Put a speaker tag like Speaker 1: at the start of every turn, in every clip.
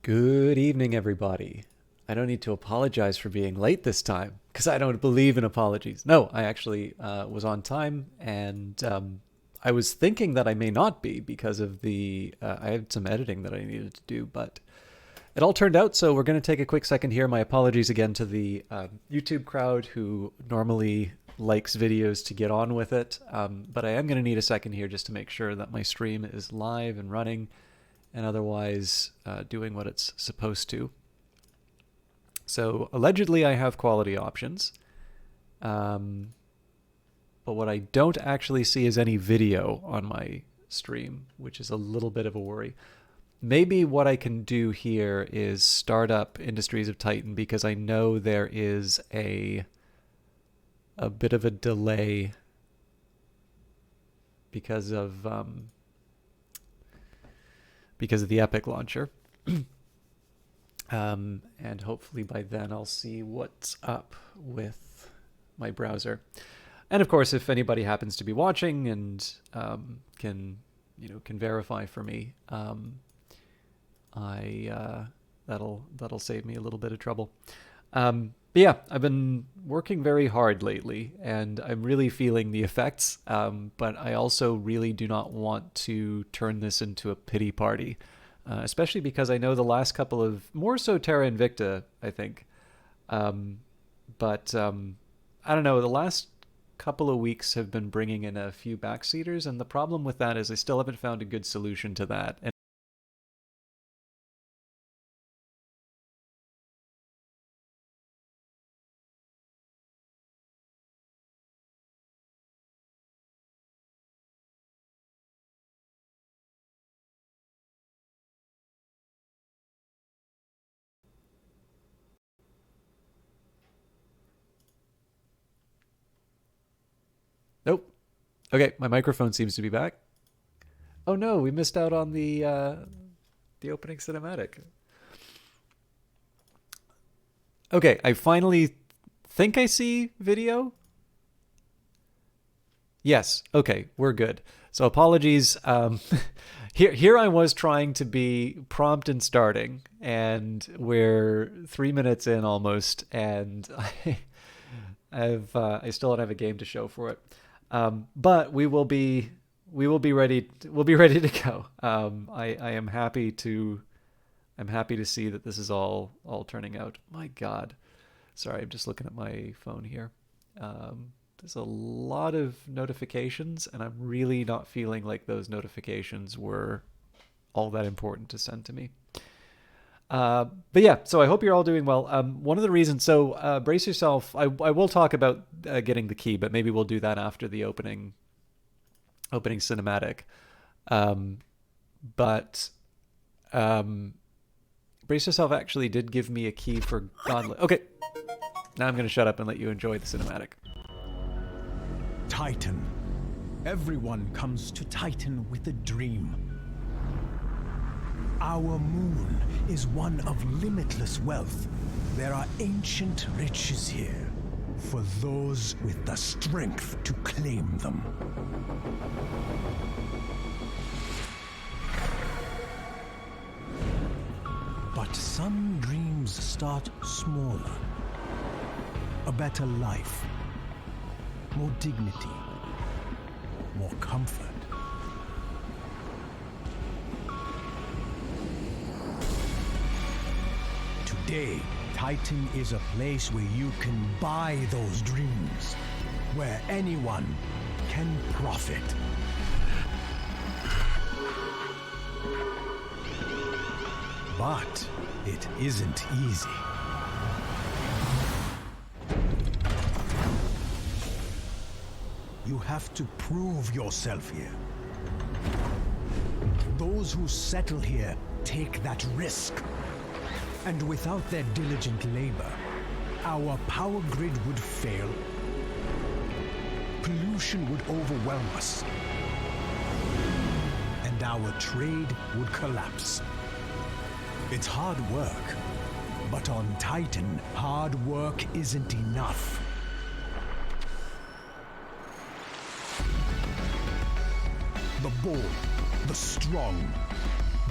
Speaker 1: Good evening, everybody. I don't need to apologize for being late this time because I don't believe in apologies. No, I actually was on time, and I was thinking that I may not be because of I had some editing that I needed to do, but it all turned out. So we're going to take a quick second here. My apologies again to the YouTube crowd who normally likes videos to get on with it, but I am going to need a second here just to make sure that my stream is live and running and otherwise doing what it's supposed to. So allegedly I have quality options, but what I don't actually see is any video on my stream, which is a little bit of a worry. Maybe what I can do here is start up Industries of Titan because I know there is a bit of a delay because of the Epic launcher. And hopefully by then I'll see what's up with my browser. And of course, if anybody happens to be watching and can verify for me, that'll save me a little bit of trouble. But yeah, I've been working very hard lately, and I'm really feeling the effects. But I also really do not want to turn this into a pity party, especially because I know the last couple of, more so Terra Invicta, I think. But I don't know, the last couple of weeks have been bringing in a few backseaters, and the problem with that is I still haven't found a good solution to that. And nope. Okay, my microphone seems to be back. Oh no, we missed out on the opening cinematic. Okay, I finally think I see video. Yes. Okay, we're good. So apologies. Here I was trying to be prompt and starting, and we're 3 minutes in almost, and I still don't have a game to show for it. But we will be ready. We'll be ready to go. I am happy to. I'm happy to see that this is all turning out. My God. Sorry, I'm just looking at my phone here. There's a lot of notifications, and I'm really not feeling like those notifications were all that important to send to me. But yeah, so I hope you're all doing well. One of the reasons, so brace yourself. I will talk about getting the key, but maybe we'll do that after the opening cinematic. But brace yourself actually did give me a key for Gauntlet. Okay, now I'm going to shut up and let you enjoy the cinematic.
Speaker 2: Titan. Everyone comes to Titan with a dream. Our moon is one of limitless wealth. There are ancient riches here for those with the strength to claim them. But some dreams start smaller. A better life. More dignity, more comfort. Today, Titan is a place where you can buy those dreams, where anyone can profit. But it isn't easy. You have to prove yourself here. Those who settle here take that risk. And without their diligent labor, our power grid would fail. Pollution would overwhelm us. And our trade would collapse. It's hard work, but on Titan, hard work isn't enough. The bold, the strong,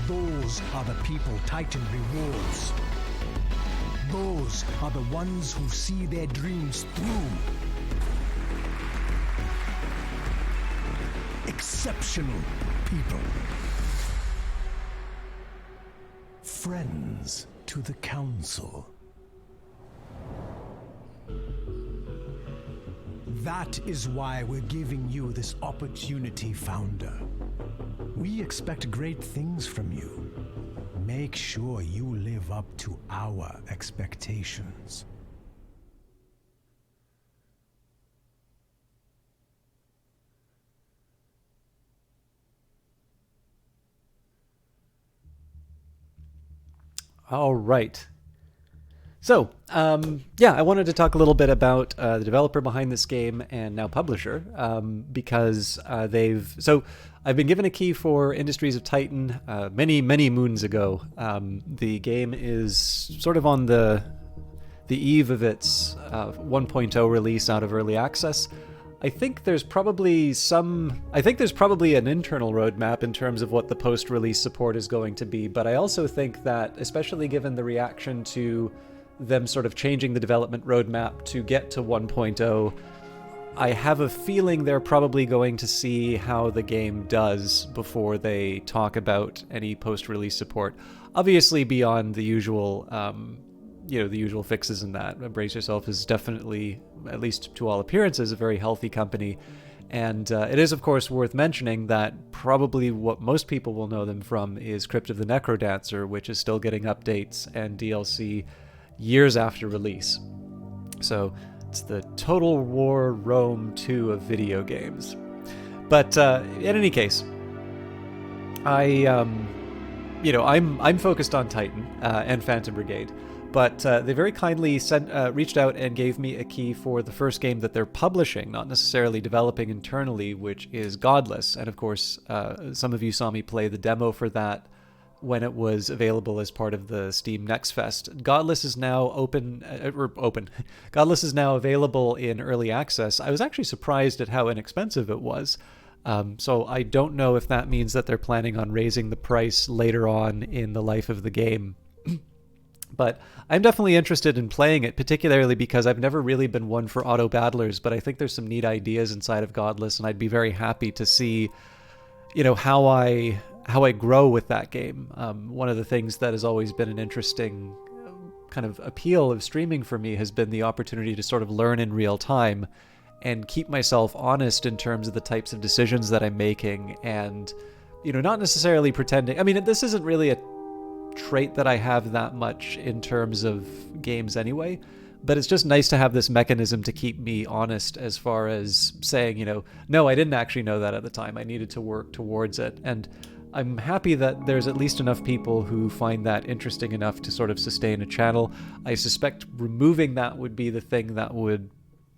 Speaker 2: Those are the people Titan rewards. Those are the ones who see their dreams through. Exceptional people. Friends to the Council. That is why we're giving you this opportunity, Founder. We expect great things from you. Make sure you live up to our expectations.
Speaker 1: All right. So, yeah, I wanted to talk a little bit about the developer behind this game and now publisher, because I've been given a key for Industries of Titan many, many moons ago. The game is sort of on the eve of its 1.0 release out of early access. I think there's probably an internal roadmap in terms of what the post-release support is going to be, but I also think that, especially given the reaction to them sort of changing the development roadmap to get to 1.0, I have a feeling they're probably going to see how the game does before they talk about any post-release support. Obviously, beyond the usual, the usual fixes in that. Brace Yourself is definitely, at least to all appearances, a very healthy company. And it is, of course, worth mentioning that probably what most people will know them from is Crypt of the Necrodancer, which is still getting updates and DLC years after release. So it's the Total War Rome 2 of video games. But in any case, I'm focused on Titan and Phantom Brigade. But they very kindly reached out and gave me a key for the first game that they're publishing, not necessarily developing internally, which is Godless. And of course, some of you saw me play the demo for that when it was available as part of the Steam Next Fest. Godless is now Godless is now available in early access. I was actually surprised at how inexpensive it was. So I don't know if that means that they're planning on raising the price later on in the life of the game. But I'm definitely interested in playing it, particularly because I've never really been one for auto battlers, but I think there's some neat ideas inside of Godless, and I'd be very happy to see, how I grow with that game. One of the things that has always been an interesting kind of appeal of streaming for me has been the opportunity to sort of learn in real time and keep myself honest in terms of the types of decisions that I'm making, and, not necessarily pretending. I mean, this isn't really a trait that I have that much in terms of games anyway, but it's just nice to have this mechanism to keep me honest as far as saying, no, I didn't actually know that at the time. I needed to work towards it. And I'm happy that there's at least enough people who find that interesting enough to sort of sustain a channel. I suspect removing that would be the thing that would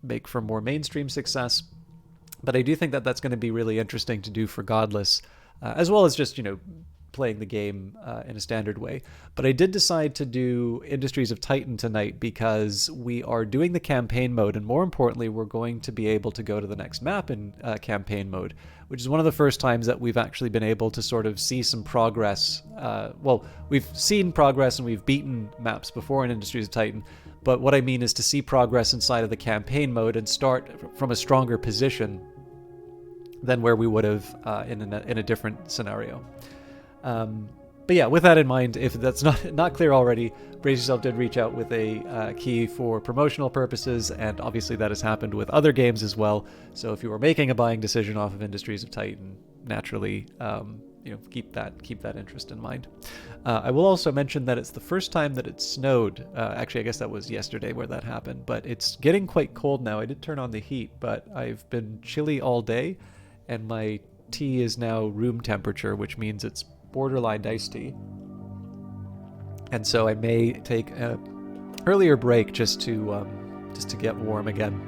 Speaker 1: make for more mainstream success. But I do think that that's going to be really interesting to do for Godless, as well as just, playing the game in a standard way. But I did decide to do Industries of Titan tonight because we are doing the campaign mode, and more importantly, we're going to be able to go to the next map in campaign mode, which is one of the first times that we've actually been able to sort of see some progress. We've seen progress and we've beaten maps before in Industries of Titan, but what I mean is to see progress inside of the campaign mode and start from a stronger position than where we would have in a different scenario. But yeah, with that in mind, if that's not clear already, Brace Yourself did reach out with a key for promotional purposes, and obviously that has happened with other games as well. So if you were making a buying decision off of Industries of Titan, naturally, keep that interest in mind. I will also mention that it's the first time that it snowed. Actually, I guess that was yesterday where that happened, but it's getting quite cold now. I did turn on the heat, but I've been chilly all day, and my tea is now room temperature, which means it's borderline iced tea. And so I may take an earlier break just to get warm again.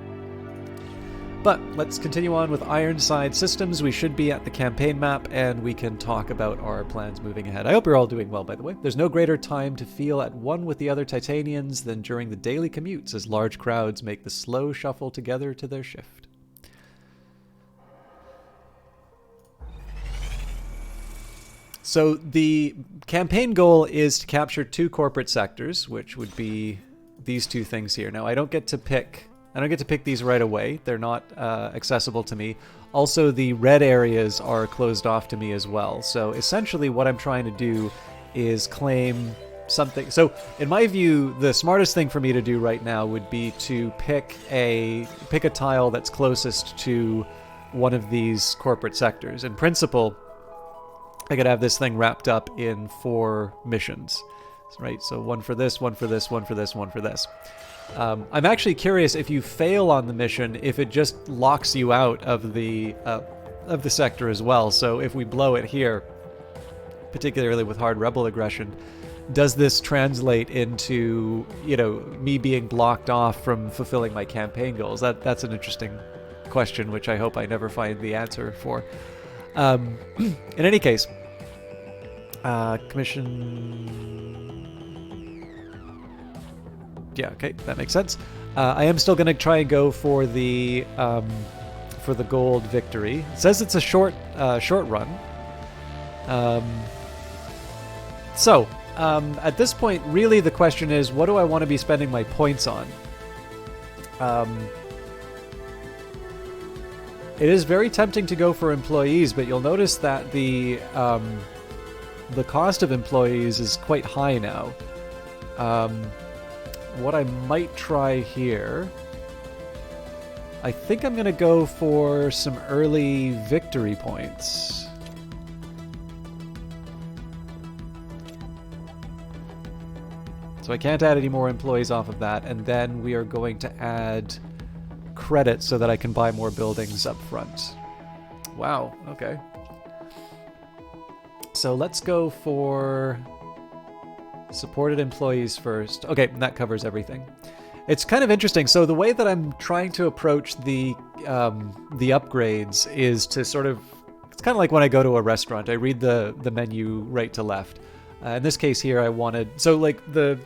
Speaker 1: But let's continue on with Ironside Systems. We should be at the campaign map, and we can talk about our plans moving ahead. I hope you're all doing well, by the way. There's no greater time to feel at one with the other Titanians than during the daily commutes as large crowds make the slow shuffle together to their shift. So the campaign goal is to capture 2 corporate sectors, which would be these 2 things here. Now I don't get to pick these right away. They're not accessible to me. Also, the red areas are closed off to me as well. So essentially what I'm trying to do is claim something. So in my view, the smartest thing for me to do right now would be to pick a tile that's closest to one of these corporate sectors. In principle, I could have this thing wrapped up in 4 missions, right? So one for this, one for this, one for this, one for this. I'm actually curious if you fail on the mission, if it just locks you out of the sector as well. So if we blow it here, particularly with hard rebel aggression, does this translate into, me being blocked off from fulfilling my campaign goals? That's an interesting question, which I hope I never find the answer for. In any case, commission. Yeah, okay, that makes sense. I am still going to try and go for the gold victory. It says it's a short run. So at this point, really the question is, what do I want to be spending my points on? It is very tempting to go for employees, but you'll notice that the cost of employees is quite high now. What I might try here, I think I'm going to go for some early victory points. So I can't add any more employees off of that, and then we are going to add credit so that I can buy more buildings up front. Wow, okay. So let's go for supported employees first. Okay, that covers everything. It's kind of interesting. So the way that I'm trying to approach the upgrades is to sort of, it's kind of like when I go to a restaurant. I read the menu right to left. In this case here, I wanted, so like the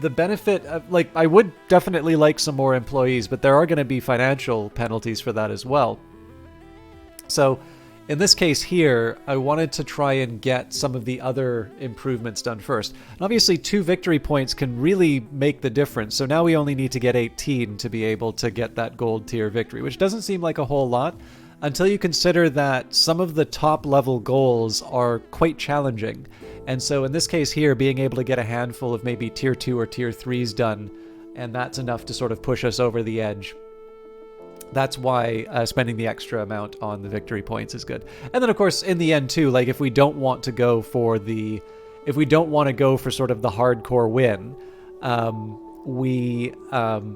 Speaker 1: benefit of, like, I would definitely like some more employees, but there are going to be financial penalties for that as well. So in this case here, I wanted to try and get some of the other improvements done first. And obviously 2 victory points can really make the difference. So now we only need to get 18 to be able to get that gold tier victory, which doesn't seem like a whole lot until you consider that some of the top level goals are quite challenging. And so in this case here, being able to get a handful of maybe tier 2 or tier 3s done, and that's enough to sort of push us over the edge. That's why spending the extra amount on the victory points is good. And then of course, in the end too, like if we don't want to go for sort of the hardcore win,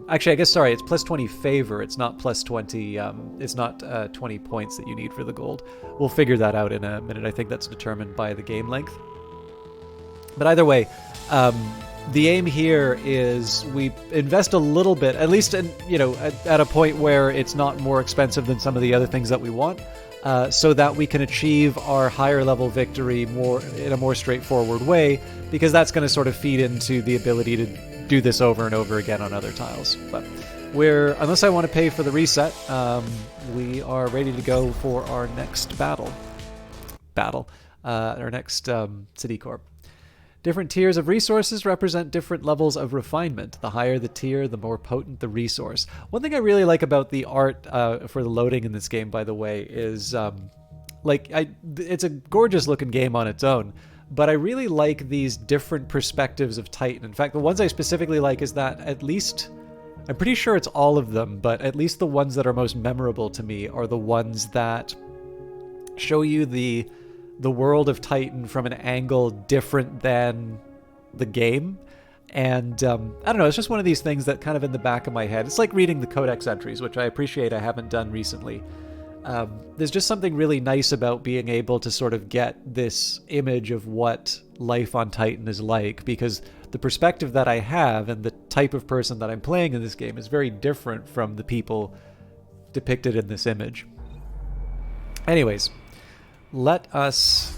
Speaker 1: actually, I guess, sorry, it's plus 20 favor. It's not plus 20, it's not 20 points that you need for the gold. We'll figure that out in a minute. I think that's determined by the game length. But either way, the aim here is we invest a little bit, at least at a point where it's not more expensive than some of the other things that we want, so that we can achieve our higher level victory in a more straightforward way, because that's going to sort of feed into the ability to do this over and over again on other tiles. But unless I want to pay for the reset, we are ready to go for our next our next City Corp. Different tiers of resources represent different levels of refinement. The higher the tier, the more potent the resource. One thing I really like about the art for the loading in this game, by the way, is it's a gorgeous looking game on its own, but I really like these different perspectives of Titan. In fact, the ones I specifically like is that at least, I'm pretty sure it's all of them, but at least the ones that are most memorable to me are the ones that show you the world of Titan from an angle different than the game. And I don't know, it's just one of these things that kind of in the back of my head, it's like reading the codex entries, which I appreciate I haven't done recently. There's just something really nice about being able to sort of get this image of what life on Titan is like, because the perspective that I have and the type of person that I'm playing in this game is very different from the people depicted in this image. Anyways, let us...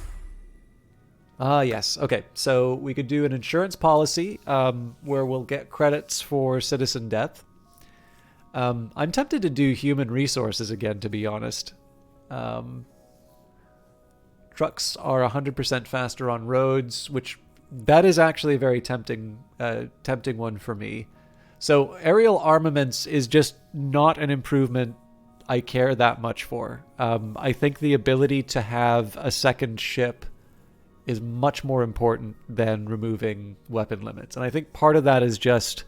Speaker 1: yes. Okay, so we could do an insurance policy where we'll get credits for citizen death. I'm tempted to do human resources again, to be honest. Trucks are 100% faster on roads, which that is actually a very tempting one for me. So aerial armaments is just not an improvement I care that much for. I think the ability to have a second ship is much more important than removing weapon limits. And I think part of that is just,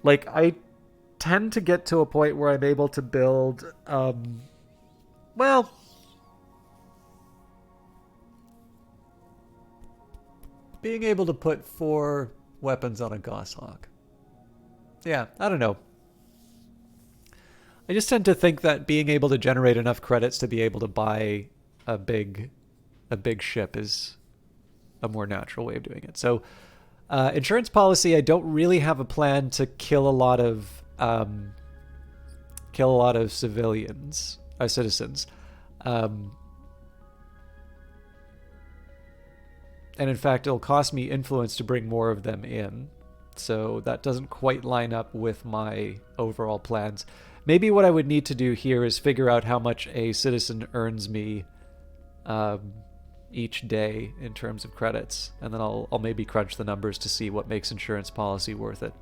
Speaker 1: like, I tend to get to a point where I'm able to build, well, being able to put 4 weapons on a Goshawk. Yeah, I don't know. I just tend to think that being able to generate enough credits to be able to buy a big ship is a more natural way of doing it. So, insurance policy, I don't really have a plan to kill a lot of citizens. And in fact, it'll cost me influence to bring more of them in. So that doesn't quite line up with my overall plans. Maybe what I would need to do here is figure out how much a citizen earns me each day in terms of credits, and then I'll maybe crunch the numbers to see what makes insurance policy worth it.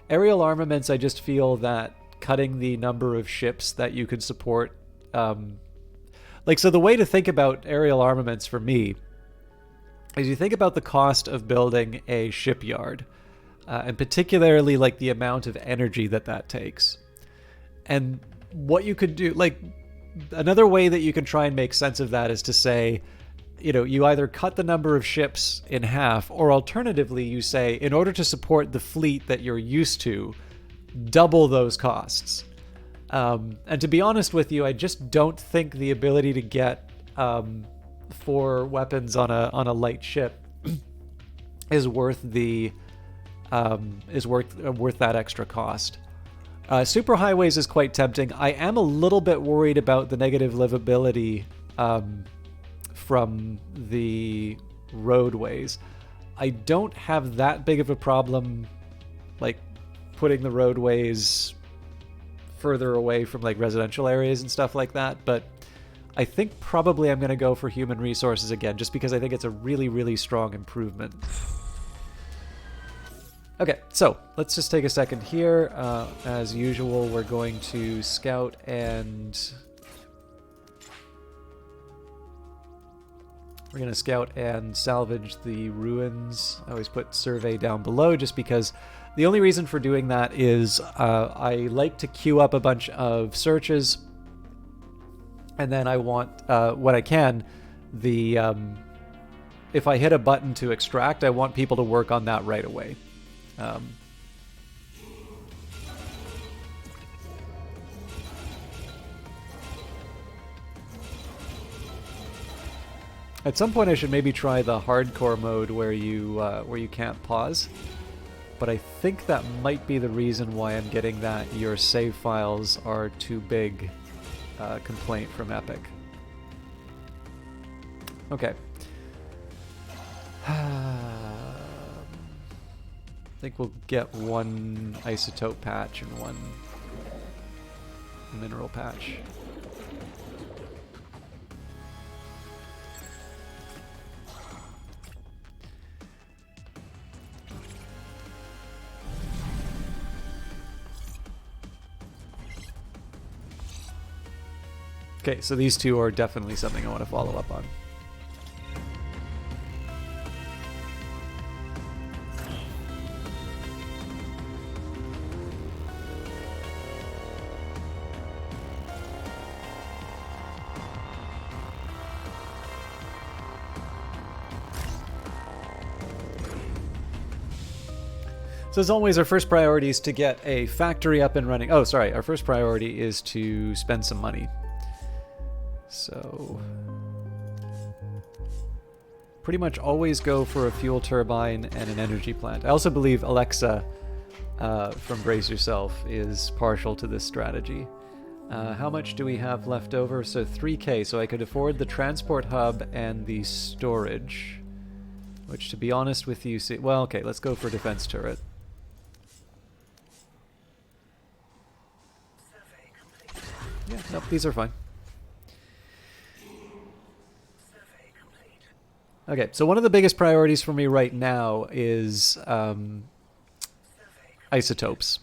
Speaker 1: Aerial armaments, I just feel that cutting the number of ships that you could support, so the way to think about aerial armaments for me is you think about the cost of building a shipyard, and particularly like the amount of energy that takes. And what you could do, like, another way that you can try and make sense of that is to say, you either cut the number of ships in half, or alternatively you say, in order to support the fleet that you're used to, double those costs. And to be honest with you, I just don't think the ability to get 4 weapons on a light ship is worth that extra cost. Superhighways is quite tempting. I am a little bit worried about the negative livability from the roadways. I don't have that big of a problem, like, putting the roadways further away from, like, residential areas and stuff like that, but I think probably I'm going to go for human resources again, just because I think it's a really, really strong improvement. Okay, so let's just take a second here. As usual, we're going to scout and salvage the ruins. I always put survey down below just because the only reason for doing that is I like to queue up a bunch of searches, and then I want, when I can, if I hit a button to extract, I want people to work on that right away. At some point I should maybe try the hardcore mode where you can't pause, but I think that might be the reason why I'm getting that your save files are too big complaint from Epic. Okay. I think we'll get 1 isotope patch and 1 mineral patch. Okay, so these 2 are definitely something I want to follow up on. So as always, our first priority is to get a factory up and running. Oh, sorry, our first priority is to spend some money. So pretty much always go for a fuel turbine and an energy plant. I also believe Alexa from Brace Yourself is partial to this strategy. How much do we have left over? So 3K, so I could afford the transport hub and the storage, which, to be honest with you, well, okay, let's go for defense turret. Yeah, nope, these are fine. Okay, so one of the biggest priorities for me right now is isotopes.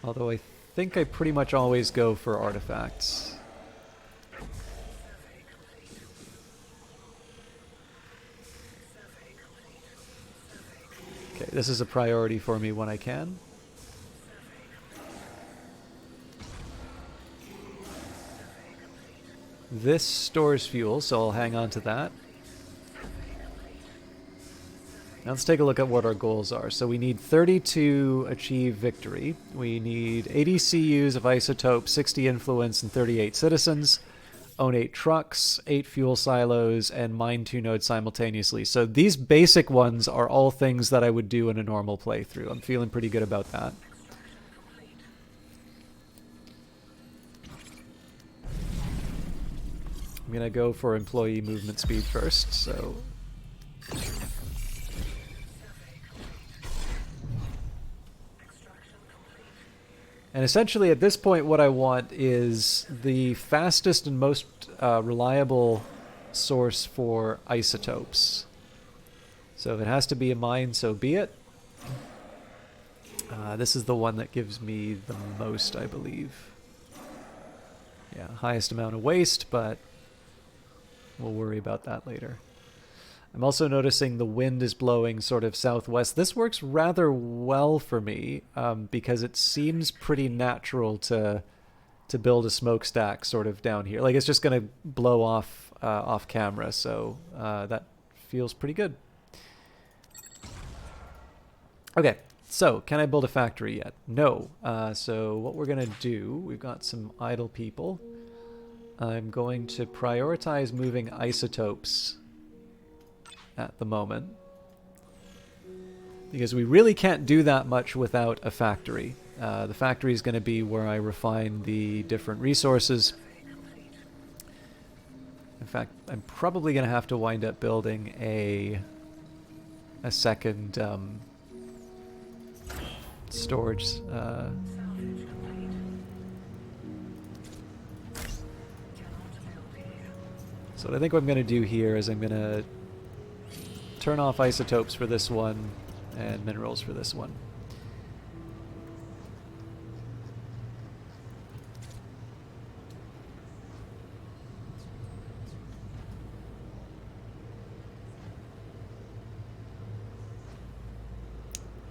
Speaker 1: Although I think I pretty much always go for artifacts. Okay, this is a priority for me when I can. This stores fuel, so I'll hang on to that. Now let's take a look at what our goals are. So we need 30 to achieve victory. We need 80 CUs of isotope, 60 influence, and 38 citizens. Own 8 trucks, 8 fuel silos, and mine 2 nodes simultaneously. So these basic ones are all things that I would do in a normal playthrough. I'm feeling pretty good about that. I'm going to go for employee movement speed first, so... And essentially at this point what I want is the fastest and most reliable source for isotopes. So if it has to be a mine, so be it. This is the one that gives me the most, I believe. Yeah, highest amount of waste, but we'll worry about that later. I'm also noticing the wind is blowing sort of southwest. This works rather well for me because it seems pretty natural to build a smokestack sort of down here. Like it's just going to blow off off camera, so that feels pretty good. Okay, so can I build a factory yet? No. So what we're going to do, we've got some idle people. I'm going to prioritize moving isotopes at the moment, because we really can't do that much without a factory. The factory is going to be where I refine the different resources. In fact, I'm probably going to have to wind up building a second storage. So what I think what I'm going to do here is I'm going to turn off isotopes for this one and minerals for this one.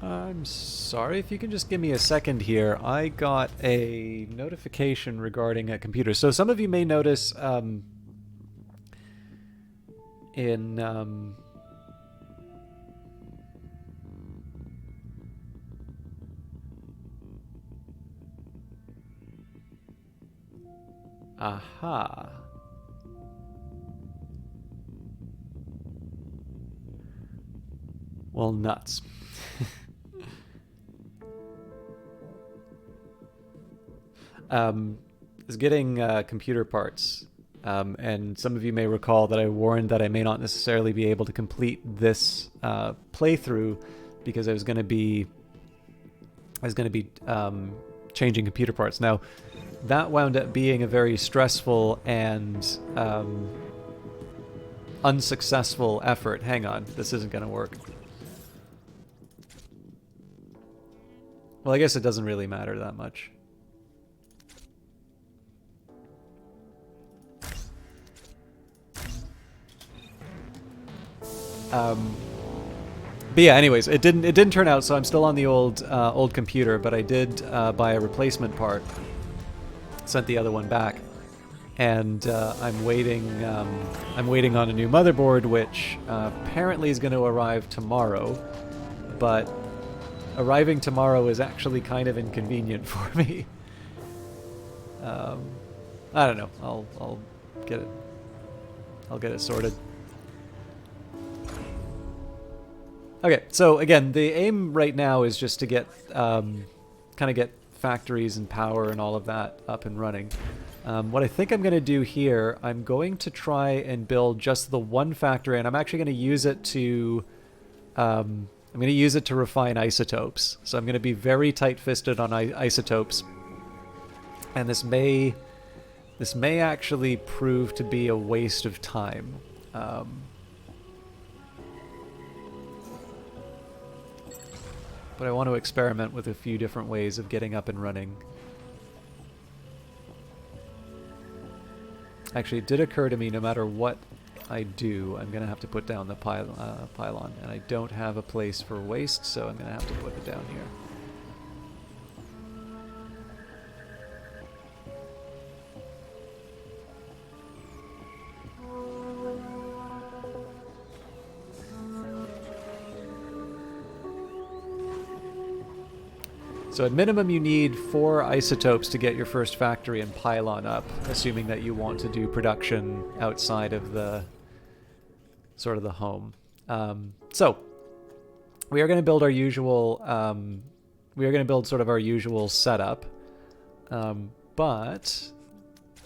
Speaker 1: I'm sorry, if you can just give me a second here. I got a notification regarding a computer. So some of you may notice aha. Well, nuts. Is getting computer parts. And some of you may recall that I warned that I may not necessarily be able to complete this playthrough because I was going to be changing computer parts. Now, that wound up being a very stressful and unsuccessful effort. Hang on, this isn't going to work. Well, I guess it doesn't really matter that much. But yeah, anyways, it didn't turn out, so I'm still on the old computer, but I did buy a replacement part. Sent the other one back, and I'm waiting on a new motherboard, which apparently is going to arrive tomorrow. But arriving tomorrow is actually kind of inconvenient for me. I don't know. I'll get it. I'll get it sorted. Okay, so again, the aim right now is just to get kind of get factories and power and all of that up and running. What I think I'm going to do here, I'm going to try and build just the one factory, and I'm actually going to use it to refine isotopes. So I'm going to be very tight-fisted on isotopes, and this may This may actually prove to be a waste of time. But I want to experiment with a few different ways of getting up and running. Actually, it did occur to me, no matter what I do, I'm going to have to put down the pylon. And I don't have a place for waste, so I'm going to have to put it down here. So at minimum you need 4 isotopes to get your first factory and pylon up, assuming that you want to do production outside of the sort of the home. So we are going to build our usual sort of our usual setup, but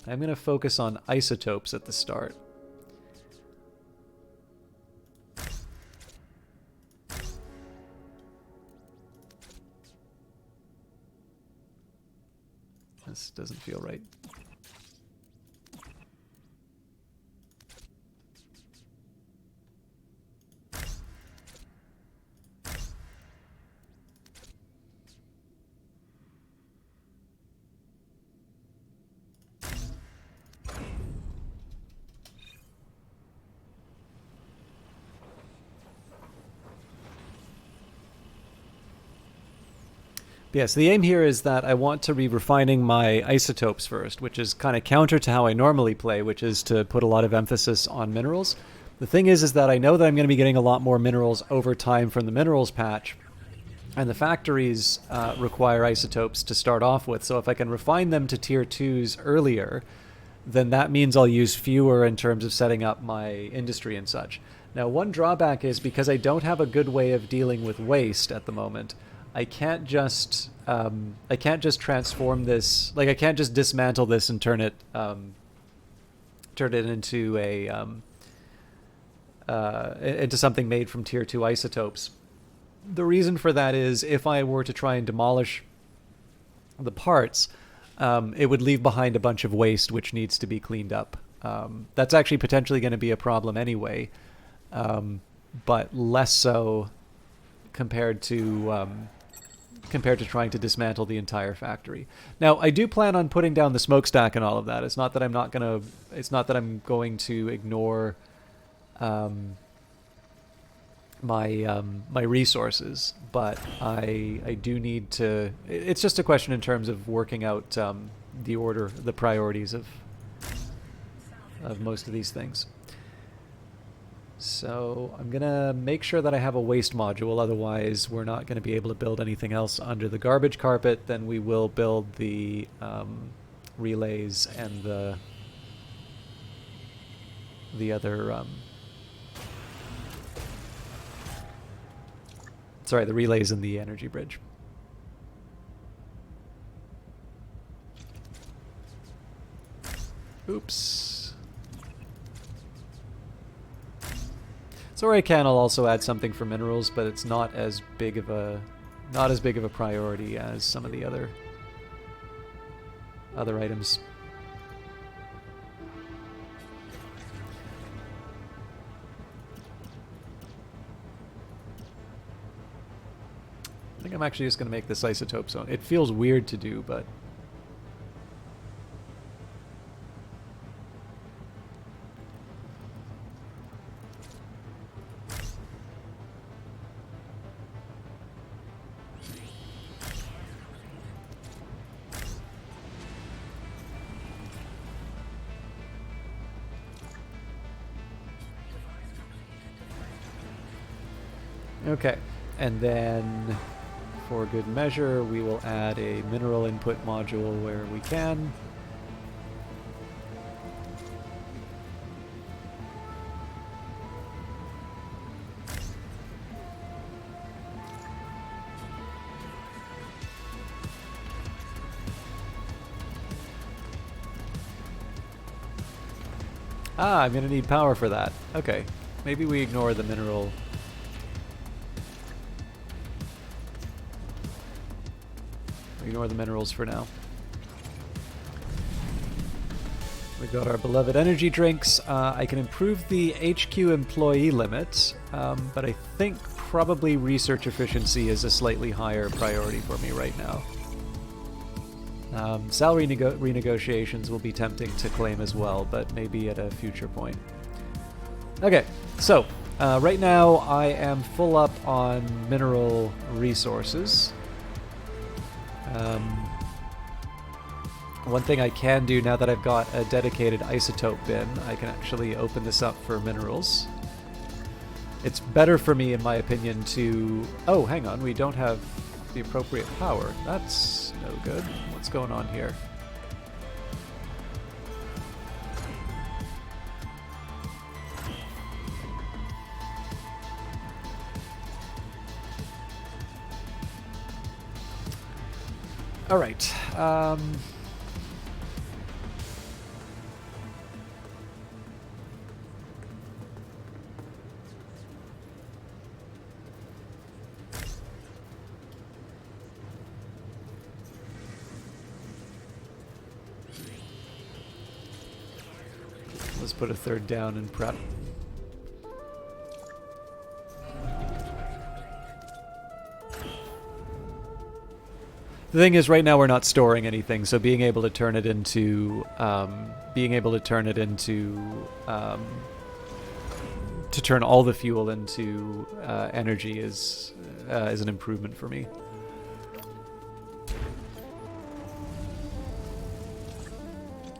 Speaker 1: I'm going to focus on isotopes at the start. This doesn't feel right. Yes, the aim here is that I want to be refining my isotopes first, which is kind of counter to how I normally play, which is to put a lot of emphasis on minerals. The thing is that I know that I'm going to be getting a lot more minerals over time from the minerals patch, and the factories require isotopes to start off with, so if I can refine them to tier 2s earlier, then that means I'll use fewer in terms of setting up my industry and such. Now, one drawback is because I don't have a good way of dealing with waste at the moment, I can't just transform this, like I can't just dismantle this and turn it into into something made from tier 2 isotopes. The reason for that is if I were to try and demolish the parts, it would leave behind a bunch of waste which needs to be cleaned up. That's actually potentially going to be a problem anyway, but less so compared to trying to dismantle the entire factory. Now, I do plan on putting down the smokestack and all of that. It's not that I'm going to ignore my resources, but I do need to. It's just a question in terms of working out the priorities of most of these things. So I'm going to make sure that I have a waste module, otherwise we're not going to be able to build anything else under the garbage carpet. Then we will build the relays and the other... sorry, the relays and the energy bridge. Oops. So where I can, I'll also add something for minerals, but it's not as big of a priority as some of the other items. I think I'm actually just going to make this isotope zone. It feels weird to do, but okay, and then for good measure, we will add a mineral input module where we can. Ah, I'm going to need power for that. Okay, maybe we ignore the mineral. Ignore the minerals for now. We've got our beloved energy drinks. I can improve the HQ employee limit, but I think probably research efficiency is a slightly higher priority for me right now. Salary renegotiations will be tempting to claim as well, but maybe at a future point. Okay, so right now I am full up on mineral resources. One thing I can do now that I've got a dedicated isotope bin, I can actually open this up for minerals. It's better for me, in my opinion, to... Oh, hang on, we don't have the appropriate power. That's no good. What's going on here? All right. Let's put a third down and prep. The thing is, right now we're not storing anything, so being able to turn it into, to turn all the fuel into energy is an improvement for me.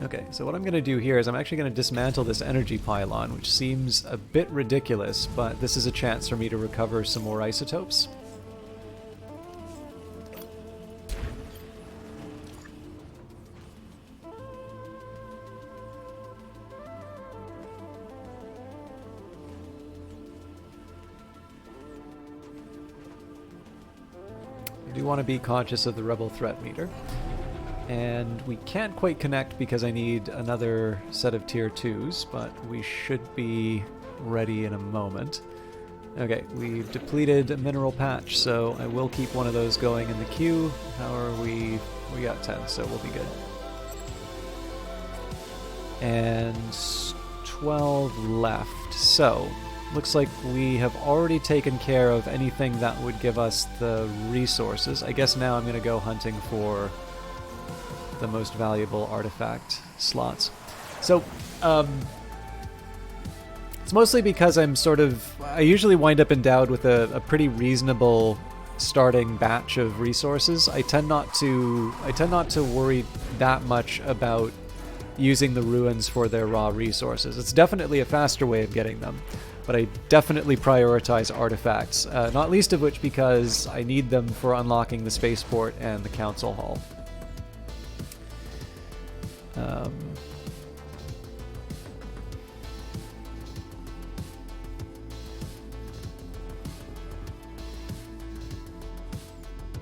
Speaker 1: Okay, so what I'm going to do here is I'm actually going to dismantle this energy pylon, which seems a bit ridiculous, but this is a chance for me to recover some more isotopes. I do want to be conscious of the rebel threat meter. And we can't quite connect because I need another set of tier 2s, but we should be ready in a moment. Okay, we've depleted a mineral patch, so I will keep one of those going in the queue. How are we? We got 10, so we'll be good. And 12 left. So, looks like we have already taken care of anything that would give us the resources. I guess now I'm going to go hunting for the most valuable artifact slots. So, it's mostly because I usually wind up endowed with a pretty reasonable starting batch of resources. I tend not to worry that much about using the ruins for their raw resources. It's definitely a faster way of getting them, but I definitely prioritize artifacts, not least of which because I need them for unlocking the spaceport and the council hall.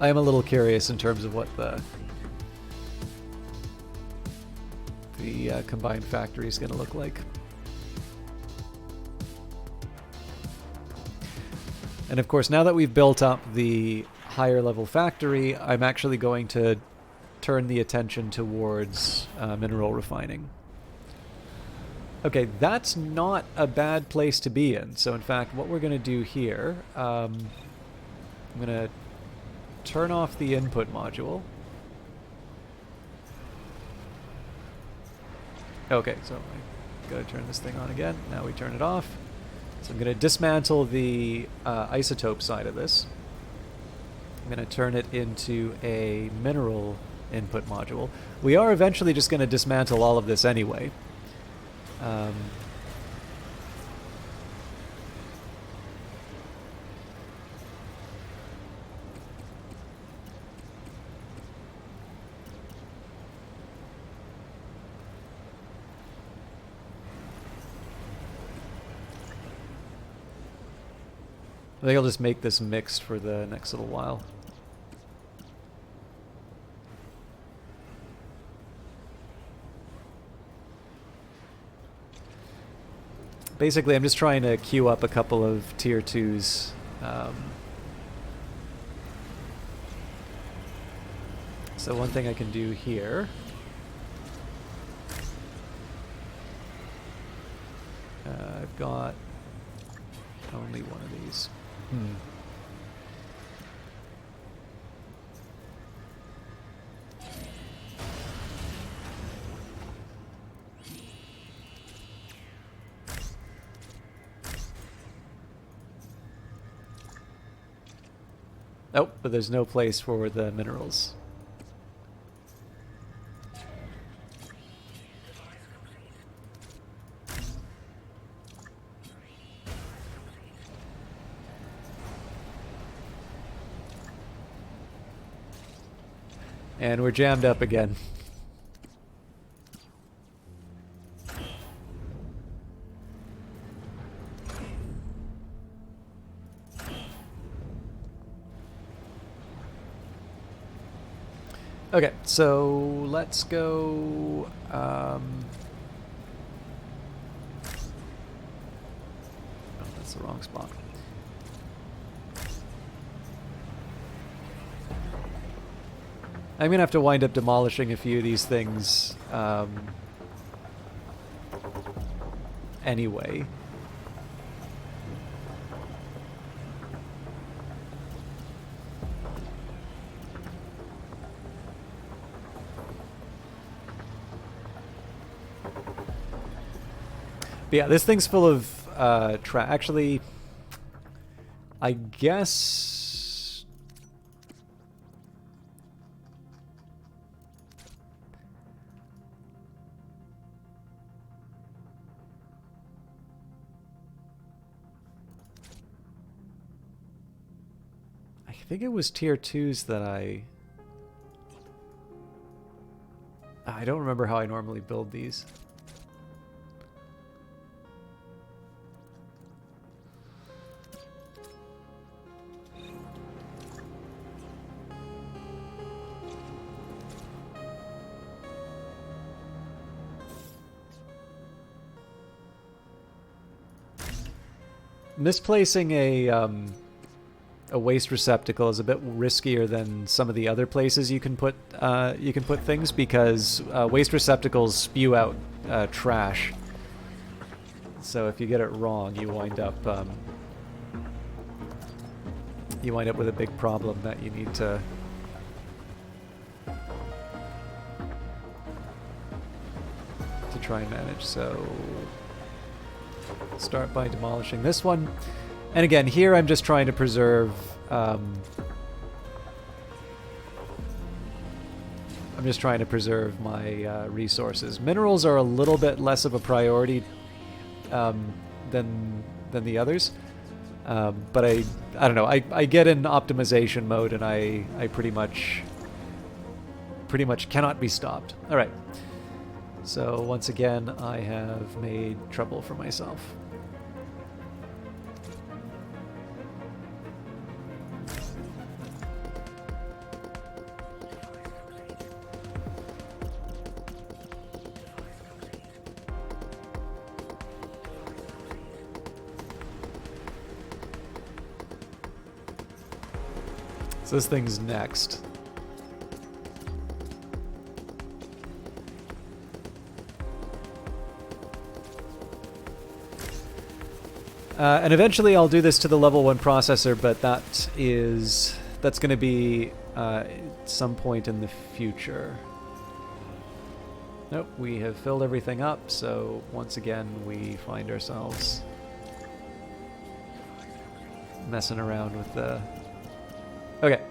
Speaker 1: I am a little curious in terms of what the combined factory is going to look like. And of course, now that we've built up the higher level factory, I'm actually going to turn the attention towards mineral refining. Okay, that's not a bad place to be in. So in fact, what we're going to do here, I'm going to turn off the input module. Okay, so I gotta turn this thing on again. Now we turn it off. So I'm going to dismantle the isotope side of this. I'm going to turn it into a mineral input module. We are eventually just going to dismantle all of this anyway. I think I'll just make this mixed for the next little while. Basically, I'm just trying to queue up a couple of tier 2s. So one thing I can do here I've got only one of these. Oh, but there's no place for the minerals. And we're jammed up again. Okay, so let's go. Oh, that's the wrong spot. I'm gonna have to wind up demolishing a few of these things anyway. But yeah, this thing's full of actually, I guess I think it was tier 2s that I don't remember how I normally build these. Misplacing a waste receptacle is a bit riskier than some of the other places you can put things, because waste receptacles spew out trash. So if you get it wrong, you wind up with a big problem that you need to try and manage. So start by demolishing this one. And again, here I'm just trying to preserve my resources. Minerals are a little bit less of a priority than the others. But I don't know. I get in optimization mode, and I pretty much cannot be stopped. All right. So once again, I have made trouble for myself. So this thing's next. And eventually I'll do this to the level 1 processor, but that's going to be at some point in the future. Nope, we have filled everything up, so once again we find ourselves messing around with the... Okay.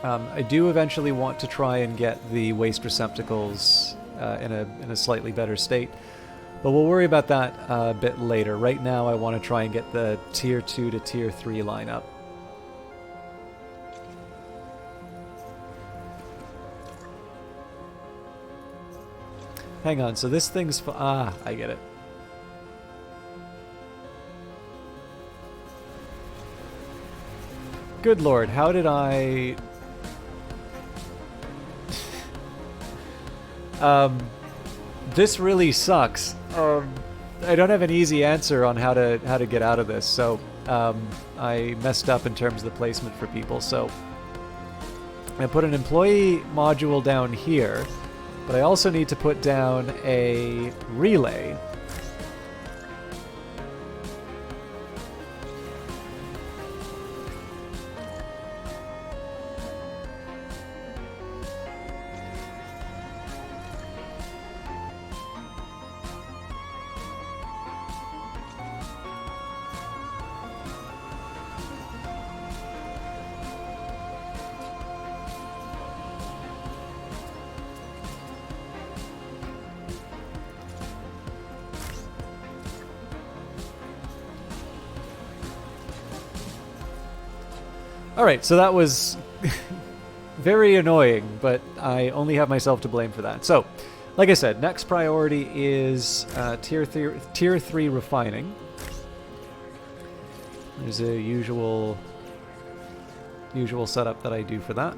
Speaker 1: I do eventually want to try and get the waste receptacles in a slightly better state, but we'll worry about that a bit later. Right now I want to try and get the tier 2 to tier 3 lineup. Hang on, so this thing's... I get it. Good lord, how did I... This really sucks. I don't have an easy answer on how to get out of this, so I messed up in terms of the placement for people. So I put an employee module down here, but I also need to put down a relay. Alright, so that was very annoying, but I only have myself to blame for that. So, like I said, next priority is tier 3 refining. There's a usual setup that I do for that.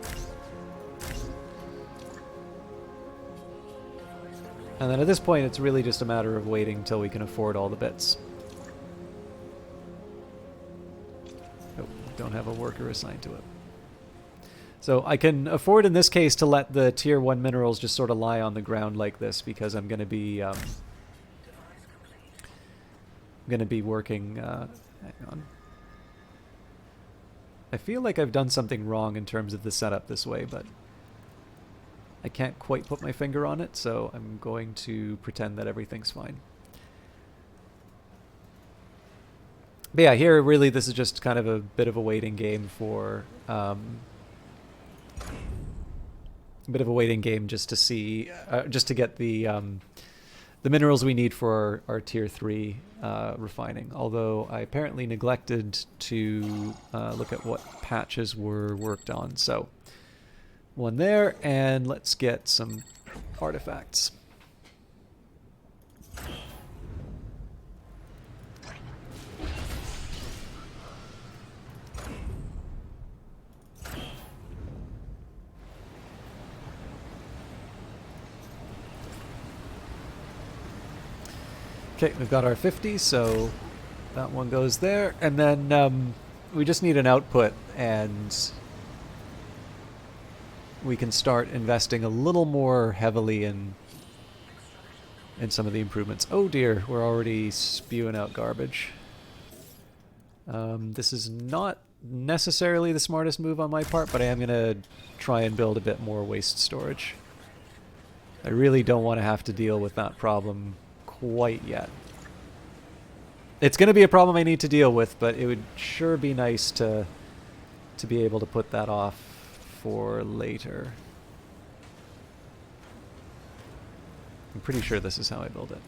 Speaker 1: And then at this point, it's really just a matter of waiting until we can afford all the bits. Oh, don't have a worker assigned to it. So I can afford, in this case, to let the tier 1 minerals just sort of lie on the ground like this, because I'm going to be working... hang on. I feel like I've done something wrong in terms of the setup this way, but I can't quite put my finger on it, so I'm going to pretend that everything's fine. But yeah, here really this is just kind of a bit of a waiting game for just to see, just to get the minerals we need for our tier 3 refining. Although I apparently neglected to look at what patches were worked on. So one there, and let's get some artifacts. Okay, we've got our 50, so that one goes there. And then we just need an output, and we can start investing a little more heavily in some of the improvements. Oh dear, we're already spewing out garbage. This is not necessarily the smartest move on my part, but I am going to try and build a bit more waste storage. I really don't want to have to deal with that problem quite yet. It's going to be a problem I need to deal with, but it would sure be nice to be able to put that off for later. I'm pretty sure this is how I build it.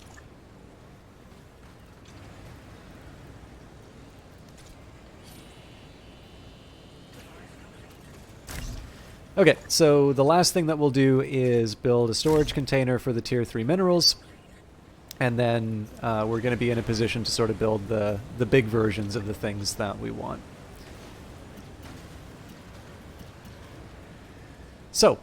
Speaker 1: Okay, so the last thing that we'll do is build a storage container for the tier 3 minerals. And then we're going to be in a position to sort of build the big versions of the things that we want. So,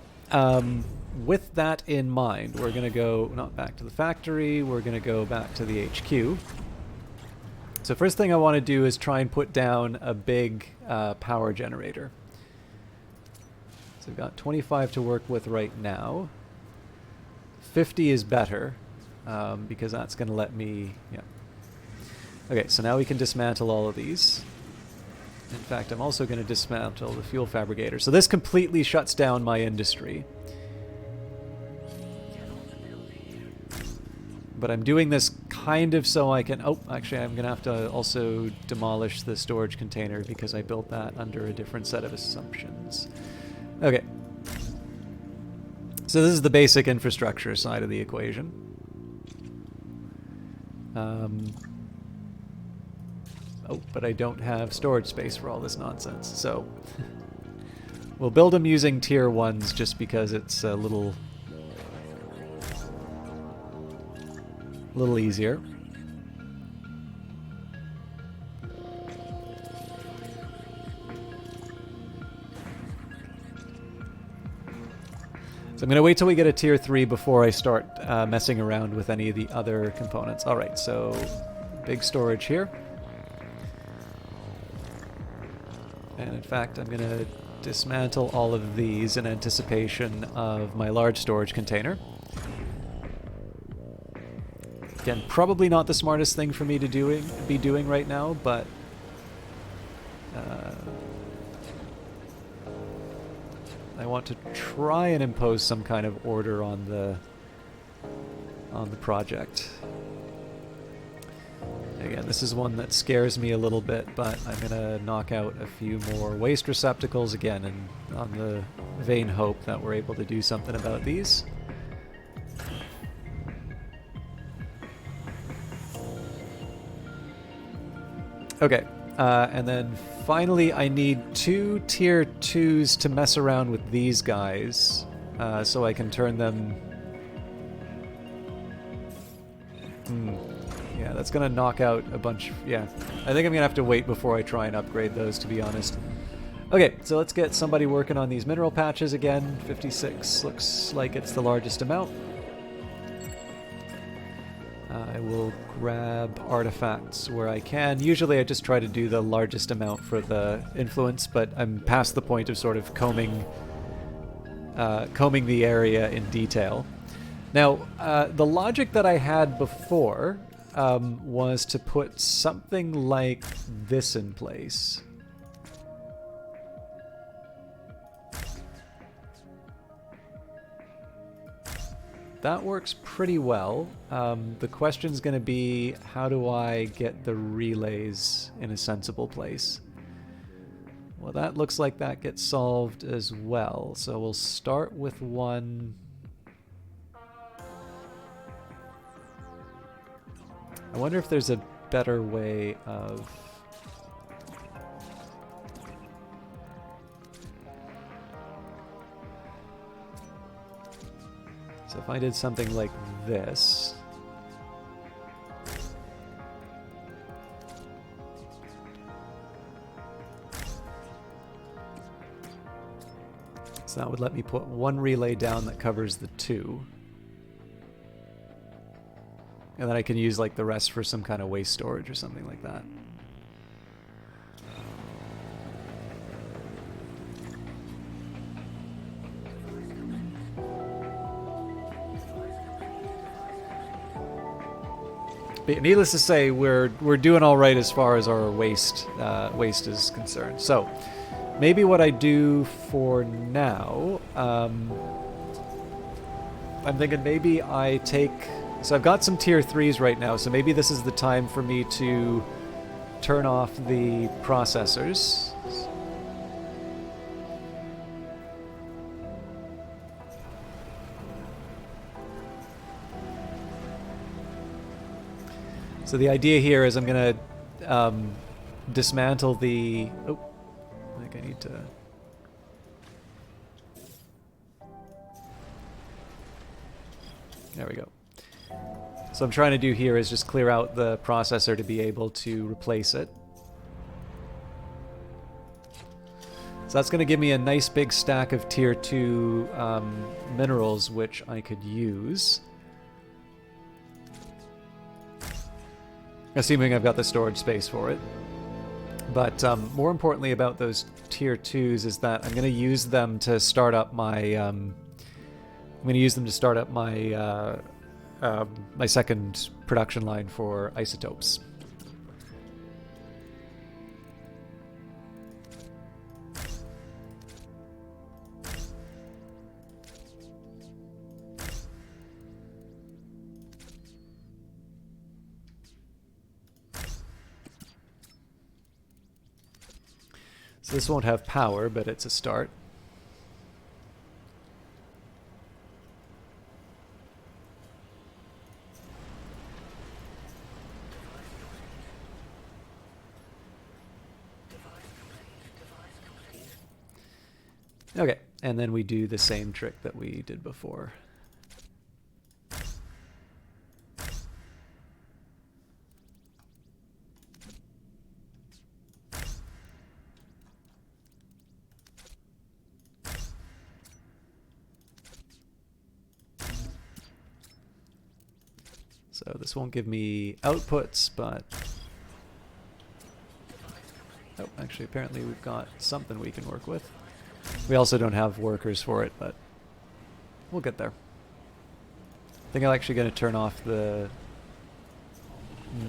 Speaker 1: with that in mind, we're going to go, not back to the factory, we're going to go back to the HQ. So first thing I want to do is try and put down a big power generator. So we've got 25 to work with right now. 50 is better. Because that's going to let me, yeah. Okay, so now we can dismantle all of these. In fact, I'm also going to dismantle the fuel fabricator. So this completely shuts down my industry. But I'm doing this kind of so I can... Oh, actually, I'm going to have to also demolish the storage container because I built that under a different set of assumptions. Okay. So this is the basic infrastructure side of the equation. Oh, but I don't have storage space for all this nonsense, so we'll build them using tier 1s just because it's a little easier. So I'm going to wait till we get a tier 3 before I start messing around with any of the other components. Alright, so big storage here. And in fact, I'm going to dismantle all of these in anticipation of my large storage container. Again, probably not the smartest thing for me to be doing right now, but I want to try and impose some kind of order on the project. Again, this is one that scares me a little bit, but I'm going to knock out a few more waste receptacles again, and on the vain hope that we're able to do something about these. Okay. And then finally, I need 2 tier 2s to mess around with these guys, so I can turn them... Yeah, that's going to knock out a bunch... Yeah, I think I'm going to have to wait before I try and upgrade those, to be honest. Okay, so let's get somebody working on these mineral patches again. 56 looks like it's the largest amount. I will grab artifacts where I can. Usually I just try to do the largest amount for the influence, but I'm past the point of sort of combing the area in detail. Now, the logic that I had before was to put something like this in place. That works pretty well. The question's going to be, how do I get the relays in a sensible place? Well, that looks like that gets solved as well. So we'll start with one. I wonder if there's a better way of... So if I did something like this... So that would let me put one relay down that covers the 2. And then I can use like the rest for some kind of waste storage or something like that. But needless to say, we're doing all right as far as our waste is concerned. So maybe what I do for now, I'm thinking maybe I take... So I've got some tier 3s right now, so maybe this is the time for me to turn off the processors. So the idea here is I'm going to dismantle the... Oh, I think I need to... There we go. So I'm trying to do here is just clear out the processor to be able to replace it. So that's going to give me a nice big stack of tier 2 minerals, which I could use. Assuming I've got the storage space for it. But more importantly about those tier 2s is that I'm going to use them to start up my... my second production line for isotopes. So this won't have power, but it's a start. Okay, and then we do the same trick that we did before. So this won't give me outputs, but... Oh, actually, apparently we've got something we can work with. We also don't have workers for it, but we'll get there. I think I'm actually going to turn off the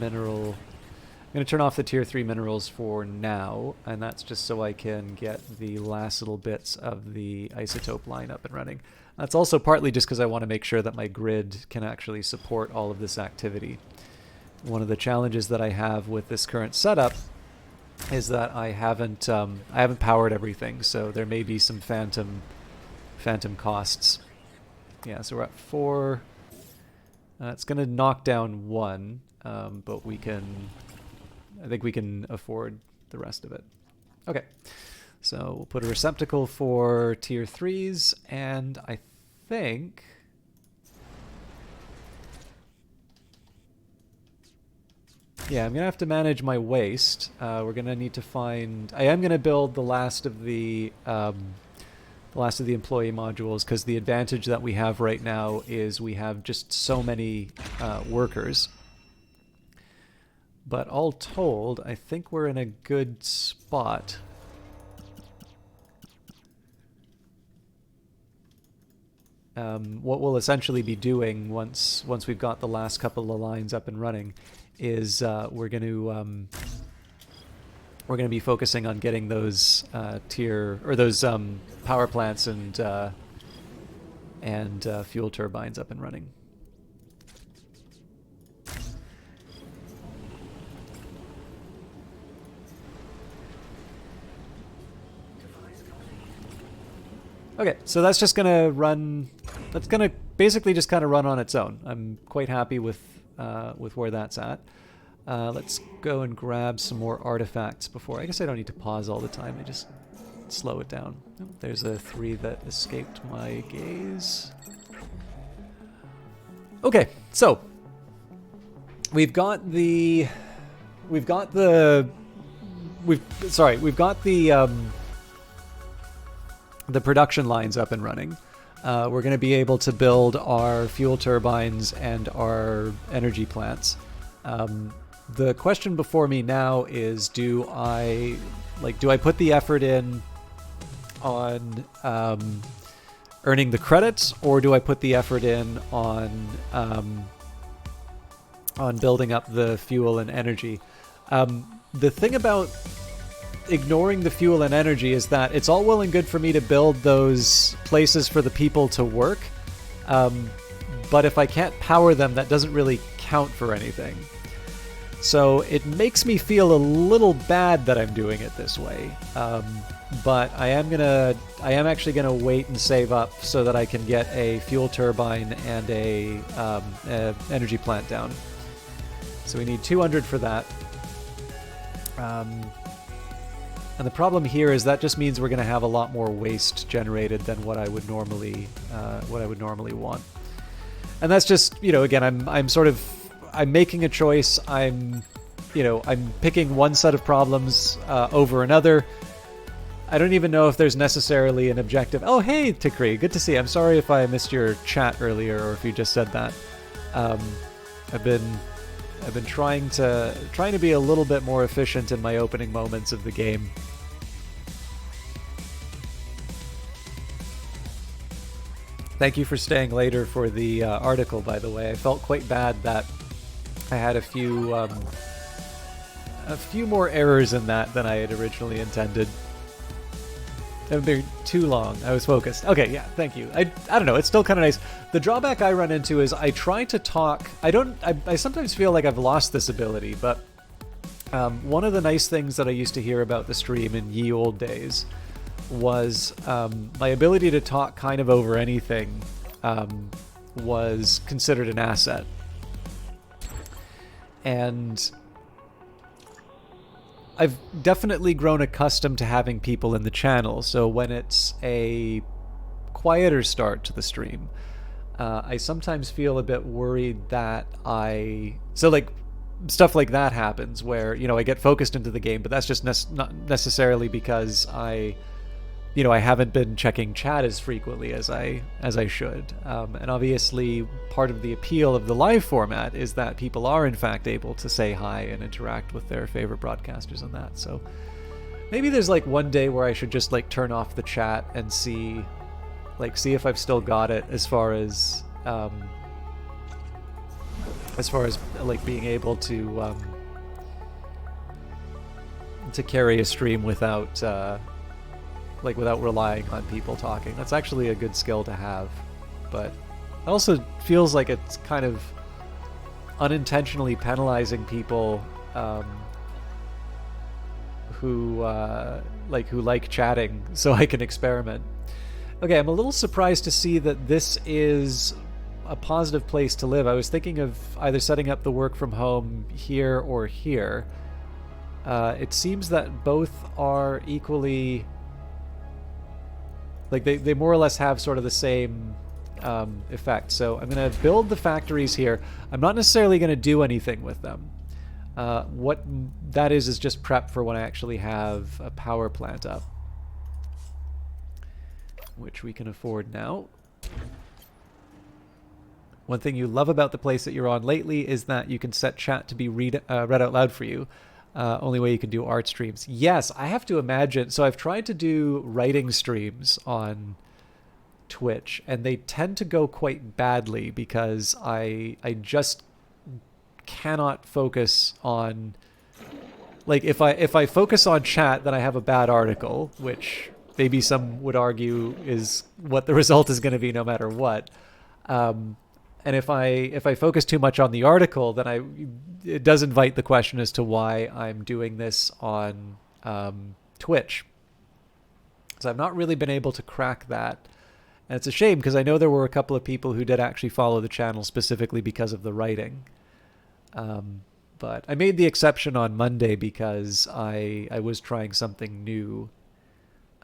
Speaker 1: mineral... I'm going to turn off the tier 3 minerals for now, and that's just so I can get the last little bits of the isotope line up and running. That's also partly just because I want to make sure that my grid can actually support all of this activity. One of the challenges that I have with this current setup is that I haven't powered everything, so there may be some phantom costs. Yeah, so we're at 4. It's going to knock down 1, but we can... I think we can afford the rest of it. Okay, so we'll put a receptacle for tier 3s, and I think... yeah, I'm going to have to manage my waste. We're going to need to find... I am going to build the last of the employee modules, because the advantage that we have right now is we have just so many workers. But all told, I think we're in a good spot. What we'll essentially be doing once we've got the last couple of lines up and running is we're going to be focusing on getting those those power plants and fuel turbines up and running. Okay, so that's just gonna run. That's gonna basically just kind of run on its own. I'm quite happy with where that's at. Let's go and grab some more artifacts before. I guess I don't need to pause all the time. I just slow it down. Oh, there's a 3 that escaped my gaze. Okay, so we've got the production lines up and running. We're going to be able to build our fuel turbines and our energy plants. The question before me now is, do I put the effort in on earning the credits, or do I put the effort in on building up the fuel and energy? The thing about ignoring the fuel and energy is that it's all well and good for me to build those places for the people to work, but if I can't power them, that doesn't really count for anything. So it makes me feel a little bad that I'm doing it this way, but I am actually gonna wait and save up so that I can get a fuel turbine and a energy plant down. So we need 200 for that. And the problem here is that just means we're going to have a lot more waste generated than what I would normally want. And that's just, again, I'm making a choice. I'm picking one set of problems over another. I don't even know if there's necessarily an objective. Oh, hey, Tikri, good to see you. I'm sorry if I missed your chat earlier or if you just said that. I've been trying to be a little bit more efficient in my opening moments of the game. Thank you for staying later for the article, by the way. I felt quite bad that I had a few more errors in that than I had originally intended. It would be too long. I was focused. Okay, yeah, thank you. I don't know, it's still kind of nice. The drawback I run into is I try to talk. I sometimes feel like I've lost this ability, but one of the nice things that I used to hear about the stream in ye old days was my ability to talk kind of over anything was considered an asset. And I've definitely grown accustomed to having people in the channel, so when it's a quieter start to the stream, I sometimes feel a bit worried that stuff like that happens where, I get focused into the game, but that's just not necessarily because I haven't been checking chat as frequently as I should. And obviously, part of the appeal of the live format is that people are in fact able to say hi and interact with their favorite broadcasters and that. So maybe there's one day where I should just turn off the chat and see if I've still got it as far as being able to carry a stream without relying on people talking. That's actually a good skill to have, but it also feels like it's kind of unintentionally penalizing people who like chatting so I can experiment. Okay, I'm a little surprised to see that this is a positive place to live. I was thinking of either setting up the work from home here or here. It seems that both are equally, like they more or less have sort of the same effect. So I'm going to build the factories here. I'm not necessarily going to do anything with them. What that is just prep for when I actually have a power plant up, which we can afford now. One thing you love about the place that you're on lately is that you can set chat to be read out loud for you. Only way you can do art streams. Yes, I have to imagine. So I've tried to do writing streams on Twitch, and they tend to go quite badly because I just cannot focus on, like, if I focus on chat, then I have a bad article, which maybe some would argue is what the result is going to be no matter what. And if I focus too much on the article, then it does invite the question as to why I'm doing this on Twitch. So I've not really been able to crack that. And it's a shame because I know there were a couple of people who did actually follow the channel specifically because of the writing. But I made the exception on Monday because I was trying something new.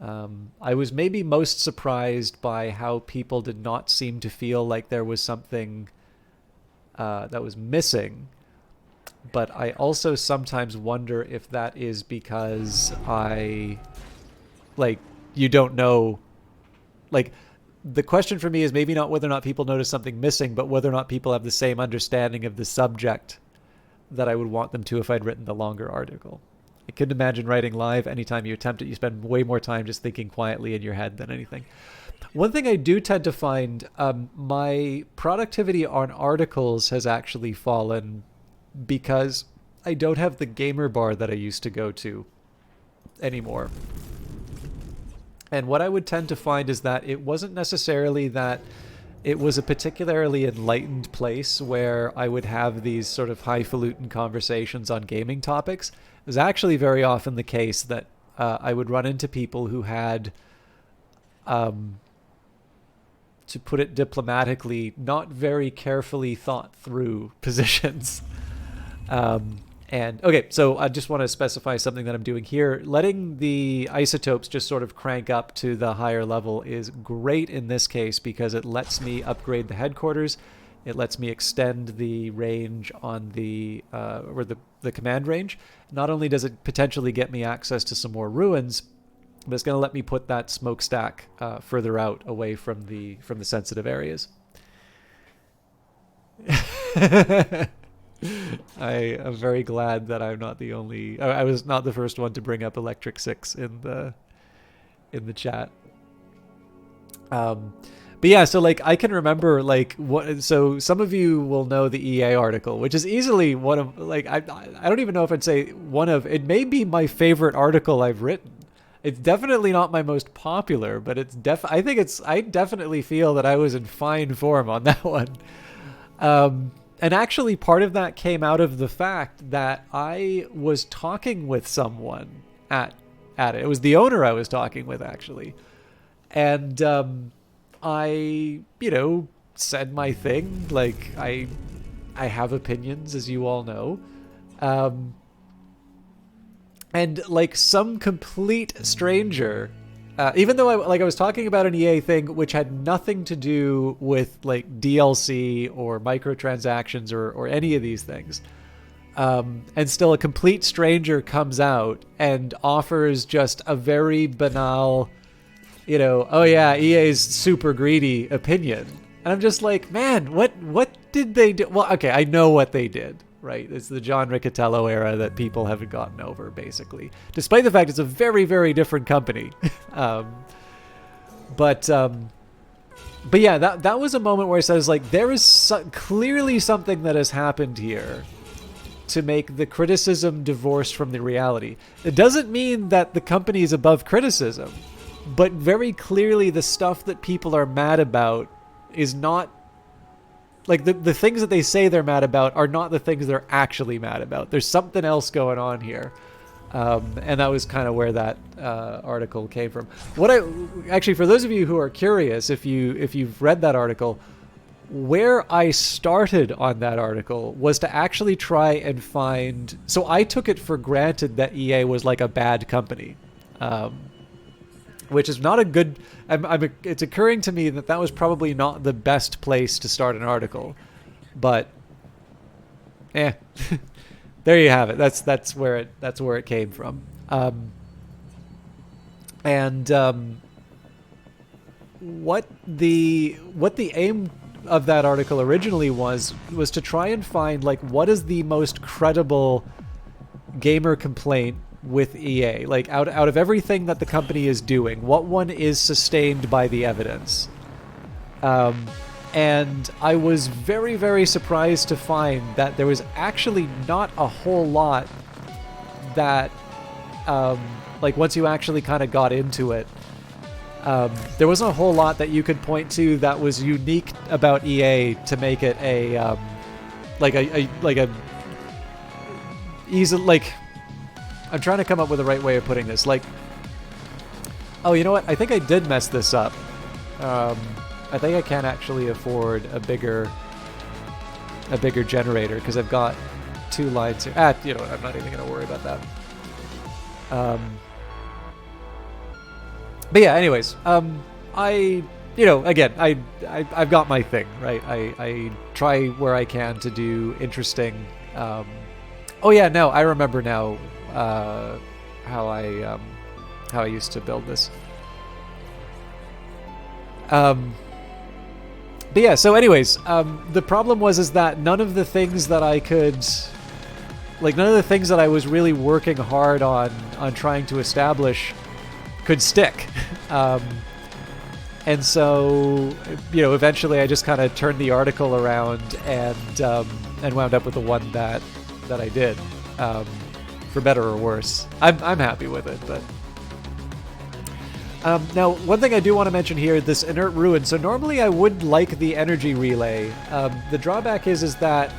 Speaker 1: I was maybe most surprised by how people did not seem to feel like there was something that was missing. But I also sometimes wonder if that is because you don't know, like, the question for me is maybe not whether or not people notice something missing, but whether or not people have the same understanding of the subject that I would want them to if I'd written the longer article. I couldn't imagine writing live. Anytime you attempt it, you spend way more time just thinking quietly in your head than anything. One thing I do tend to find, my productivity on articles has actually fallen because I don't have the gamer bar that I used to go to anymore. And what I would tend to find is that it wasn't necessarily that it was a particularly enlightened place where I would have these sort of highfalutin conversations on gaming topics. It was actually very often the case that I would run into people who had, to put it diplomatically, not very carefully thought through positions. And okay, so I just want to specify something that I'm doing here. Letting the isotopes just sort of crank up to the higher level is great in this case because it lets me upgrade the headquarters. It lets me extend the range on the command range. Not only does it potentially get me access to some more ruins, but it's going to let me put that smokestack further out away from the sensitive areas. I am very glad that I'm not the only. I was not the first one to bring up Electric Six in the chat. But yeah, so like I can remember like what. So some of you will know the EA article, which is easily one of like I don't even know if I'd say one of. It may be my favorite article I've written. It's definitely not my most popular, but it's I think it's. I definitely feel that I was in fine form on that one. And actually, part of that came out of the fact that I was talking with someone at it. It was the owner I was talking with, actually. And I, said my thing. Like, I have opinions, as you all know. And, like, some complete stranger... even though I was talking about an EA thing which had nothing to do with like DLC or microtransactions or any of these things, and still a complete stranger comes out and offers just a very banal, oh yeah, EA's super greedy opinion, and I'm just like, man, what did they do? Well, okay, I know what they did. Right, it's the John Riccitiello era that people haven't gotten over, basically. Despite the fact it's a very, very different company, but yeah, that was a moment where I said, like, there is clearly something that has happened here to make the criticism divorced from the reality. It doesn't mean that the company is above criticism, but very clearly the stuff that people are mad about is not. Like, the things that they say they're mad about are not the things they're actually mad about. There's something else going on here. And that was kind of where that article came from. Actually, for those of you who are curious, if you've read that article, where I started on that article was to actually try and find. So I took it for granted that EA was like a bad company, which is not a good. It's occurring to me that that was probably not the best place to start an article, but there you have it. That's where it came from. What the aim of that article originally was to try and find like what is the most credible gamer complaint with EA, like out of everything that the company is doing, what one is sustained by the evidence. And I was very, very surprised to find that there was actually not a whole lot that like once you actually kind of got into it, there wasn't a whole lot that you could point to that was unique about EA to make it a easy, like, I'm trying to come up with the right way of putting this. Like, oh, you know what? I think I did mess this up. I think I can actually afford a bigger generator because I've got 2 lines here. You know what? I'm not even going to worry about that. But yeah, anyways, again, I've got my thing, right? I try where I can to do interesting. Oh yeah, no, I remember now how I used to build this. But yeah, so anyways, the problem is that none of the things that I could, like none of the things that I was really working hard on trying to establish could stick. And so, eventually I just kind of turned the article around and wound up with the one that I did, for better or worse. I'm happy with it, but now one thing I do want to mention here, this inert ruin. So normally I would like the energy relay. The drawback is that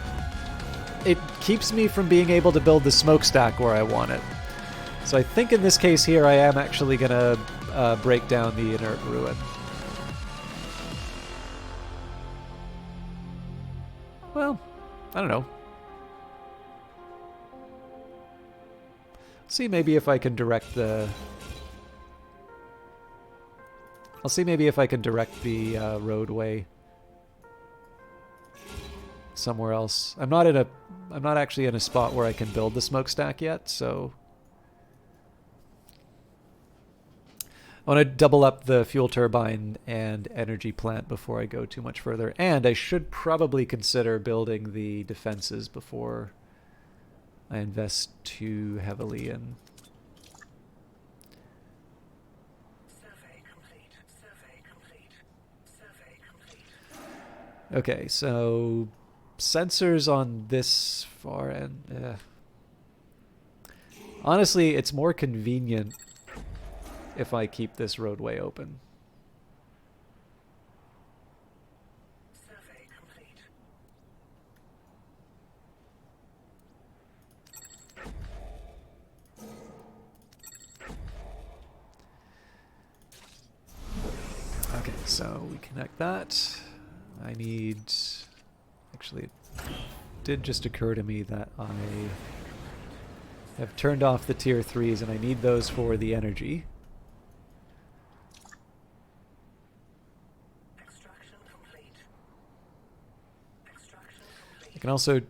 Speaker 1: it keeps me from being able to build the smokestack where I want it. So I think in this case here I am actually gonna break down the inert ruin. Well, I don't know. See maybe if I can direct the... I'll see maybe if I can direct the roadway somewhere else. I'm not actually in a spot where I can build the smokestack yet, so I want to double up the fuel turbine and energy plant before I go too much further. And I should probably consider building the defenses before I invest too heavily in.
Speaker 3: Survey complete. Survey complete. Survey complete.
Speaker 1: Okay, so sensors on this far end. Honestly, it's more convenient if I keep this roadway open.
Speaker 3: Survey complete.
Speaker 1: Okay, so we connect that. I need... Actually, it did just occur to me that I have turned off the tier 3s and I need those for the energy. I can also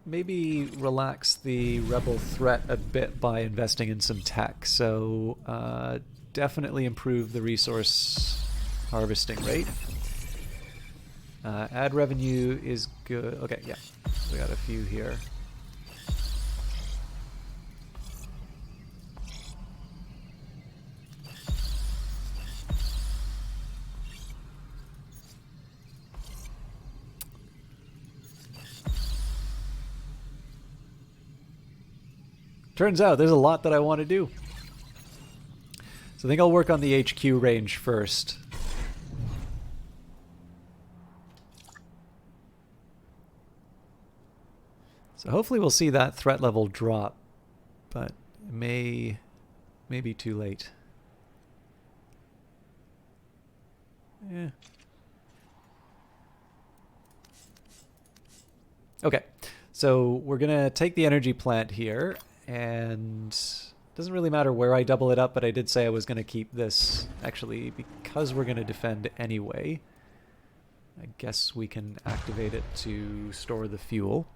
Speaker 1: maybe relax the rebel threat a bit by investing in some tech. So definitely improve the resource harvesting rate. Ad revenue is good. Okay, yeah. We got a few here. Turns out there's a lot that I want to do. So I think I'll work on the HQ range first. So hopefully we'll see that threat level drop, but it may be too late. Yeah. Okay, so we're gonna take the energy plant here, and it doesn't really matter where I double it up, but I did say I was gonna keep this, actually, because we're gonna defend anyway. I guess we can activate it to store the fuel.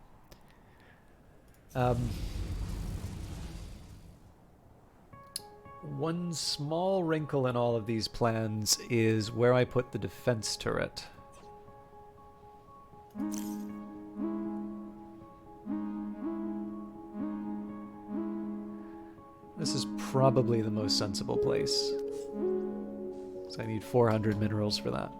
Speaker 1: One small wrinkle in all of these plans is where I put the defense turret. This is probably the most sensible place. So I need 400 minerals for that.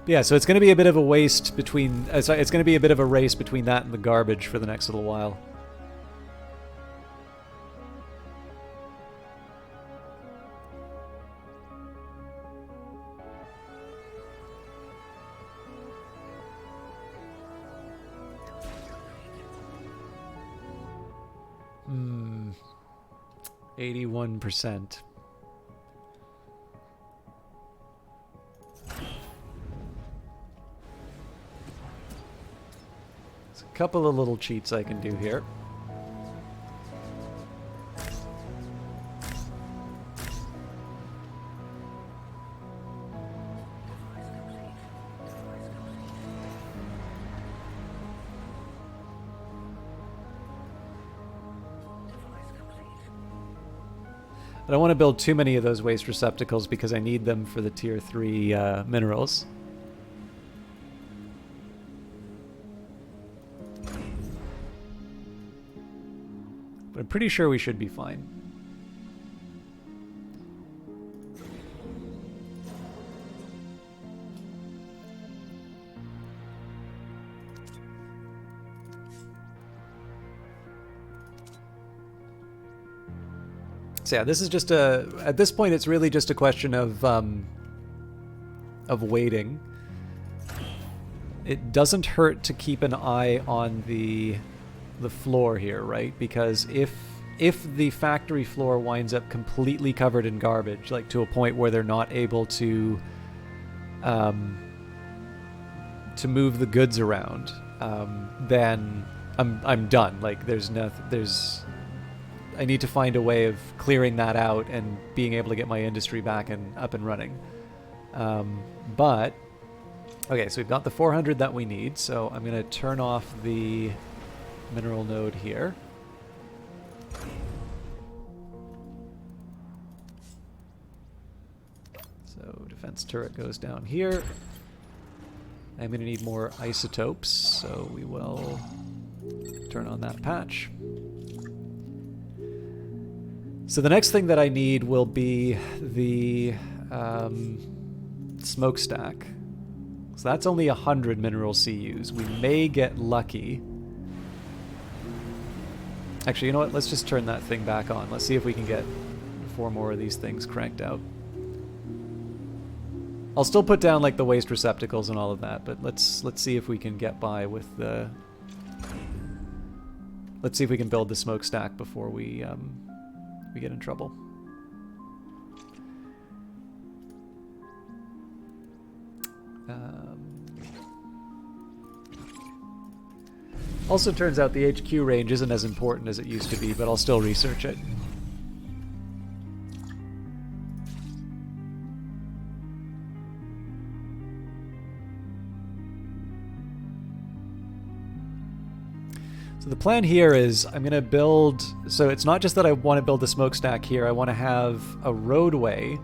Speaker 1: But yeah, so it's going to be a bit of a waste between... it's going to be a bit of a race between that and the garbage for the next little while. Hmm. 81%. There's a couple of little cheats I can do here. I don't want to build too many of those waste receptacles because I need them for the tier 3 minerals. But I'm pretty sure we should be fine. So yeah, this is just at this point it's really just a question of waiting. It doesn't hurt to keep an eye on the floor here, right? Because if the factory floor winds up completely covered in garbage, like to a point where they're not able to move the goods around, then I'm done. Like there's nothing. I need to find a way of clearing that out and being able to get my industry back and up and running. But okay, so we've got the 400 that we need. So I'm going to turn off the mineral node here. So defense turret goes down here. I'm going to need more isotopes, so we will turn on that patch. So the next thing that I need will be the smokestack. So that's only 100 mineral CUs. We may get lucky. Actually, you know what? Let's just turn that thing back on. Let's see if we can get 4 more of these things cranked out. I'll still put down like the waste receptacles and all of that, but let's see if we can get by with the... Let's see if we can build the smokestack before we get in trouble. Also turns out the HQ range isn't as important as it used to be, but I'll still research it. So the plan here is I'm going to build... So it's not just that I want to build the smokestack here. I want to have a roadway.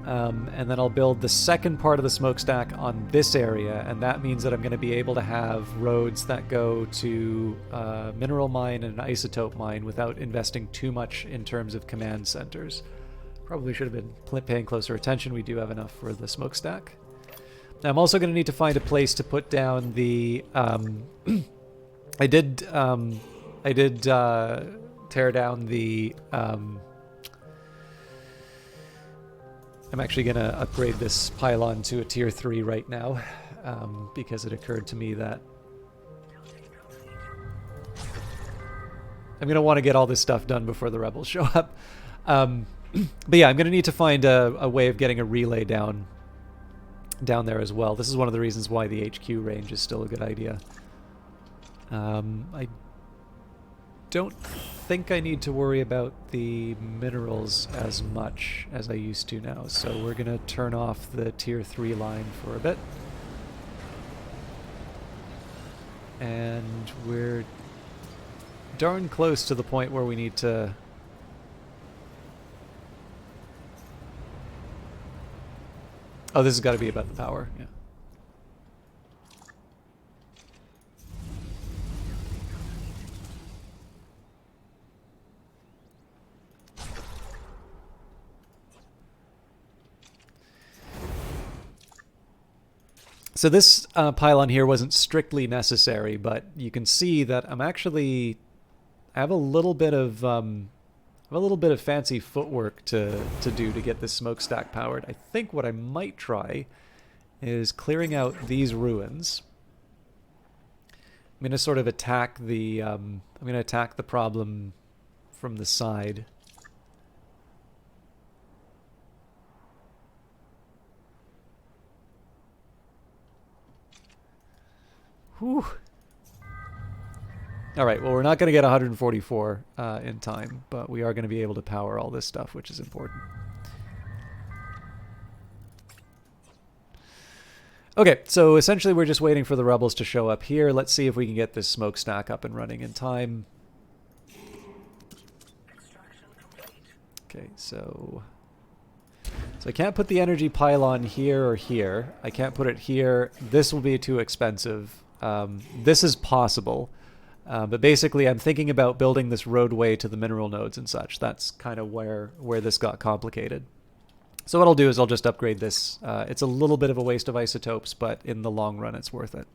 Speaker 1: And then I'll build the second part of the smokestack on this area. And that means that I'm going to be able to have roads that go to a mineral mine and an isotope mine without investing too much in terms of command centers. Probably should have been paying closer attention. We do have enough for the smokestack. Now I'm also going to need to find a place to put down the... I did tear down the... I'm actually going to upgrade this pylon to a tier 3 right now, because it occurred to me that I'm going to want to get all this stuff done before the rebels show up. But yeah, I'm going to need to find a way of getting a relay down there as well. This is one of the reasons why the HQ range is still a good idea. I don't think I need to worry about the minerals as much as I used to now, so we're going to turn off the tier 3 line for a bit. And we're darn close to the point where we need to... Oh, this has got to be about the power, yeah. So this pylon here wasn't strictly necessary, but you can see that I have a little bit of fancy footwork to do to get this smokestack powered. I think what I might try is clearing out these ruins. I'm going to sort of attack the problem from the side. Whew. Alright, well, we're not going to get 144 in time, but we are going to be able to power all this stuff, which is important. Okay, so essentially we're just waiting for the rebels to show up here. Let's see if we can get this smokestack up and running in time. Okay, so I can't put the energy pylon here or here. I can't put it here. This will be too expensive. This is possible, but basically I'm thinking about building this roadway to the mineral nodes and such. That's kind of where this got complicated. So what I'll do is I'll just upgrade this. It's a little bit of a waste of isotopes, but in the long run it's worth it.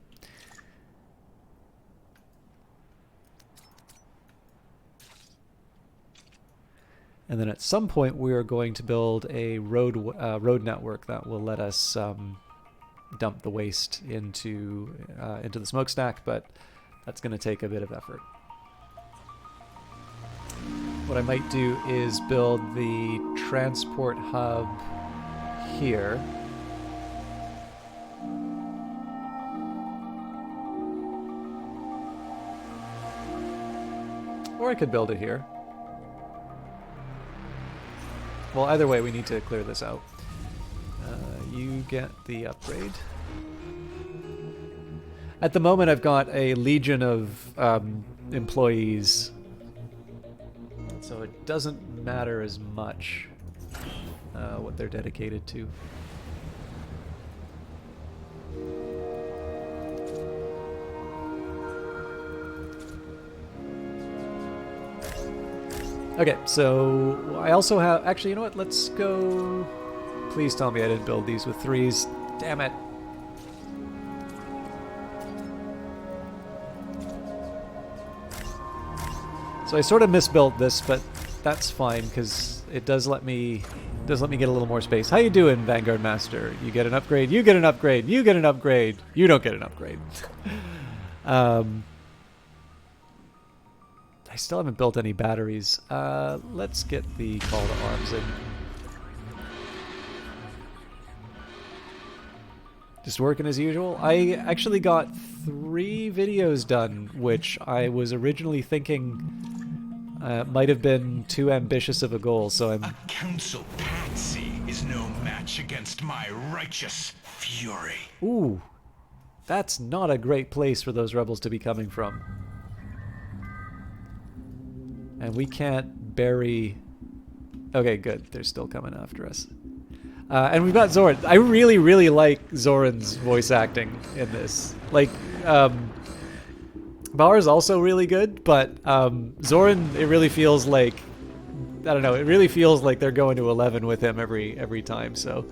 Speaker 1: And then at some point we are going to build a road network that will let us dump the waste into the smokestack, but that's going to take a bit of effort. What I might do is build the transport hub here. Or I could build it here. Well, either way, we need to clear this out. You get the upgrade. At the moment, I've got a legion of employees, so it doesn't matter as much what they're dedicated to. Okay, so I also have... Actually, you know what? Let's go... Please tell me I didn't build these with 3s. Damn it. So I sort of misbuilt this, but that's fine because it does let me get a little more space. How you doing, Vanguard Master? You get an upgrade, you get an upgrade, you get an upgrade. You don't get an upgrade. I still haven't built any batteries. Let's get the call to arms in. Just working as usual. I actually got 3 videos done, which I was originally thinking might have been too ambitious of a goal, so I'm...
Speaker 4: A council patsy is no match against my righteous fury.
Speaker 1: Ooh, that's not a great place for those rebels to be coming from. And we can't bury... Okay, good. They're still coming after us. And we've got Zoran. I really, really like Zoran's voice acting in this. Like, Bauer's also really good, but Zoran, it really feels like... I don't know, it really feels like they're going to 11 with him every time, so...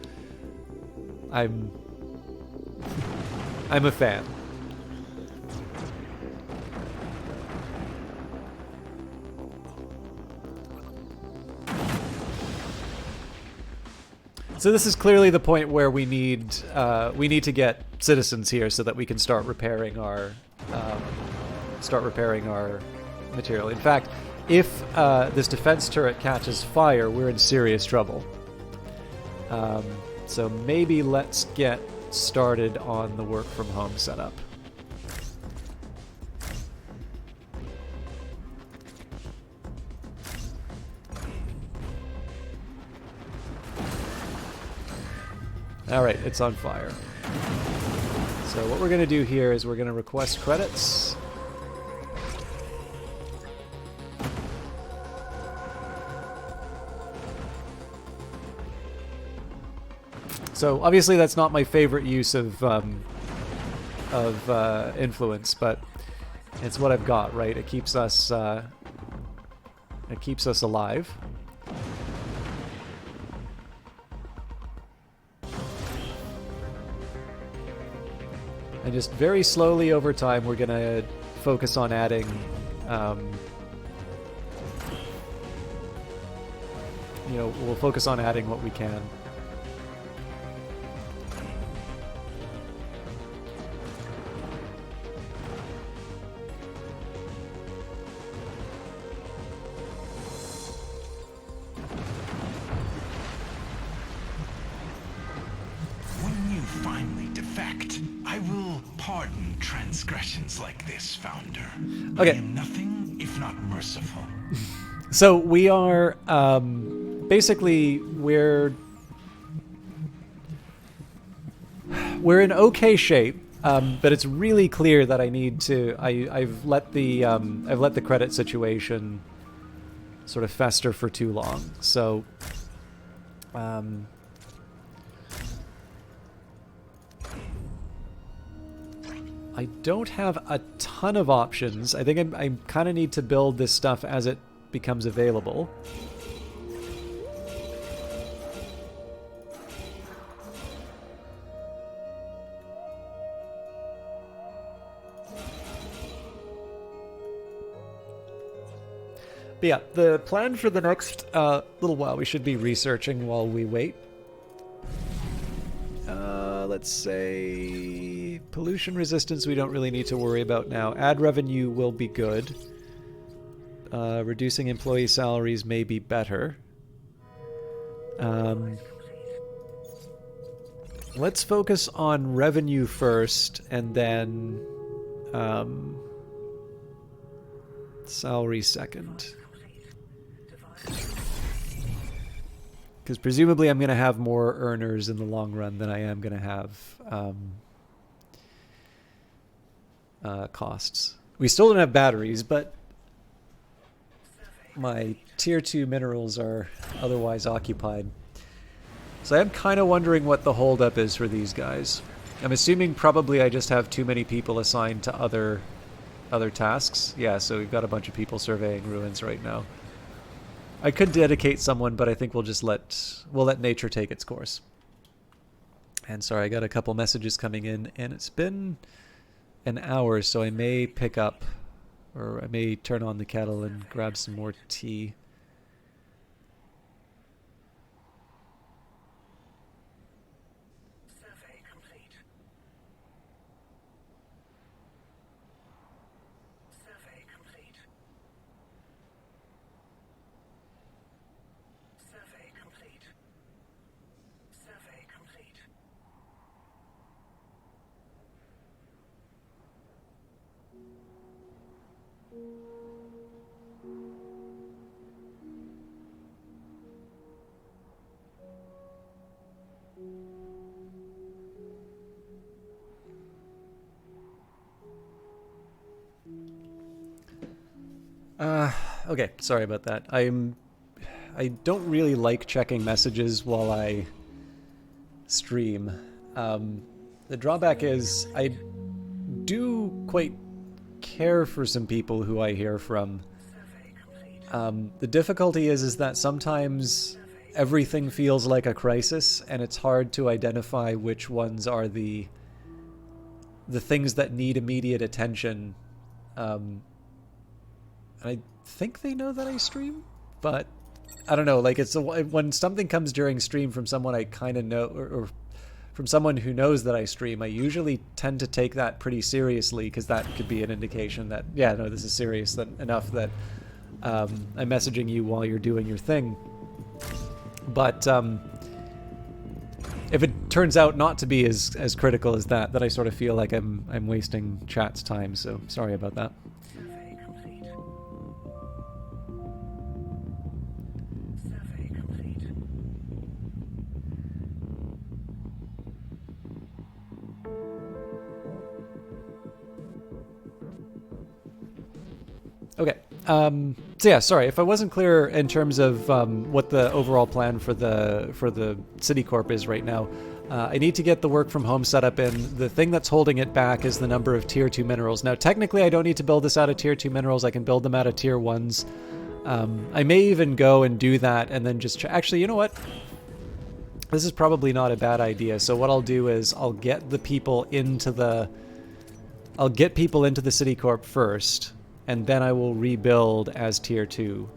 Speaker 1: I'm a fan. So this is clearly the point where we need to get citizens here so that we can start repairing our material. In fact, if this defense turret catches fire, we're in serious trouble. So maybe let's get started on the work from home setup. Alright, it's on fire. So what we're going to do here is we're going to request credits. So obviously that's not my favorite use of influence, but it's what I've got, right? It keeps us alive. And just very slowly over time, we're gonna focus on adding we'll focus on adding what we can.
Speaker 4: Transgressions like this, Founder.
Speaker 1: Okay.
Speaker 4: I am nothing if not merciful.
Speaker 1: So we are basically we're in okay shape, but it's really clear that I need to. I've let the credit situation sort of fester for too long. So. I don't have a ton of options. I think I kind of need to build this stuff as it becomes available. But yeah, the plan for the next little while, we should be researching while we wait. Let's say pollution resistance we don't really need to worry about now. Ad revenue will be good. Reducing employee salaries may be better. Let's focus on revenue first, and then salary second. Because presumably I'm going to have more earners in the long run than I am going to have costs. We still don't have batteries, but my tier 2 minerals are otherwise occupied. So I'm kind of wondering what the holdup is for these guys. I'm assuming probably I just have too many people assigned to other tasks. Yeah, so we've got a bunch of people surveying ruins right now. I could dedicate someone, but I think we'll just let nature take its course. And sorry, I got a couple messages coming in, and it's been an hour, so I may pick up, or I may turn on the kettle and grab some more tea.
Speaker 3: Survey complete. Survey complete. Survey complete. Survey complete.
Speaker 1: Okay, sorry about that. I don't really like checking messages while I stream. The drawback is I do quite care for some people who I hear from. The difficulty is that sometimes everything feels like a crisis, and it's hard to identify which ones are the things that need immediate attention. I think they know that I stream, but I don't know. Like, it's when something comes during stream from someone I kind of know, or from someone who knows that I stream, I usually tend to take that pretty seriously, because that could be an indication that, yeah, no, this is serious enough that I'm messaging you while you're doing your thing. But if it turns out not to be as critical as that, then I sort of feel like I'm wasting chat's time. So sorry about that.
Speaker 3: Survey complete. Survey complete.
Speaker 1: Okay. So yeah, sorry if I wasn't clear in terms of what the overall plan for the Citicorp is right now. I need to get the work from home setup in. The thing that's holding it back is the number of tier 2 minerals. Now, technically, I don't need to build this out of tier 2 minerals. I can build them out of tier 1s. I may even go and do that and then just... Actually, you know what? This is probably not a bad idea. So what I'll do is I'll get the people into the... I'll get people into the Citicorp first, and then I will rebuild as tier 2.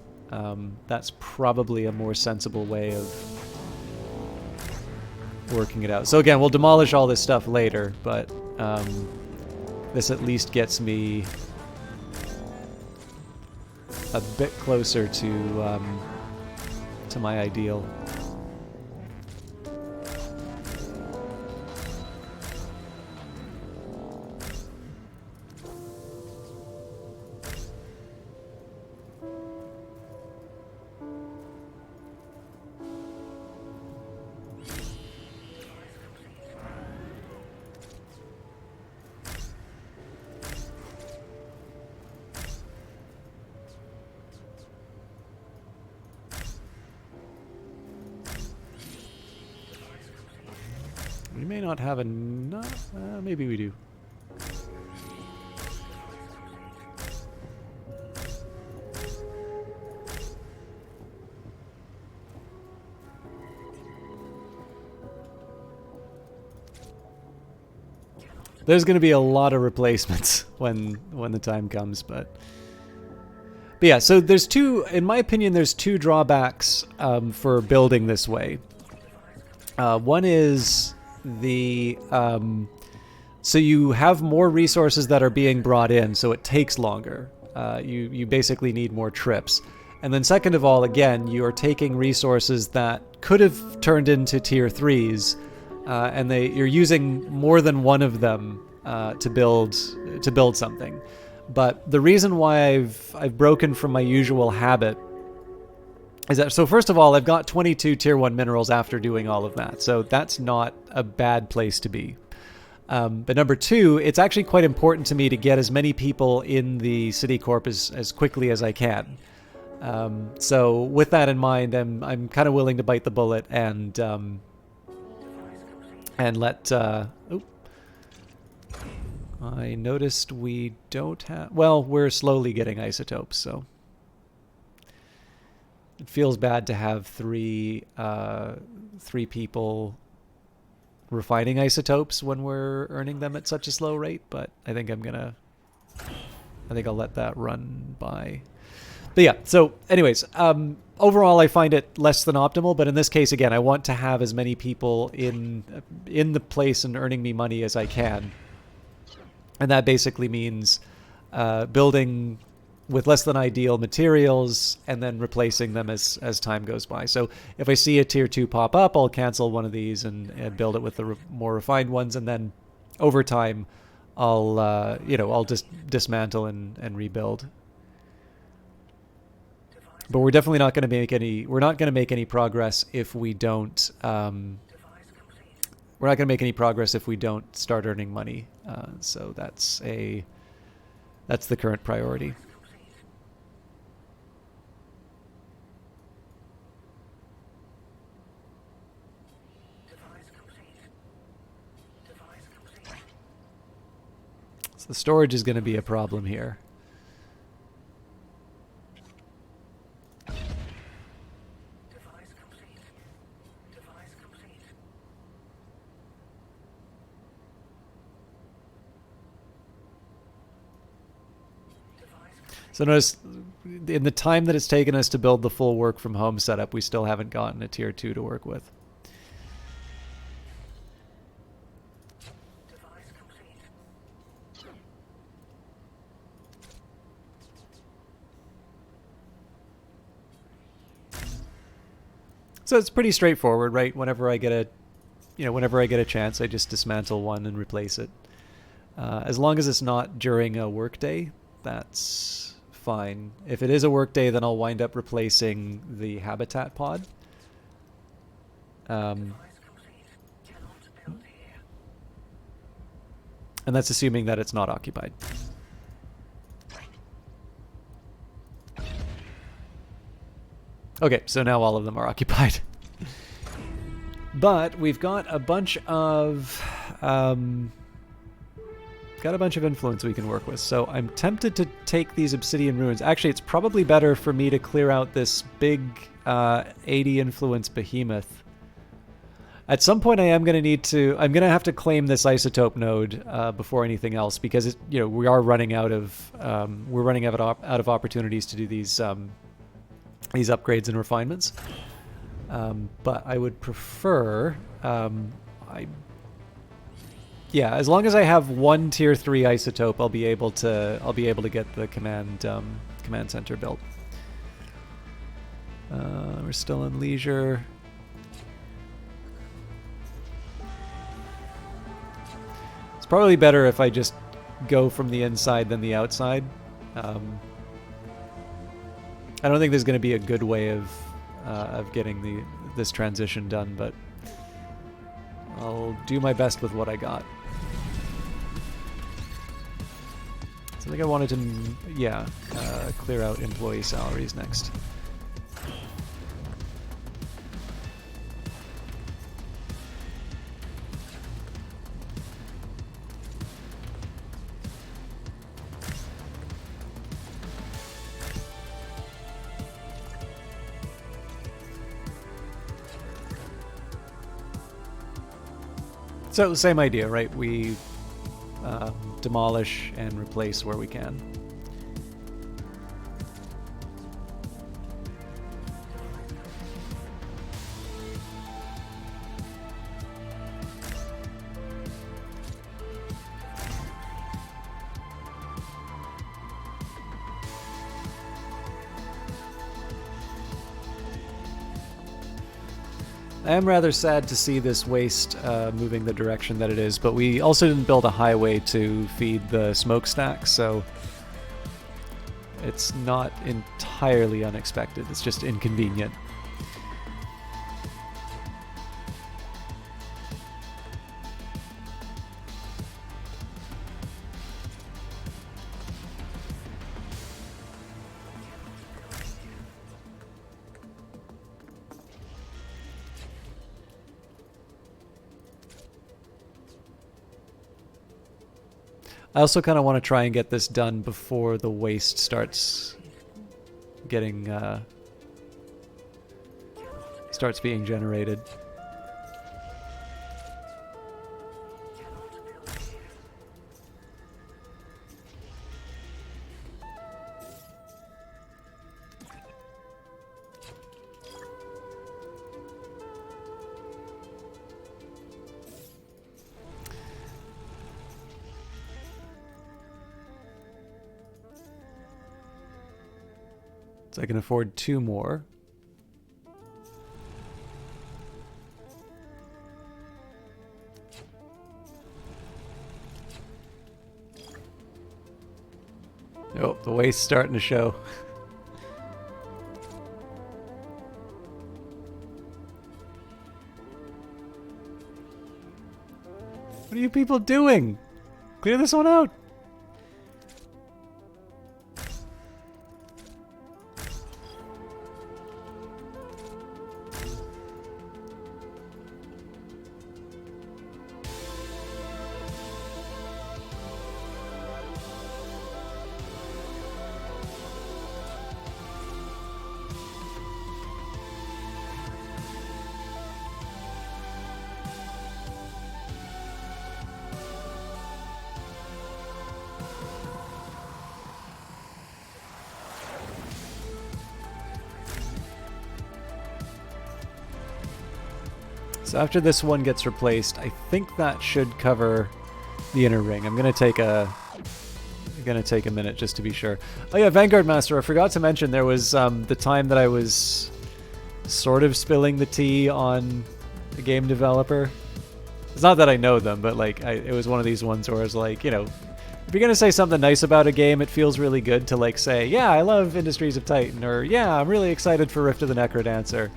Speaker 1: That's probably a more sensible way of working it out. So again, we'll demolish all this stuff later, but this at least gets me a bit closer to my ideal. We may not have enough. Maybe we do. There's going to be a lot of replacements when the time comes, but yeah. So there's two, in my opinion, there's two drawbacks for building this way. One is the so you have more resources that are being brought in, so it takes longer. You basically need more trips. And then second of all, again, you are taking resources that could have turned into tier 3s, and you're using more than one of them to build something. But the reason why I've broken from my usual habit is that, so first of all, I've got 22 tier 1 minerals after doing all of that, so that's not a bad place to be. But number two, it's actually quite important to me to get as many people in the Citicorp as quickly as I can. So with that in mind, I'm kind of willing to bite the bullet and let... I noticed we don't have... Well, we're slowly getting isotopes, so... It feels bad to have three people refining isotopes when we're earning them at such a slow rate, but I think I'll let that run by. But yeah, so anyways, overall I find it less than optimal, but in this case, again, I want to have as many people in the place and earning me money as I can. And that basically means building with less than ideal materials and then replacing them as time goes by. So if I see a tier 2 pop up, I'll cancel one of these and build it with the more refined ones, and then over time I'll I'll just dismantle and rebuild. But we're definitely not going to make any progress if we don't we're not going to make any progress if we don't start earning money. So that's the current priority. So the storage is going to be a problem here. So notice, in the time that it's taken us to build the full work from home setup, we still haven't gotten a tier 2 to work with. So it's pretty straightforward, right? Whenever I get a chance, I just dismantle one and replace it. As long as it's not during a workday, that's fine. If it is a workday, then I'll wind up replacing the habitat pod. And that's assuming that it's not occupied. Okay, so now all of them are occupied. But we've got a bunch of influence we can work with. So I'm tempted to take these obsidian ruins. Actually, it's probably better for me to clear out this big 80 influence behemoth. At some point, I'm going to have to claim this isotope node before anything else, because we are running out of opportunities to do these upgrades and refinements. But I would prefer, as long as I have one tier 3 isotope, I'll be able to get the command center built. We're still in leisure. It's probably better if I just go from the inside than the outside. I don't think there's going to be a good way of getting this transition done, but I'll do my best with what I got. So I think I wanted to, clear out employee salaries next. So same idea, right? We demolish and replace where we can. I am rather sad to see this waste moving the direction that it is, but we also didn't build a highway to feed the smokestack, so it's not entirely unexpected. It's just inconvenient. I also kind of want to try and get this done before the waste starts getting starts being generated. So I can afford 2 more. Oh, the waste's starting to show. What are you people doing? Clear this one out. So after this one gets replaced, I think that should cover the inner ring. I'm gonna take a minute just to be sure. Oh yeah, Vanguard Master, I forgot to mention there was the time that I was sort of spilling the tea on a game developer. It's not that I know them, but like it was one of these ones where it's like, you know, if you're gonna say something nice about a game, it feels really good to like say, yeah, I love Industries of Titan, or yeah, I'm really excited for Rift of the Necrodancer.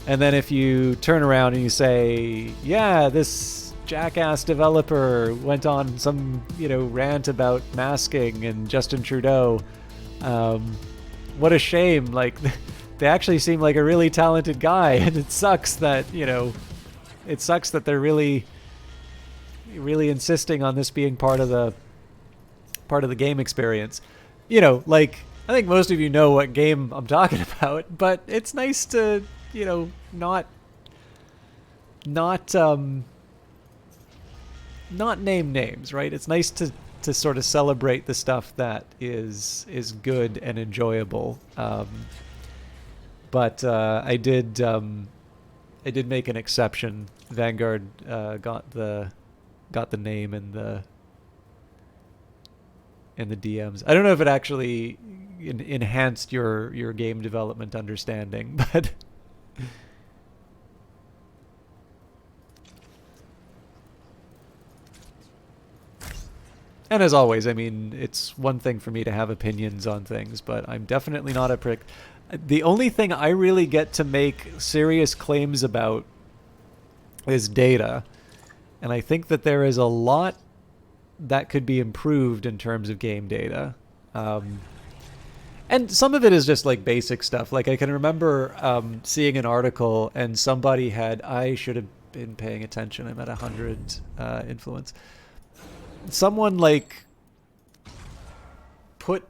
Speaker 1: And then if you turn around and you say, yeah, this jackass developer went on some, you know, rant about masking and Justin Trudeau, what a shame. Like, they actually seem like a really talented guy, and it sucks that, you know, they're really insisting on this being part of the game experience. You know, like, I think most of you know what game I'm talking about, but it's nice to, you know, not name names, right? It's nice to sort of celebrate the stuff that is good and enjoyable. But I did make an exception. Vanguard got the name in the DMs. I don't know if it actually enhanced your game development understanding, but and as always, I mean, it's one thing for me to have opinions on things, but I'm definitely not a prick. The only thing I really get to make serious claims about is data. And I think that there is a lot that could be improved in terms of game data. And some of it is just like basic stuff. Like I can remember seeing an article and somebody I should have been paying attention. I'm at 100 influence. Someone like put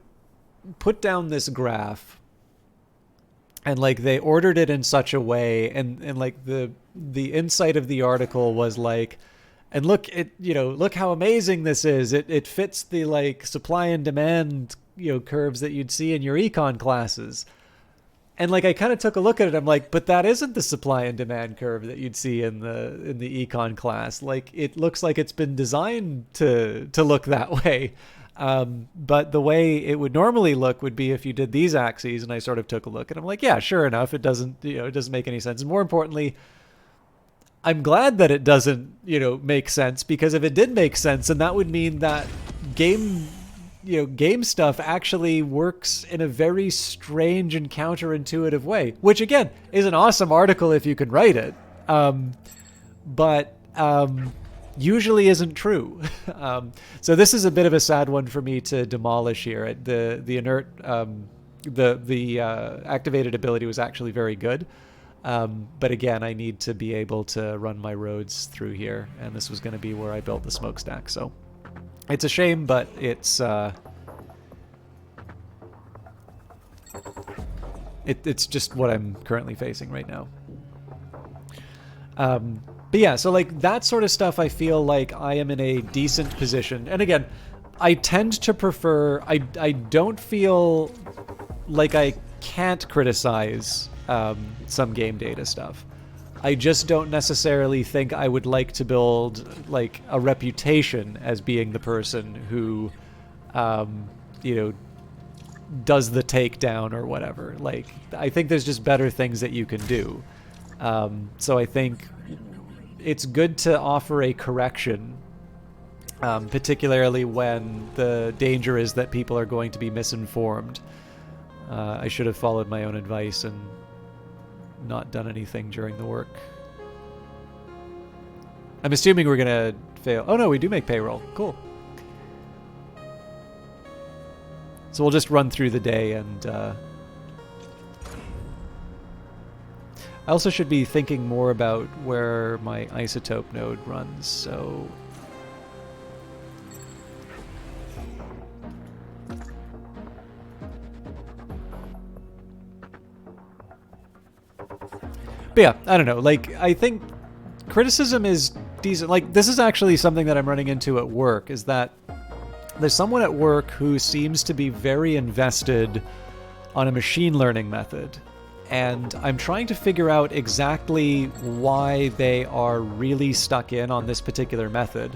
Speaker 1: down this graph, and like they ordered it in such a way, and like the insight of the article was like, and look how amazing this is. It fits the like supply and demand, you know, curves that you'd see in your econ classes. And like I kind of took a look at it, I'm like, but that isn't the supply and demand curve that you'd see in the econ class. Like it looks like it's been designed to look that way. But the way it would normally look would be if you did these axes, and I sort of took a look and I'm like, yeah, sure enough, it doesn't make any sense. And more importantly, I'm glad that it doesn't, you know, make sense, because if it did make sense, then that would mean that game stuff actually works in a very strange and counterintuitive way, which again is an awesome article if you can write it. But usually isn't true. So this is a bit of a sad one for me to demolish here. The inert, the activated ability was actually very good. But again, I need to be able to run my roads through here, and this was going to be where I built the smokestack. So it's a shame, but it's it's just what I'm currently facing right now. But yeah, so like that sort of stuff, I feel like I am in a decent position. And again, I tend to prefer, I don't feel like I can't criticize some game data stuff. I just don't necessarily think I would like to build like a reputation as being the person who, you know, does the takedown or whatever. Like, I think there's just better things that you can do. So I think it's good to offer a correction, particularly when the danger is that people are going to be misinformed. I should have followed my own advice and not done anything during the work. I'm assuming we're gonna fail. Oh no, we do make payroll. Cool. So we'll just run through the day, and I also should be thinking more about where my isotope node runs. So but yeah, I don't know. Like, I think criticism is decent. Like, this is actually something that I'm running into at work, is that there's someone at work who seems to be very invested on a machine learning method. And I'm trying to figure out exactly why they are really stuck in on this particular method.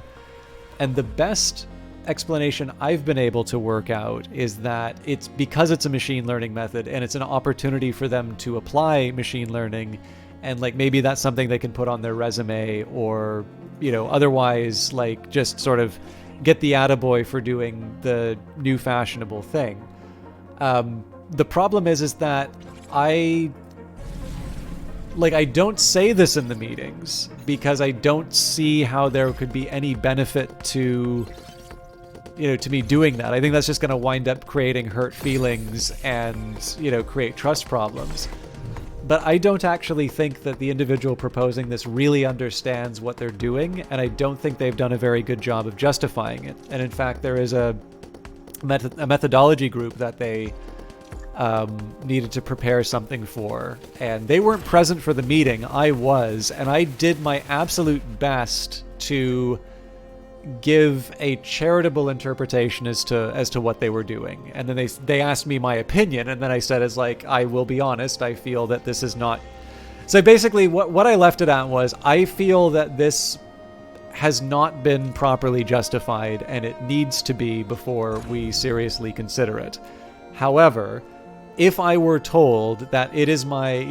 Speaker 1: And the best explanation I've been able to work out is that it's because it's a machine learning method and it's an opportunity for them to apply machine learning, and like maybe that's something they can put on their resume, or otherwise like just sort of get the attaboy for doing the new fashionable thing. The problem is that I don't say this in the meetings because I don't see how there could be any benefit to me doing that. I think that's just going to wind up creating hurt feelings and, create trust problems. But I don't actually think that the individual proposing this really understands what they're doing, and I don't think they've done a very good job of justifying it. And in fact, there is a methodology group that they needed to prepare something for, and they weren't present for the meeting. I was, and I did my absolute best to give a charitable interpretation as to what they were doing. And then they asked me my opinion, and then I said, I will be honest, I feel that this is not. So basically what I left it at was, I feel that this has not been properly justified and it needs to be before we seriously consider it. However, if I were told that it is my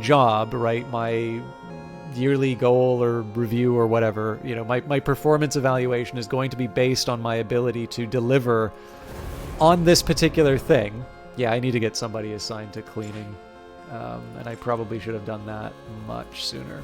Speaker 1: job, right, my yearly goal or review or whatever, my performance evaluation is going to be based on my ability to deliver on this particular thing. Yeah, I need to get somebody assigned to cleaning, and I probably should have done that much sooner.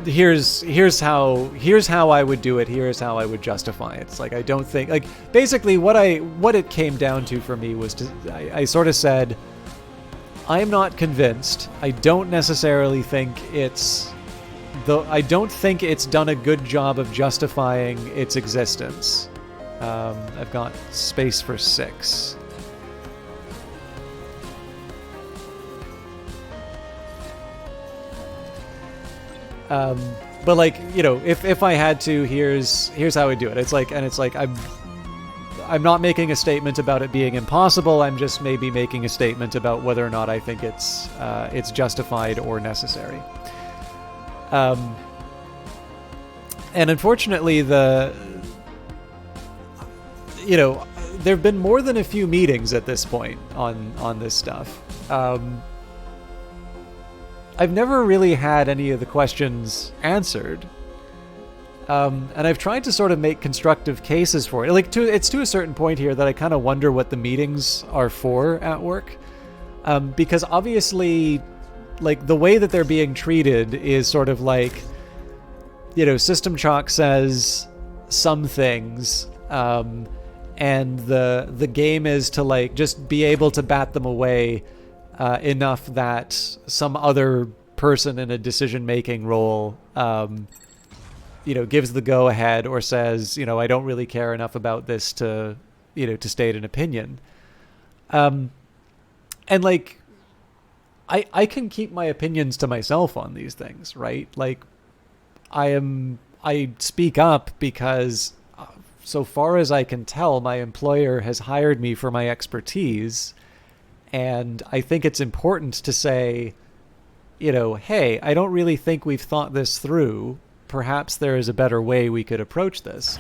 Speaker 1: Here's how I would do it. Here's how I would justify it. It's like, I don't think, basically what it came down to for me was I sort of said, I'm not convinced. I don't necessarily think I don't think it's done a good job of justifying its existence. I've got space for 6. But if I had to, here's how I would do it. It's like I'm not making a statement about it being impossible. I'm just maybe making a statement about whether or not I think it's justified or necessary. And unfortunately, there have been more than a few meetings at this point on this stuff. I've never really had any of the questions answered. And I've tried to sort of make constructive cases for it. It's to a certain point here that I kind of wonder what the meetings are for at work. Because obviously, the way that they're being treated is sort of System Chalk says some things, and the game is to just be able to bat them away enough that some other person in a decision-making role gives the go-ahead or says, I don't really care enough about this to state an opinion. And I can keep my opinions to myself on these things, right? I speak up because so far as I can tell, my employer has hired me for my expertise. And I think it's important to say, hey, I don't really think we've thought this through. Perhaps there is a better way we could approach this.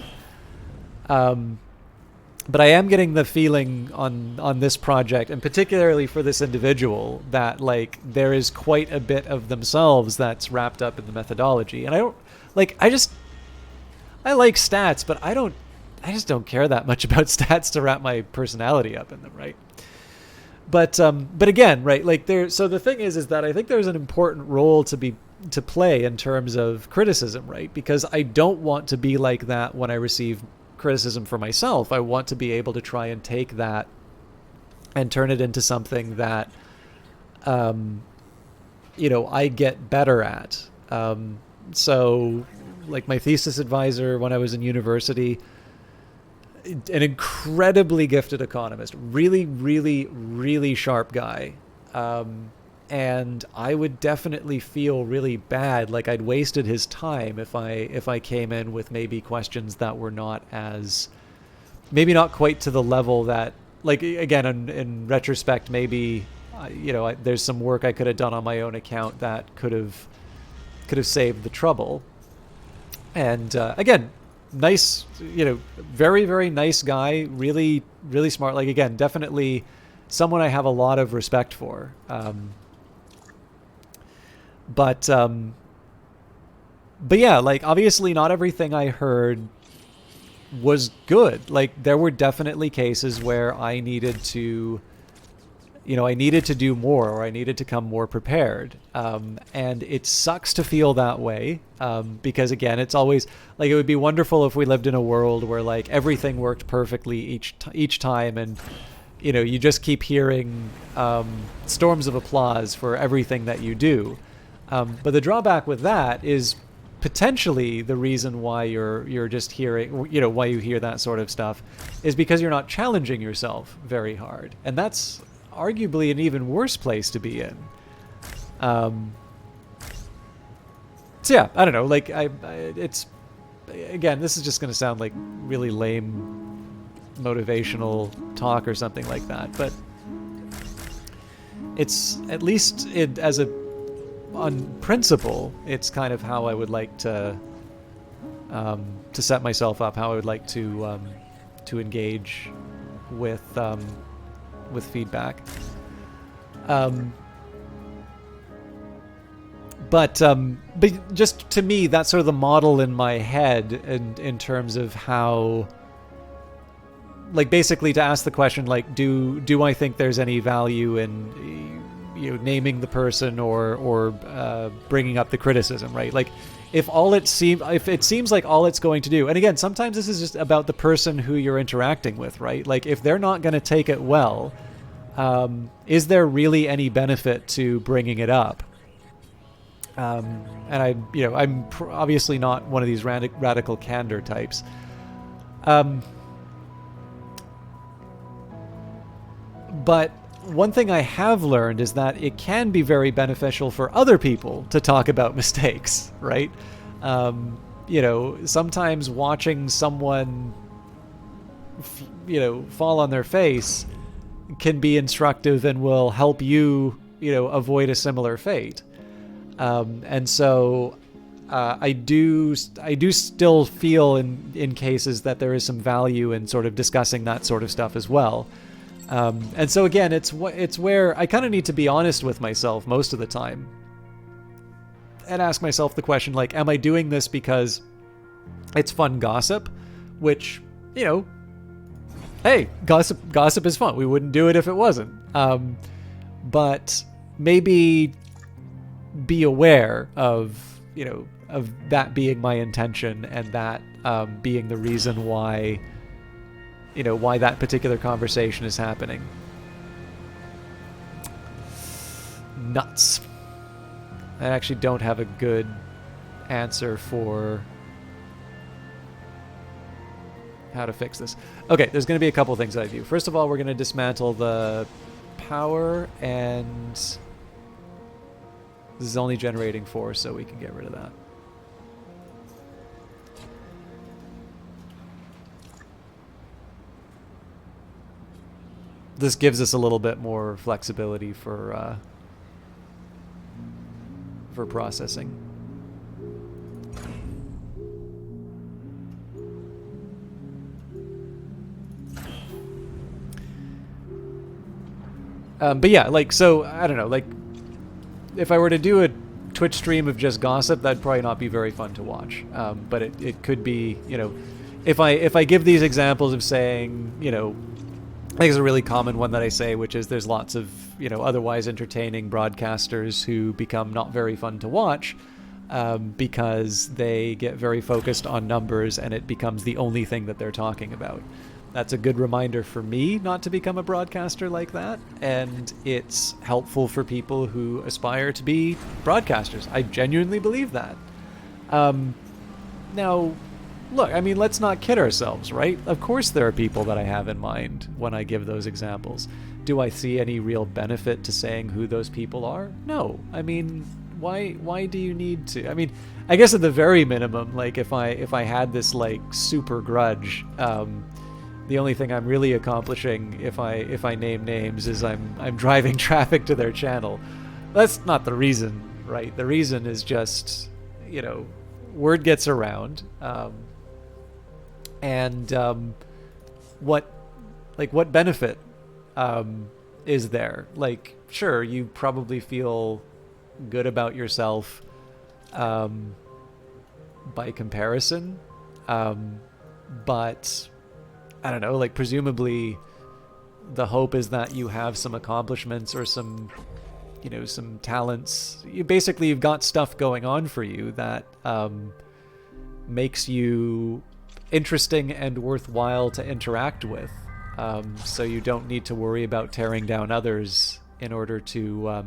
Speaker 1: But I am getting the feeling on this project, and particularly for this individual, that there is quite a bit of themselves that's wrapped up in the methodology. And I don't I like stats, but I just don't care that much about stats to wrap my personality up in them, right? But again, right, so the thing is that I think there's an important role to play in terms of criticism, right? Because I don't want to be like that when I receive criticism for myself. I want to be able to try and take that and turn it into something that I get better at. So my thesis advisor when I was in university, an incredibly gifted economist, really, really, really sharp guy. And I would definitely feel really bad, I'd wasted his time if I came in with maybe questions that were not quite to the level that, again, in retrospect, maybe, there's some work I could have done on my own account that could have saved the trouble. And again, nice, very, very nice guy, really, really smart. Like, again, definitely someone I have a lot of respect for. But yeah, like, obviously not everything I heard was good. Like, there were definitely cases where I needed to, do more, or I needed to come more prepared. And it sucks to feel that way. Because again, it's always like, it would be wonderful if we lived in a world where like everything worked perfectly each time. And, you just keep hearing, storms of applause for everything that you do. But the drawback with that is potentially the reason why you're just hearing, why you hear that sort of stuff is because you're not challenging yourself very hard. And that's arguably an even worse place to be in. So yeah, I don't know, like, it's, again, this is just going to sound like really lame motivational talk or something like that, but it's, at least on principle, it's kind of how I would like to set myself up, how I would like to engage with feedback. But just to me, that's sort of the model in my head in terms of how, like, basically to ask the question, like, do I think there's any value in naming the person or bringing up the criticism, right? Like, if it seems like all it's going to do, and again, sometimes this is just about the person who you're interacting with, right? Like, if they're not going to take it well, is there really any benefit to bringing it up? And I'm obviously not one of these radical candor types. But one thing I have learned is that it can be very beneficial for other people to talk about mistakes, right? Sometimes watching someone, fall on their face can be instructive and will help you, avoid a similar fate. And so I do still feel in cases that there is some value in sort of discussing that sort of stuff as well. And so again, it's where I kind of need to be honest with myself most of the time and ask myself the question, like, am I doing this because it's fun gossip? Which, hey, gossip is fun. We wouldn't do it if it wasn't. But maybe be aware of that being my intention, and that being the reason why why that particular conversation is happening. Nuts. I actually don't have a good answer for how to fix this. Okay, there's going to be a couple things I do. First of all, we're going to dismantle the power, and this is only generating 4, so we can get rid of that. This gives us a little bit more flexibility for processing. But yeah, like, so I don't know, like, if I were to do a Twitch stream of just gossip, that'd probably not be very fun to watch. But it could be, if I give these examples of saying, I think it's a really common one that I say, which is there's lots of, otherwise entertaining broadcasters who become not very fun to watch because they get very focused on numbers and it becomes the only thing that they're talking about. That's a good reminder for me not to become a broadcaster like that, and it's helpful for people who aspire to be broadcasters. I genuinely believe that. Now, look, I mean, let's not kid ourselves, right? Of course there are people that I have in mind when I give those examples. Do I see any real benefit to saying who those people are? No. I mean, why do you need to? I mean, I guess at the very minimum, like, if I had this, like, super grudge, the only thing I'm really accomplishing if I name names is I'm driving traffic to their channel. That's not the reason, right? The reason is just, word gets around, and what what benefit is there? Like, sure, you probably feel good about yourself by comparison, but I don't know, like presumably the hope is that you have some accomplishments or some some talents. You've got stuff going on for you that makes you interesting and worthwhile to interact with, so you don't need to worry about tearing down others in order to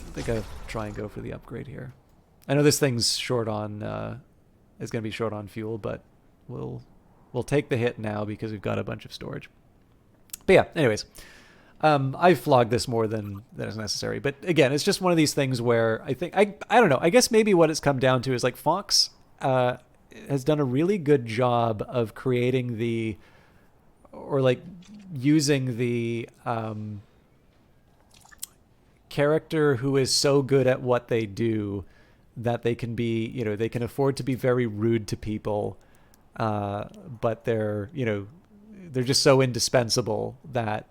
Speaker 1: I think I'll try and go for the upgrade here. I know this thing's short on is going to be short on fuel, but we'll take the hit now because we've got a bunch of storage. But yeah, anyways, I've flogged this more than is necessary. But again, it's just one of these things where I think I don't know. I guess maybe what it's come down to is like Fox has done a really good job of creating using the character who is so good at what they do that they can be, they can afford to be very rude to people, but they're just so indispensable that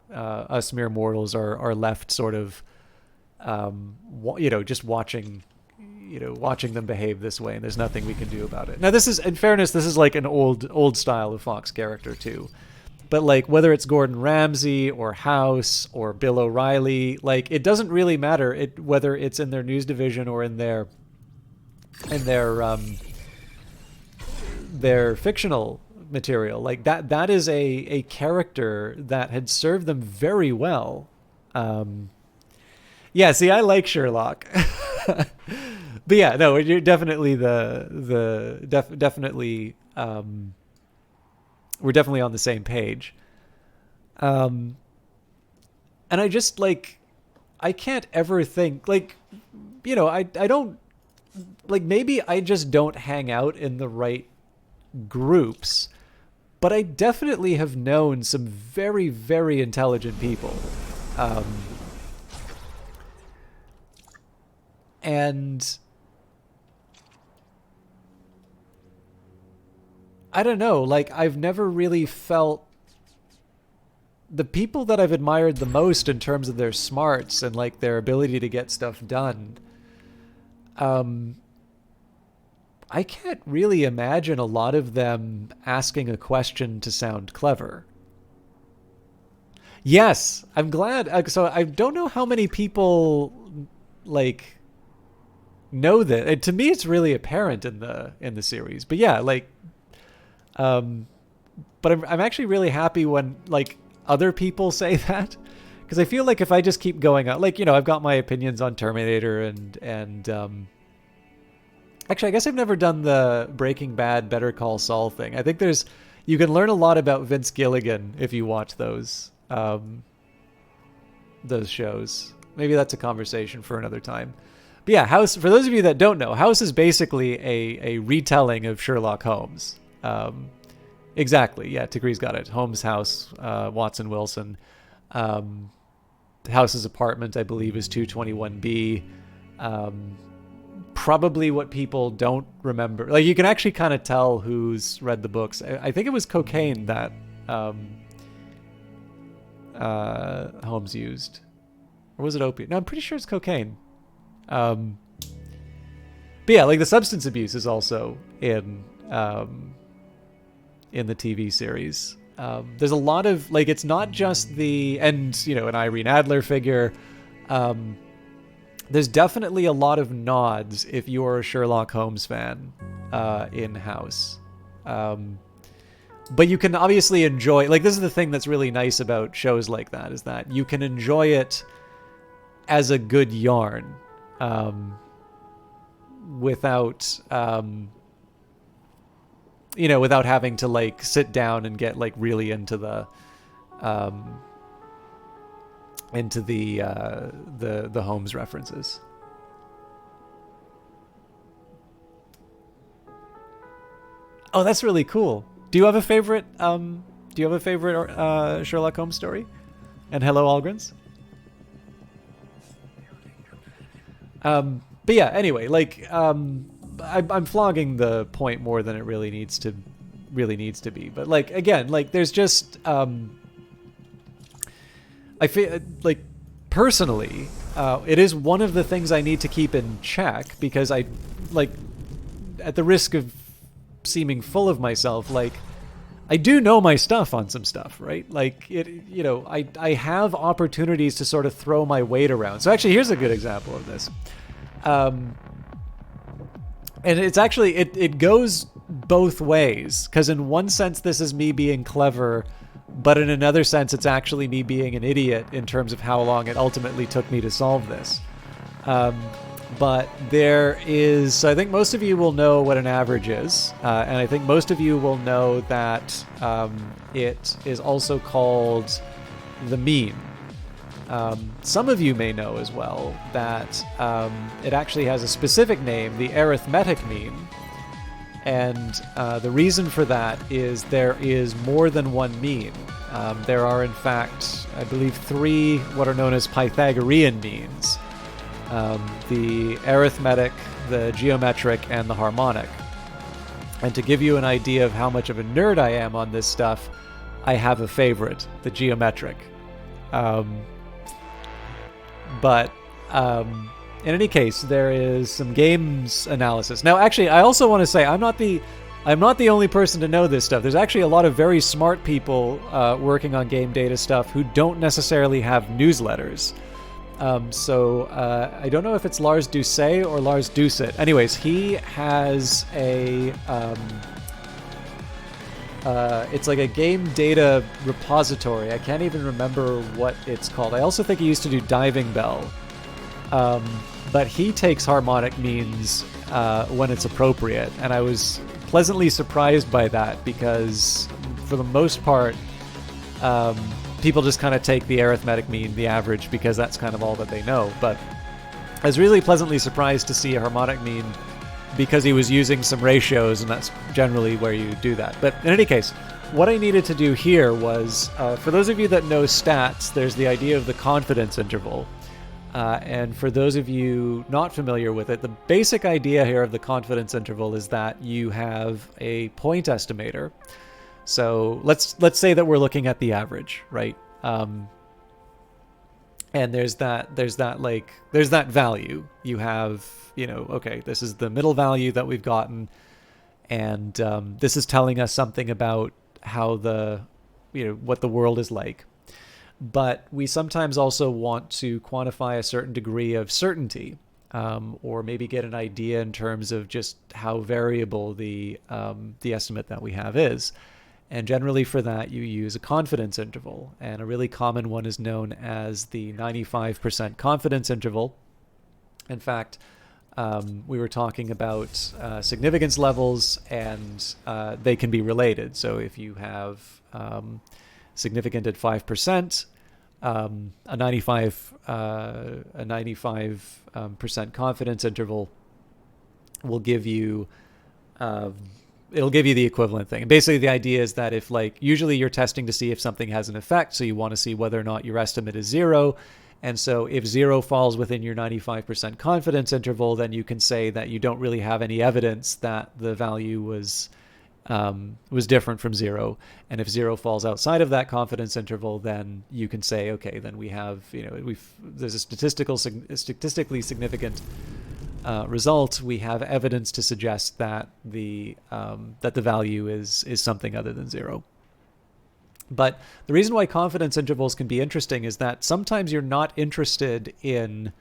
Speaker 1: us mere mortals are left sort of just watching them behave this way, and there's nothing we can do about it. Now, this is, in fairness, this is like an old style of Fox character too. But like whether it's Gordon Ramsay or House or Bill O'Reilly, like it doesn't really matter whether it's in their news division or in their fictional material. Like that is a character that had served them very well. Yeah, see, I like Sherlock. But yeah, no, you're definitely definitely we're definitely on the same page. And I just I can't ever think I don't maybe I just don't hang out in the right groups, but I definitely have known some very, very intelligent people. And I don't know, I've never really felt the people that I've admired the most in terms of their smarts and their ability to get stuff done. I can't really imagine a lot of them asking a question to sound clever. Yes, I'm glad. So I don't know how many people know that. And to me, it's really apparent in the series. But yeah, but I'm actually really happy when other people say that, because I feel like if I just keep going on, I've got my opinions on Terminator and actually I guess I've never done the Breaking Bad Better Call Saul thing. I think you can learn a lot about Vince Gilligan if you watch those shows. Maybe that's a conversation for another time. But yeah, House, for those of you that don't know, House is basically a retelling of Sherlock Holmes. Exactly. Yeah, Tigree's got it. Holmes' house, Watson Wilson. House's apartment, I believe, is 221B. Probably what people don't remember. You can actually kind of tell who's read the books. I think it was cocaine that Holmes used. Or was it opium? No, I'm pretty sure it's cocaine. But yeah, the substance abuse is also in the TV series. There's a lot of it's not just an Irene Adler figure. There's definitely a lot of nods if you're a Sherlock Holmes fan in House. But you can obviously enjoy, this is the thing that's really nice about shows like that, is that you can enjoy it as a good yarn without without having to sit down and get really into the Holmes references. Oh, that's really cool. Do you have a favorite? Sherlock Holmes story? And hello, Algrins. But yeah. Anyway, like, I'm flogging the point more than it really needs to be. But like, again, like, there's just I feel like personally, it is one of the things I need to keep in check, because I, like, at the risk of seeming full of myself, like, I do know my stuff on some stuff, right? Like, I have opportunities to sort of throw my weight around. So actually, here's a good example of this. And it's actually, it goes both ways, because in one sense, this is me being clever, but in another sense, it's actually me being an idiot in terms of how long it ultimately took me to solve this. But there is, so I think most of you will know what an average is, and I think most of you will know that it is also called the mean. Some of you may know as well that it actually has a specific name, the arithmetic mean. And the reason for that is there is more than one mean. There are, in fact, I believe, 3 what are known as Pythagorean means. The arithmetic, the geometric, and the harmonic. And to give you an idea of how much of a nerd I am on this stuff, I have a favorite, the geometric. But in any case, there is some games analysis. Now, actually, I also want to say I'm not the only person to know this stuff. There's actually a lot of very smart people working on game data stuff who don't necessarily have newsletters. So I don't know if it's Lars Doucet or Lars Doucet. Anyways, he has a it's like a game data repository. I can't even remember what it's called. I also think he used to do Diving Bell. But he takes harmonic means when it's appropriate, and I was pleasantly surprised by that, because for the most part, people just kind of take the arithmetic mean, the average, because that's kind of all that they know. But I was really pleasantly surprised to see a harmonic mean, because he was using some ratios, and that's generally where you do that. But in any case, what I needed to do here was, for those of you that know stats, there's the idea of the confidence interval. And for those of you not familiar with it, the basic idea here of the confidence interval is that you have a point estimator. So let's say that we're looking at the average, right? And there's that value. You have, okay, this is the middle value that we've gotten, and this is telling us something about how what the world is like. But we sometimes also want to quantify a certain degree of certainty, or maybe get an idea in terms of just how variable the estimate that we have is. And generally for that, you use a confidence interval. And a really common one is known as the 95% confidence interval. In fact, we were talking about significance levels, and they can be related. So if you have significant at 5%, a 95% confidence interval will give you it'll give you the equivalent thing. And basically the idea is that if, like, usually you're testing to see if something has an effect, so you want to see whether or not your estimate is 0. And so if 0 falls within your 95% confidence interval, then you can say that you don't really have any evidence that the value was different from 0. And if 0 falls outside of that confidence interval, then you can say, okay, then we have, there's a statistically significant result. We have evidence to suggest that the value is something other than 0. But the reason why confidence intervals can be interesting is that sometimes you're not interested in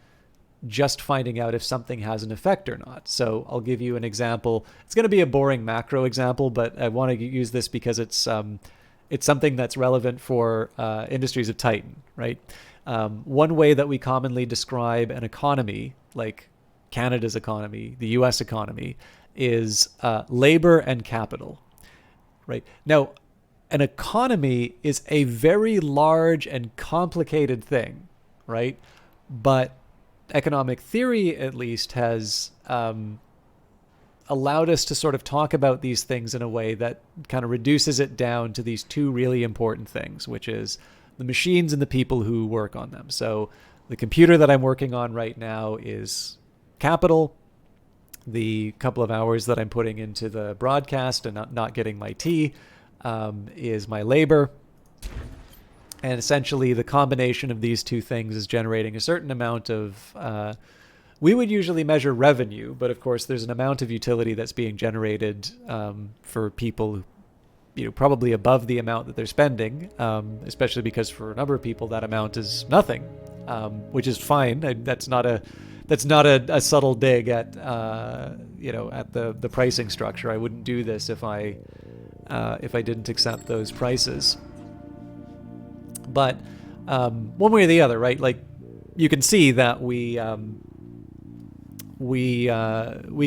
Speaker 1: just finding out if something has an effect or not. So I'll give you an example. It's going to be a boring macro example, but I want to use this because it's something that's relevant for Industries of Titan, right? One way that we commonly describe an economy, like Canada's economy, the US economy, is labor and capital, right? Now, an economy is a very large and complicated thing, right? But economic theory, at least, has allowed us to sort of talk about these things in a way that kind of reduces it down to these two really important things, which is the machines and the people who work on them. So the computer that I'm working on right now is capital. The couple of hours that I'm putting into the broadcast and not getting my tea is my labor. And essentially the combination of these two things is generating a certain amount of, we would usually measure revenue, but of course there's an amount of utility that's being generated for people, probably above the amount that they're spending, especially because for a number of people that amount is nothing, which is fine. That's not a subtle dig at at the pricing structure. I wouldn't do this if I didn't accept those prices. But one way or the other, right? Like you can see that we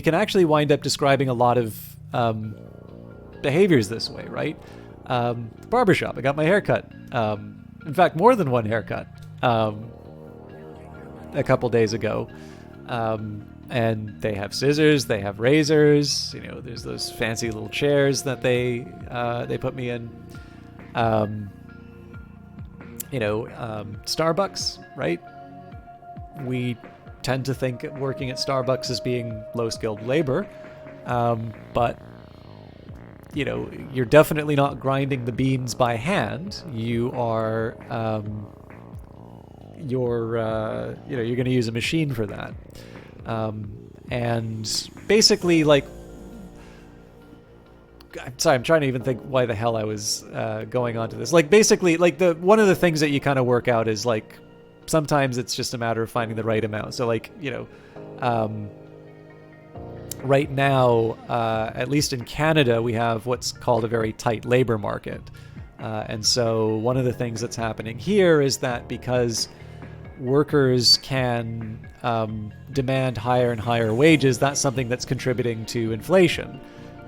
Speaker 1: can actually wind up describing a lot of behaviors this way, right? Barbershop. I got my hair cut. In fact, more than one haircut a couple days ago. And they have scissors, they have razors, there's those fancy little chairs that they put me in. Starbucks, right? We tend to think working at Starbucks as being low-skilled labor, but you're definitely not grinding the beans by hand. You are, you're going to use a machine for that, and basically, like, I'm trying to even think why the hell I was going on to this. Like, basically, like one of the things that you kind of work out is like sometimes it's just a matter of finding the right amount. So like, right now, at least in Canada, we have what's called a very tight labor market. And so one of the things that's happening here is that because workers can demand higher and higher wages, that's something that's contributing to inflation.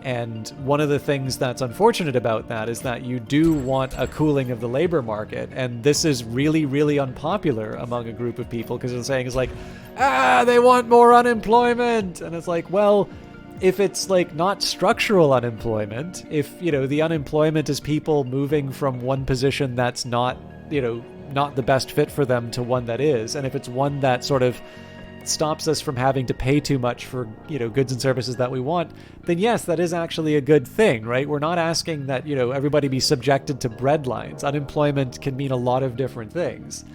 Speaker 1: And one of the things that's unfortunate about that is that you do want a cooling of the labor market. And this is really, really unpopular among a group of people because they're saying it's like, they want more unemployment. And it's like, well, if it's like not structural unemployment, if, the unemployment is people moving from one position that's not, not the best fit for them to one that is, and if it's one that sort of stops us from having to pay too much for goods and services that we want, then yes, that is actually a good thing, right? We're not asking that everybody be subjected to breadlines. Unemployment can mean a lot of different things.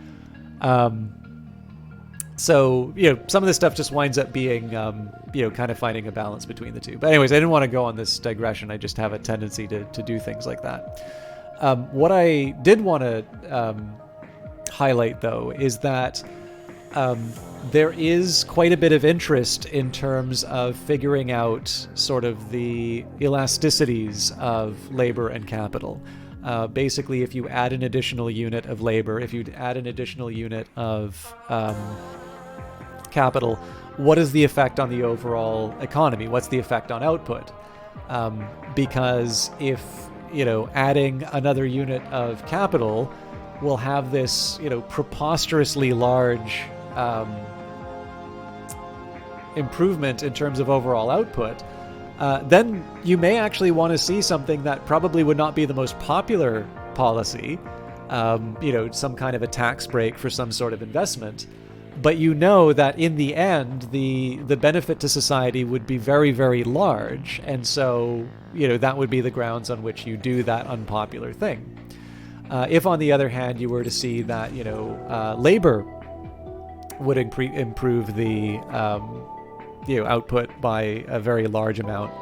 Speaker 1: So some of this stuff just winds up being kind of finding a balance between the two. But anyways, I didn't want to go on this digression. I just have a tendency to do things like that. What I did want to highlight though is that there is quite a bit of interest in terms of figuring out sort of the elasticities of labor and capital. Basically, if you add an additional unit of labor, if you add an additional unit of capital, what is the effect on the overall economy? What's the effect on output? Because if, adding another unit of capital will have this, preposterously large improvement in terms of overall output, then you may actually want to see something that probably would not be the most popular policy, some kind of a tax break for some sort of investment. But that in the end, the benefit to society would be very, very large. And so, that would be the grounds on which you do that unpopular thing. If, on the other hand, you were to see that, labor would improve the output by a very large amount,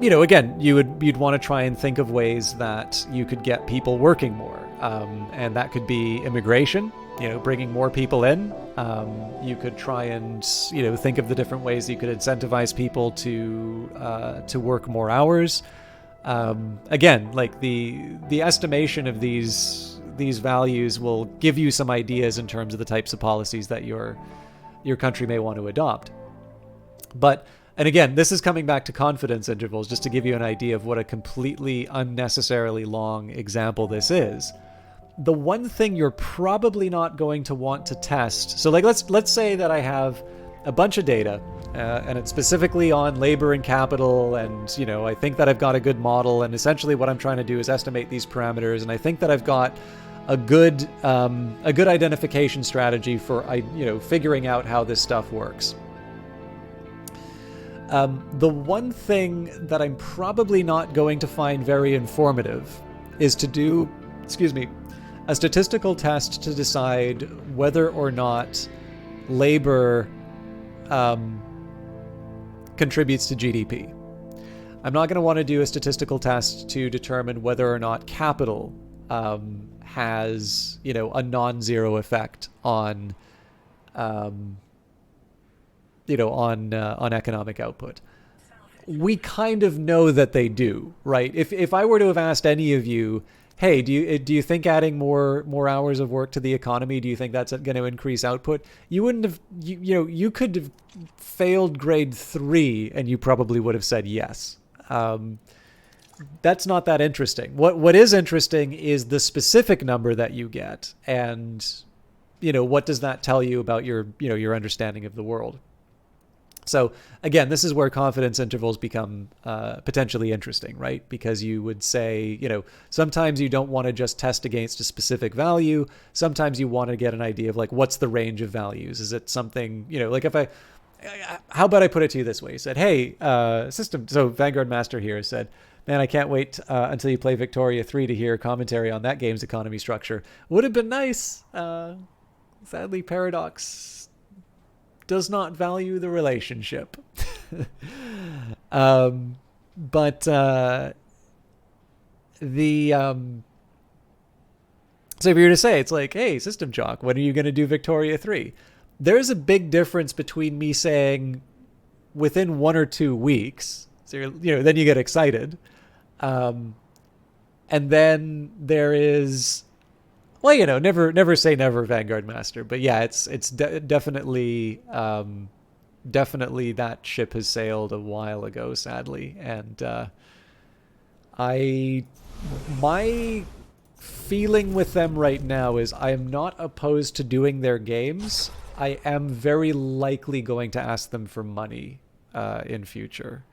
Speaker 1: again, you'd want to try and think of ways that you could get people working more, and that could be immigration, bringing more people in. You could try and think of the different ways you could incentivize people to work more hours. Again, like the estimation of these values will give you some ideas in terms of the types of policies that your country may want to adopt. And again, this is coming back to confidence intervals, just to give you an idea of what a completely unnecessarily long example this is. the one thing you're probably not going to want to test. So like let's say that I have a bunch of data, and it's specifically on labor and capital, and I think that I've got a good model, and essentially what I'm trying to do is estimate these parameters, and I think that I've got a good identification strategy for figuring out how this stuff works. The one thing that I'm probably not going to find very informative is to do, a statistical test to decide whether or not labor contributes to GDP. I'm not going to want to do a statistical test to determine whether or not capital has, a non-zero effect on on economic output. We kind of know that they do, right? If I were to have asked any of you, hey, do you think adding more hours of work to the economy, do you think that's going to increase output? You wouldn't have, you could have failed grade 3 and you probably would have said yes. That's not that interesting. What is interesting is the specific number that you get, and what does that tell you about your understanding of the world? So again, this is where confidence intervals become potentially interesting, right? Because you would say, sometimes you don't want to just test against a specific value. Sometimes you want to get an idea of like, what's the range of values? Is it something, like if how about I put it to you this way? You said, hey, system. So Vanguard Master here said, man, I can't wait until you play Victoria 3 to hear commentary on that game's economy structure. Would have been nice. Sadly, Paradox does not value the relationship. But so if you were to say, it's like, hey, System Jock, when are you going to do Victoria 3? There's a big difference between me saying within 1 or 2 weeks, so then you get excited, and then there is, well, never say never, Vanguard Master. But yeah, it's definitely that ship has sailed a while ago, sadly. And my feeling with them right now is I am not opposed to doing their games. I am very likely going to ask them for money in future,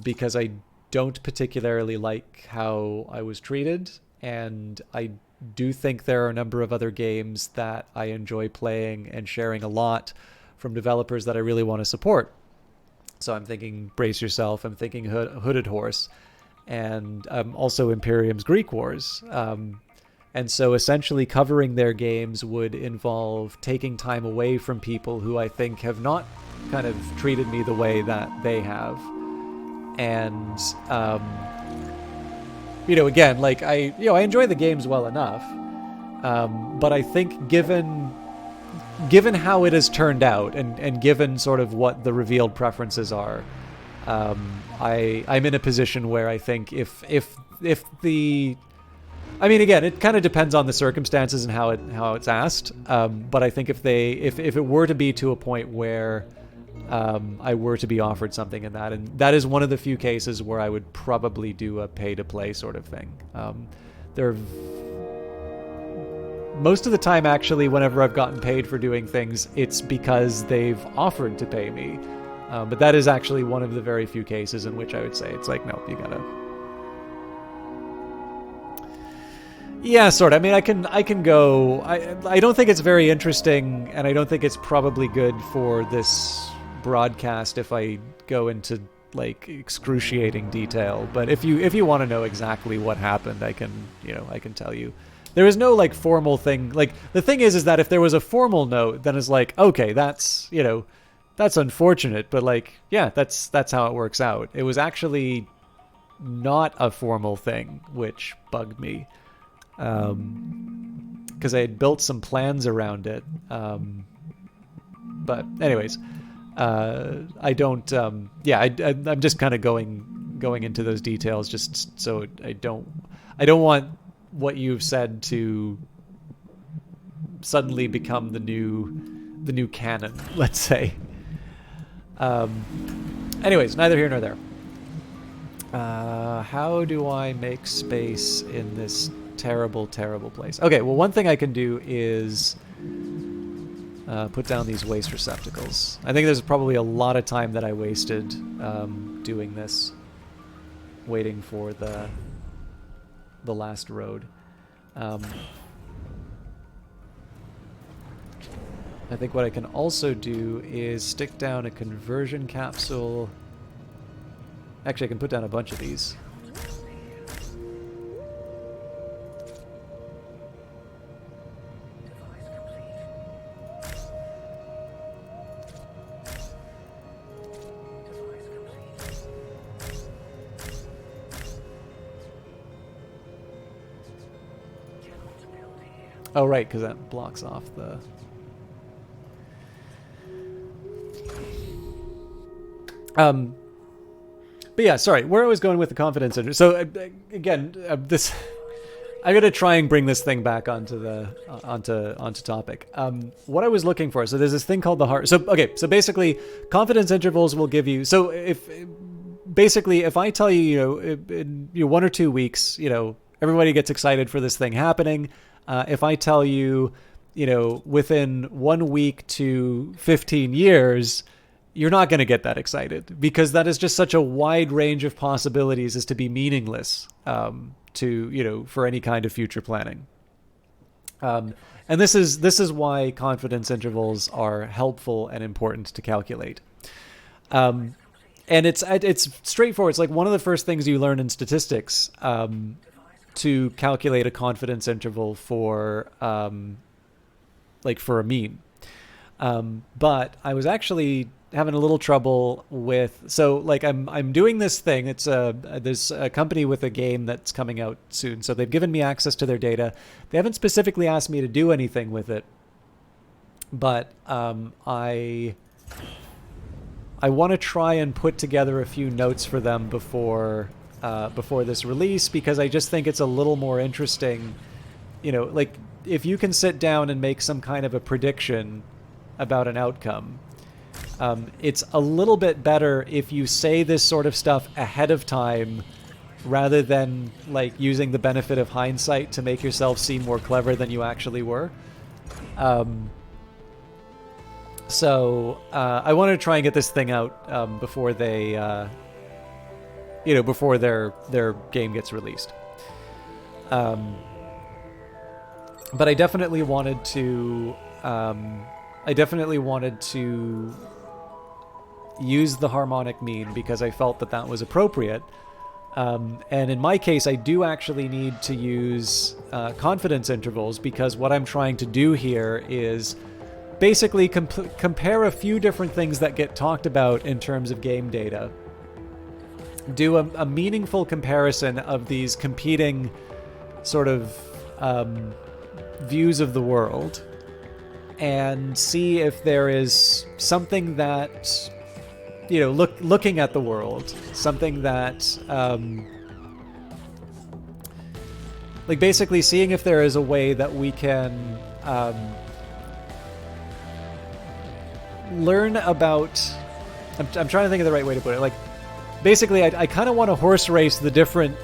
Speaker 1: because I don't particularly like how I was treated, and I do think there are a number of other games that I enjoy playing and sharing a lot from developers that I really want to support. So I'm thinking Brace Yourself, I'm thinking Hooded Horse, and also Imperium's Greek Wars. And so essentially covering their games would involve taking time away from people who I think have not kind of treated me the way that they have. And again, like I enjoy the games well enough, but I think given how it has turned out, and given sort of what the revealed preferences are, I'm in a position where I think if the, I mean, again, it kind of depends on the circumstances and how it's asked, but I think if it were to be to a point where I were to be offered something in that, and that is one of the few cases where I would probably do a pay-to-play sort of thing. Most of the time, actually, whenever I've gotten paid for doing things, it's because they've offered to pay me. But that is actually one of the very few cases in which I would say it's like, no, you gotta. Yeah, sort of. I mean, I can go. I don't think it's very interesting, and I don't think it's probably good for this broadcast if I go into like excruciating detail. But if you want to know exactly what happened, I can tell you. There is no like formal thing. Like the thing is that if there was a formal note, then it's like, okay, that's unfortunate, but like, yeah, that's how it works out. It was actually not a formal thing, which bugged me, because I had built some plans around it. But anyways, I don't. I'm just kind of going into those details just so I don't want what you've said to suddenly become the new canon, let's say. Anyways, neither here nor there. How do I make space in this terrible, terrible place. Okay, well, one thing I can do is put down these waste receptacles. I think there's probably a lot of time that I wasted doing this, waiting for the last road. I think what I can also do is stick down a conversion capsule. Actually, I can put down a bunch of these. Oh, right, because that blocks off the... But yeah, sorry, where I was going with the confidence interval. So again, this I'm gonna try and bring this thing back onto the onto topic. What I was looking for. So there's this thing called the heart. So okay, so basically, confidence intervals will give you. So if I tell you, in 1 or 2 weeks, everybody gets excited for this thing happening. If I tell you, within 1 week to 15 years. You're not going to get that excited because that is just such a wide range of possibilities as to be meaningless for any kind of future planning. And this is why confidence intervals are helpful and important to calculate. And it's straightforward. It's like one of the first things you learn in statistics to calculate a confidence interval for a mean. But I was actually having a little trouble with, so like I'm doing this thing. It's there's a company with a game that's coming out soon, so they've given me access to their data. They haven't specifically asked me to do anything with it, but I want to try and put together a few notes for them before this release, because I just think it's a little more interesting. Like if you can sit down and make some kind of a prediction about an outcome. It's a little bit better if you say this sort of stuff ahead of time rather than like using the benefit of hindsight to make yourself seem more clever than you actually were. So I wanted to try and get this thing out before they, before their game gets released. But I definitely wanted to. Use the harmonic mean because I felt that was appropriate. And in my case, I do actually need to use confidence intervals because what I'm trying to do here is basically compare a few different things that get talked about in terms of game data. Do a meaningful comparison of these competing sort of views of the world and see if there is something that... looking at the world, something that, like basically seeing if there is a way that we can learn about. I'm trying to think of the right way to put it. Like, basically, I kind of want to horse race the different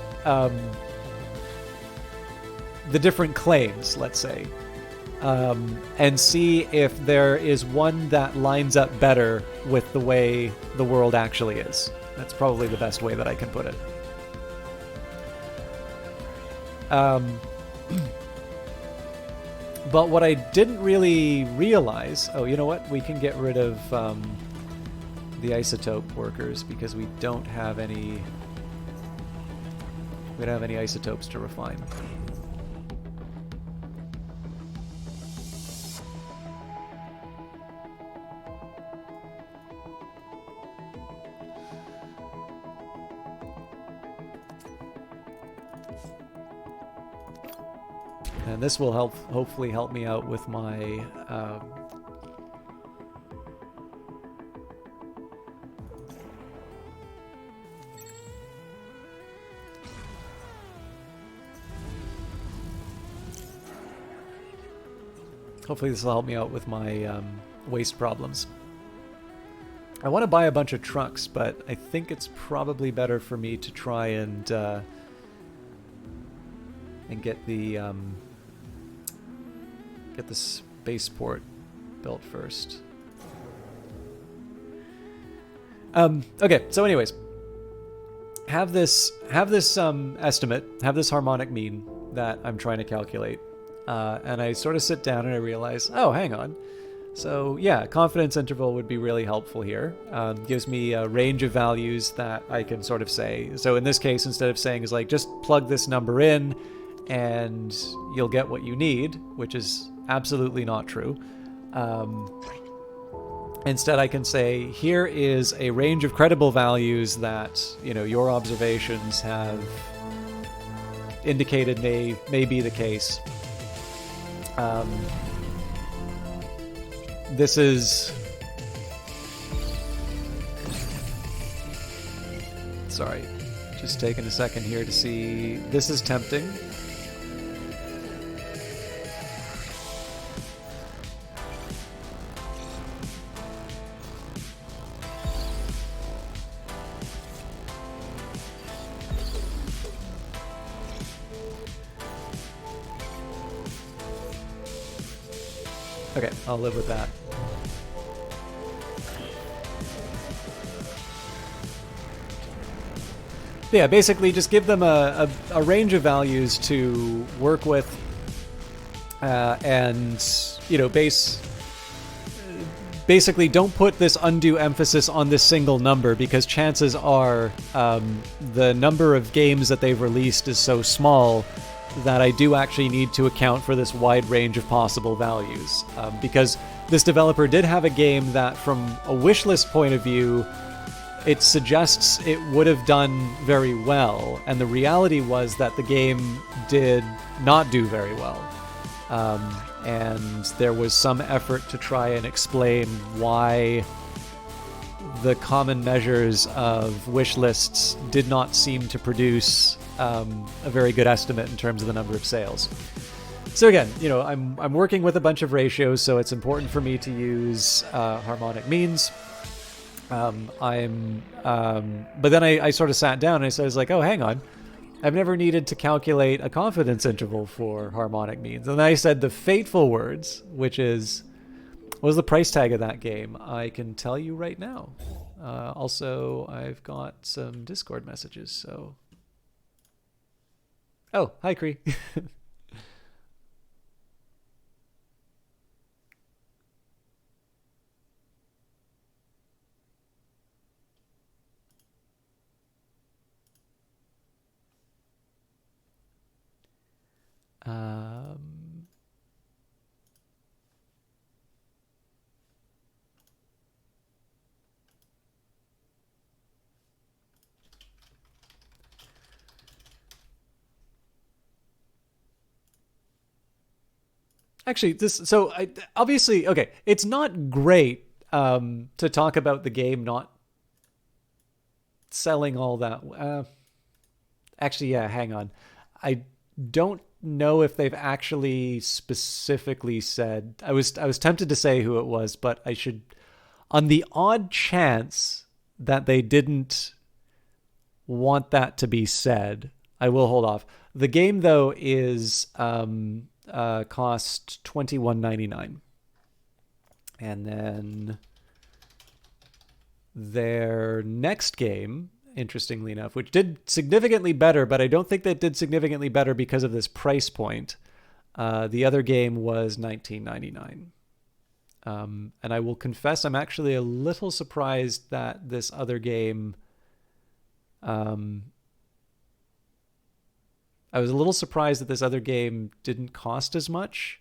Speaker 1: claims, let's say. And see if there is one that lines up better with the way the world actually is. That's probably the best way that I can put it. But what I didn't really realize... Oh, you know what? We can get rid of the isotope workers because we don't have any... We don't have any isotopes to refine. And this will hopefully help me out with my hopefully this will help me out with my waste problems. I want to buy a bunch of trucks, but I think it's probably better for me to try and and get the spaceport built first. Okay, so anyways, have this estimate, have this harmonic mean that I'm trying to calculate, and I sort of sit down and I realize, oh, hang on. So yeah, confidence interval would be really helpful here. Gives me a range of values that I can sort of say. So in this case, instead of saying is like, just plug this number in and you'll get what you need, which is absolutely not true. Instead, I can say, here is a range of credible values that, you know, your observations have indicated may be the case. This is... Sorry, just taking a second here to see... This is tempting. Okay, I'll live with that. Yeah, basically just give them a range of values to work with, and, you know, basically don't put this undue emphasis on this single number, because chances are the number of games that they've released is so small that I do actually need to account for this wide range of possible values. Because this developer did have a game that, from a wishlist point of view, it suggests it would have done very well, and the reality was that the game did not do very well. And there was some effort to try and explain why the common measures of wish lists did not seem to produce a very good estimate in terms of the number of sales. So again, you know, I'm working with a bunch of ratios, so it's important for me to use harmonic means. But then I sort of sat down and I was like, oh, hang on. I've never needed to calculate a confidence interval for harmonic means. And then I said the fateful words, which is, what was the price tag of that game? I can tell you right now. Also, I've got some Discord messages, so... Oh, hi, Cree. Actually, obviously, okay, it's not great to talk about the game not selling all that. Actually, yeah, hang on. I don't know if they've actually specifically said. I was tempted to say who it was, but I should, on the odd chance that they didn't want that to be said, I will hold off. The game, though, is cost $21.99, and then their next game, interestingly enough, which did significantly better, but I don't think that did significantly better because of this price point. The other game was $19.99. And I will confess, I'm actually a little surprised that this other game, I was a little surprised that this other game didn't cost as much,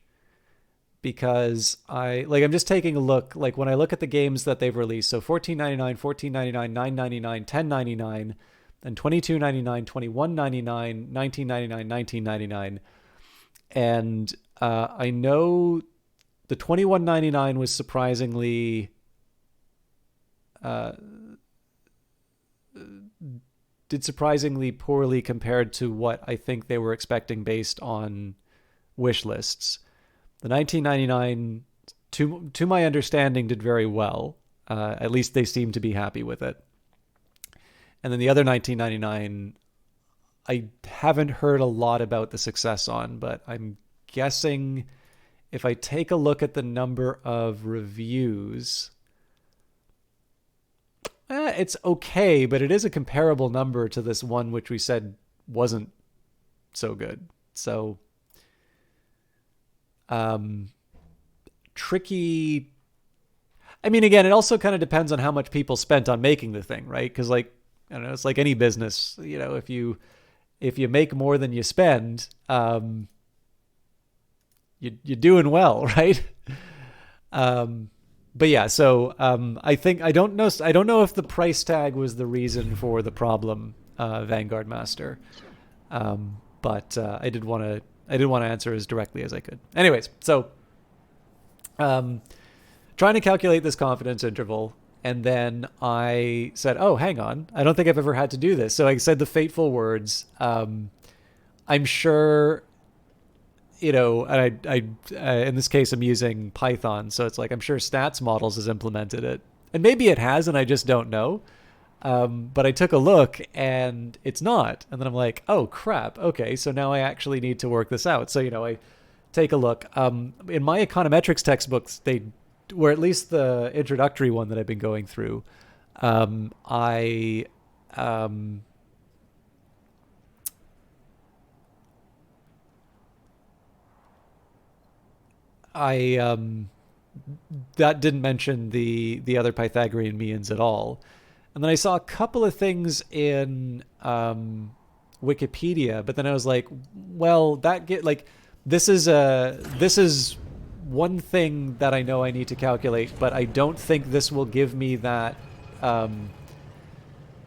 Speaker 1: because I'm just taking a look, like when I look at the games that they've released, so $14.99, $14.99, $9.99, $10.99, and $22.99, $21.99, $19.99, $19.99. And I know the $21.99 was surprisingly did surprisingly poorly compared to what I think they were expecting based on wish lists. The $19.99, to my understanding, did very well. At least they seem to be happy with it. And then the other $19.99, I haven't heard a lot about the success on, but I'm guessing if I take a look at the number of reviews, it's okay, but it is a comparable number to this one which we said wasn't so good. So, tricky. I mean, again, it also kind of depends on how much people spent on making the thing, right? Because, like, I don't know, it's like any business. You know, if you make more than you spend, you're doing well, right? But yeah, so I think I don't know if the price tag was the reason for the problem, Vanguard Master. But I did want to answer as directly as I could. Anyways, so trying to calculate this confidence interval, and then I said, "Oh, hang on, I don't think I've ever had to do this." So I said the fateful words. I'm sure, you know, and I in this case I'm using Python, so it's like I'm sure Stats Models has implemented it, and maybe it has, and I just don't know. But I took a look and it's not, and then I'm like, oh crap, okay, so now I actually need to work this out. So, you know, I take a look. In my econometrics textbooks, or at least the introductory one that I've been going through, that didn't mention the other Pythagorean means at all. And then I saw a couple of things in Wikipedia, but then I was like, well, this is one thing that I know I need to calculate, but I don't think this will give me that.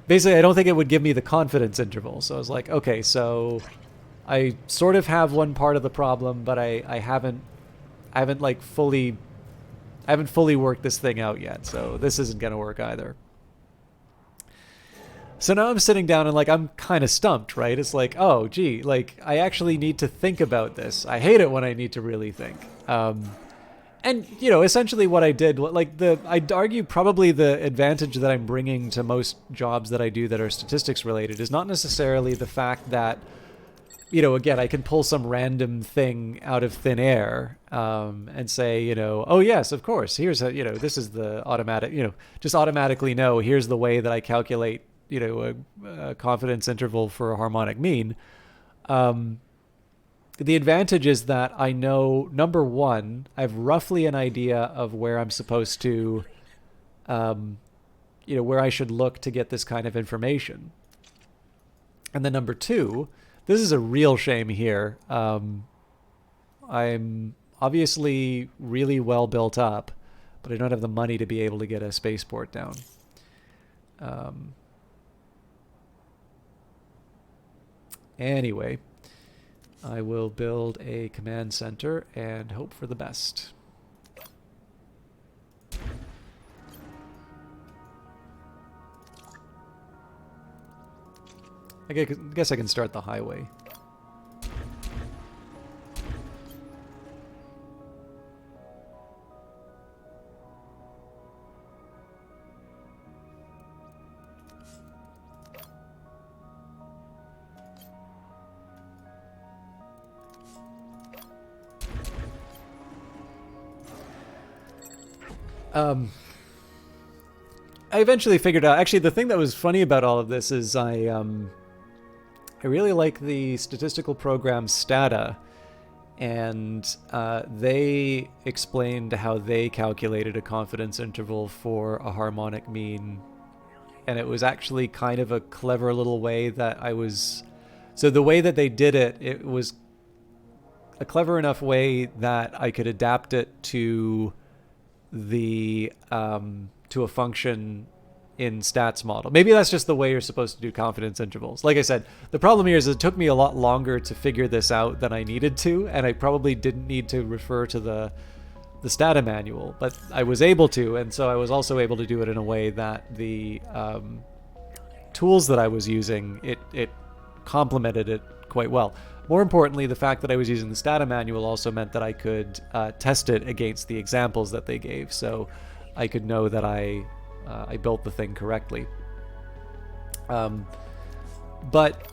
Speaker 1: Basically, I don't think it would give me the confidence interval. So I was like, okay, so I sort of have one part of the problem, but I haven't fully worked this thing out yet. So this isn't going to work either. So now I'm sitting down and, like, I'm kind of stumped, right? It's like, oh, gee, like, I actually need to think about this. I hate it when I need to really think. And, you know, essentially what I did, like, I'd argue probably the advantage that I'm bringing to most jobs that I do that are statistics related is not necessarily the fact that, you know, again, I can pull some random thing out of thin air and say, you know, oh, yes, of course, here's how, you know, this is the automatic, you know, just automatically know, here's the way that I calculate, you know, a confidence interval for a harmonic mean. The advantage is that I know, number one, I have roughly an idea of where I'm supposed to, you know, where I should look to get this kind of information. And then number two, this is a real shame here. I'm obviously really well built up, but I don't have the money to be able to get a spaceport down. Anyway, I will build a command center and hope for the best. I guess I can start the highway. I eventually figured out, actually, the thing that was funny about all of this is I really like the statistical program Stata, and they explained how they calculated a confidence interval for a harmonic mean, and it was actually kind of a clever little way that so the way that they did it, it was a clever enough way that I could adapt it to to a function in stats model. Maybe that's just the way you're supposed to do confidence intervals. Like I said, the problem here is it took me a lot longer to figure this out than I needed to, and I probably didn't need to refer to the Stata manual, but I was able to, and so I was also able to do it in a way that the tools that I was using, it complemented it quite well. More importantly, the fact that I was using the Stata manual also meant that I could test it against the examples that they gave, so I could know that I built the thing correctly. But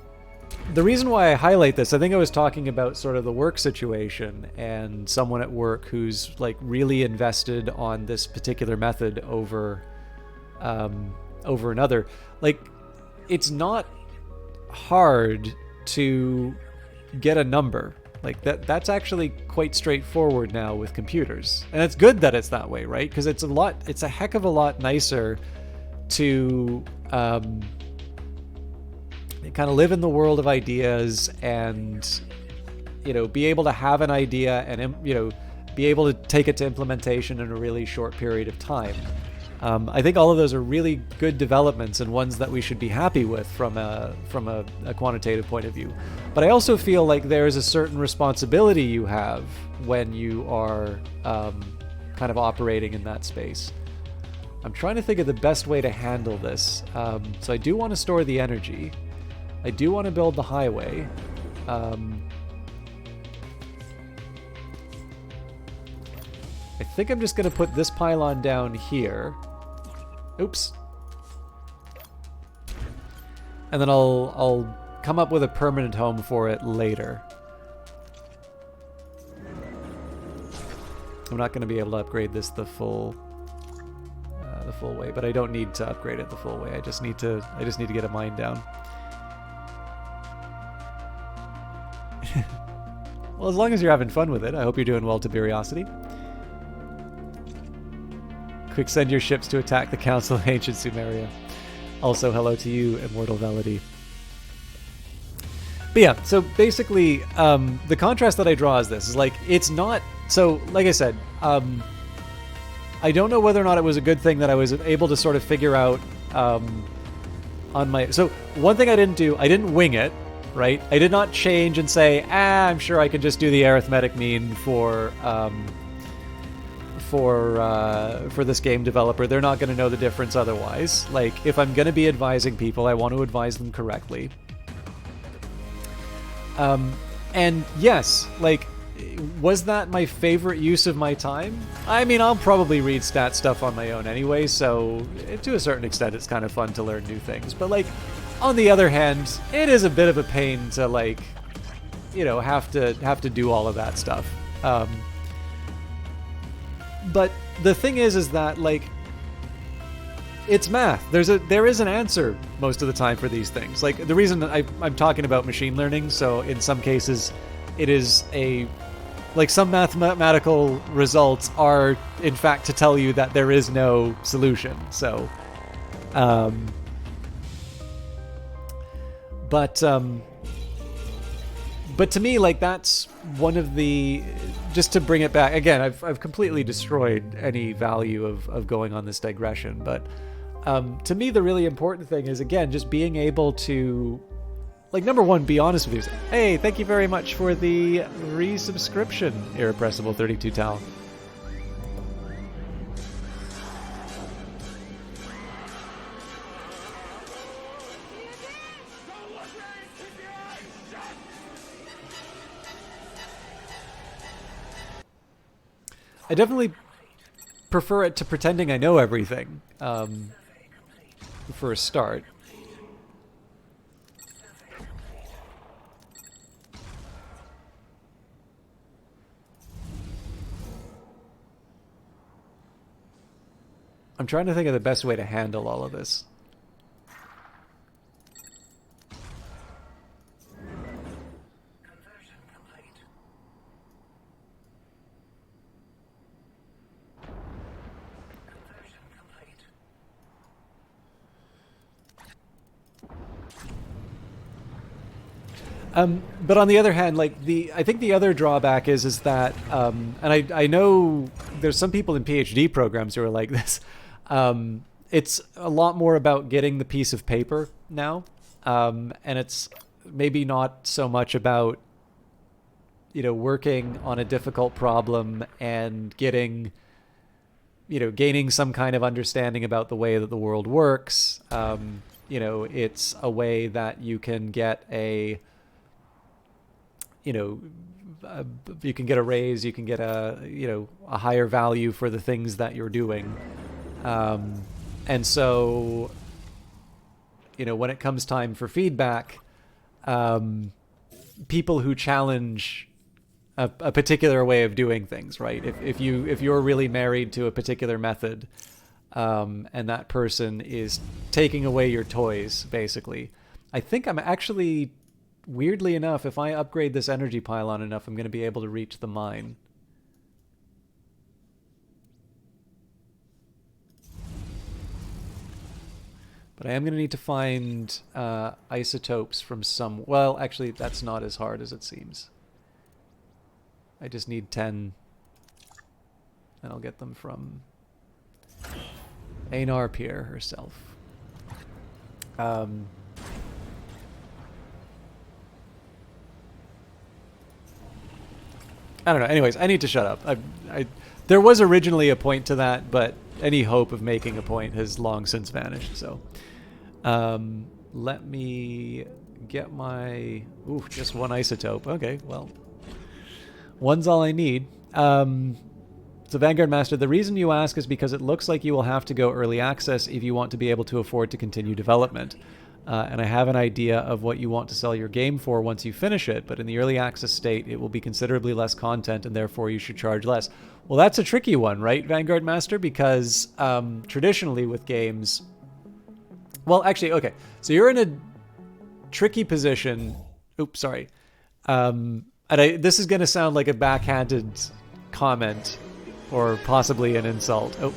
Speaker 1: the reason why I highlight this, I think I was talking about sort of the work situation and someone at work who's like really invested on this particular method over another. Like, it's not hard to get a number. Like that's actually quite straightforward now with computers. And it's good that it's that way, right? Because it's a heck of a lot nicer to kind of live in the world of ideas and, you know, be able to have an idea and, you know, be able to take it to implementation in a really short period of time. I think all of those are really good developments and ones that we should be happy with from a quantitative point of view. But I also feel like there is a certain responsibility you have when you are kind of operating in that space. I'm trying to think of the best way to handle this. So I do want to store the energy. I do want to build the highway. I think I'm just going to put this pylon down here. Oops. And then I'll come up with a permanent home for it later. I'm not going to be able to upgrade this the full way, but I don't need to upgrade it the full way. I just need to get a mine down. Well, as long as you're having fun with it, I hope you're doing well, Tiberiosity. Quick, send your ships to attack the Council of Ancient Sumeria. Also, hello to you, Immortal Velody. But yeah, so basically, the contrast that I draw is this. Is like, it's not... So, like I said, I don't know whether or not it was a good thing that I was able to sort of figure out on my... So, one thing I didn't do, I didn't wing it, right? I did not change and say, I'm sure I could just do the arithmetic mean for this game developer. They're not going to know the difference otherwise. Like, if I'm going to be advising people, I want to advise them correctly. And yes, like, was that my favorite use of my time? I mean, I'll probably read stat stuff on my own anyway, so to a certain extent it's kind of fun to learn new things. But like, on the other hand, it is a bit of a pain to, like, you know, have to do all of that stuff. But the thing is that, like, it's math. There is an answer most of the time for these things. Like, the reason that I'm talking about machine learning, so in some cases it is like, some mathematical results are in fact to tell you that there is no solution. So, but to me, like, that's one of the... Just to bring it back, again, I've completely destroyed any value of going on this digression, but to me, the really important thing is, again, just being able to, like, number one, be honest with you. Hey, thank you very much for the resubscription, Irrepressible 32 Tal. I definitely prefer it to pretending I know everything, for a start. I'm trying to think of the best way to handle all of this. But on the other hand, like, I think the other drawback is that, and I know there's some people in PhD programs who are like this. It's a lot more about getting the piece of paper now, and it's maybe not so much about, you know, working on a difficult problem and getting, you know, gaining some kind of understanding about the way that the world works. You know, it's a way that you can get a, you know, you can get a raise, you can get a, you know, a higher value for the things that you're doing. And so, you know, when it comes time for feedback, people who challenge a particular way of doing things, right? If you're really married to a particular method, and that person is taking away your toys, basically, I think I'm actually, weirdly enough, if I upgrade this energy pylon enough, I'm going to be able to reach the mine. But I am going to need to find isotopes from some... Well, actually, that's not as hard as it seems. I just need 10. And I'll get them from Einar Pierre herself. I don't know. Anyways, I need to shut up. There was originally a point to that, but any hope of making a point has long since vanished, so... let me get my... Ooh, just one isotope. Okay, well... One's all I need. So Vanguard Master, the reason you ask is because it looks like you will have to go early access if you want to be able to afford to continue development. And I have an idea of what you want to sell your game for once you finish it, but in the early access state, it will be considerably less content, and therefore you should charge less. Well, that's a tricky one, right, Vanguard Master? Because traditionally with games... Well, actually, okay. So you're in a tricky position. Oops, sorry. And this is going to sound like a backhanded comment or possibly an insult. Oh.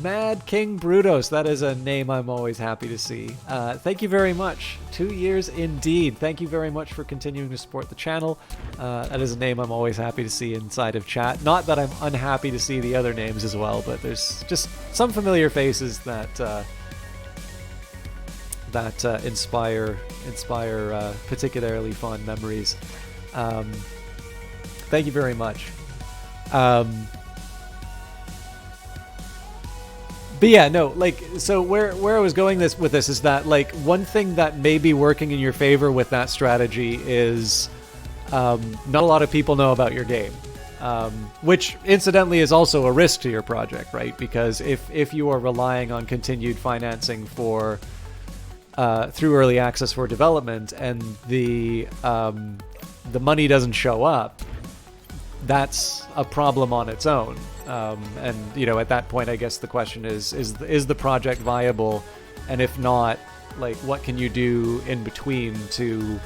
Speaker 1: Mad King Brutos. That is a name I'm always happy to see. Thank you very much. 2 years indeed. Thank you very much for continuing to support the channel. That is a name I'm always happy to see inside of chat. Not that I'm unhappy to see the other names as well, but there's just some familiar faces that inspire particularly fond memories. Thank you very much. But yeah, no, like, so where I was going with this is that, like, one thing that may be working in your favor with that strategy is not a lot of people know about your game, which incidentally is also a risk to your project, right? Because if you are relying on continued financing for through early access for development and the money doesn't show up, that's a problem on its own. And, you know, at that point, I guess the question is the project viable? And if not, like, what can you do in between to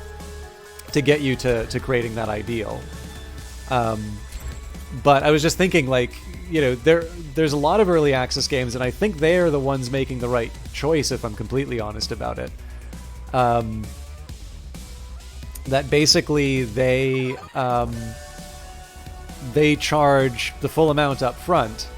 Speaker 1: get you to creating that ideal? But I was just thinking, like, you know, there's a lot of early access games, and I think they are the ones making the right choice, if I'm completely honest about it. That basically they charge the full amount up front,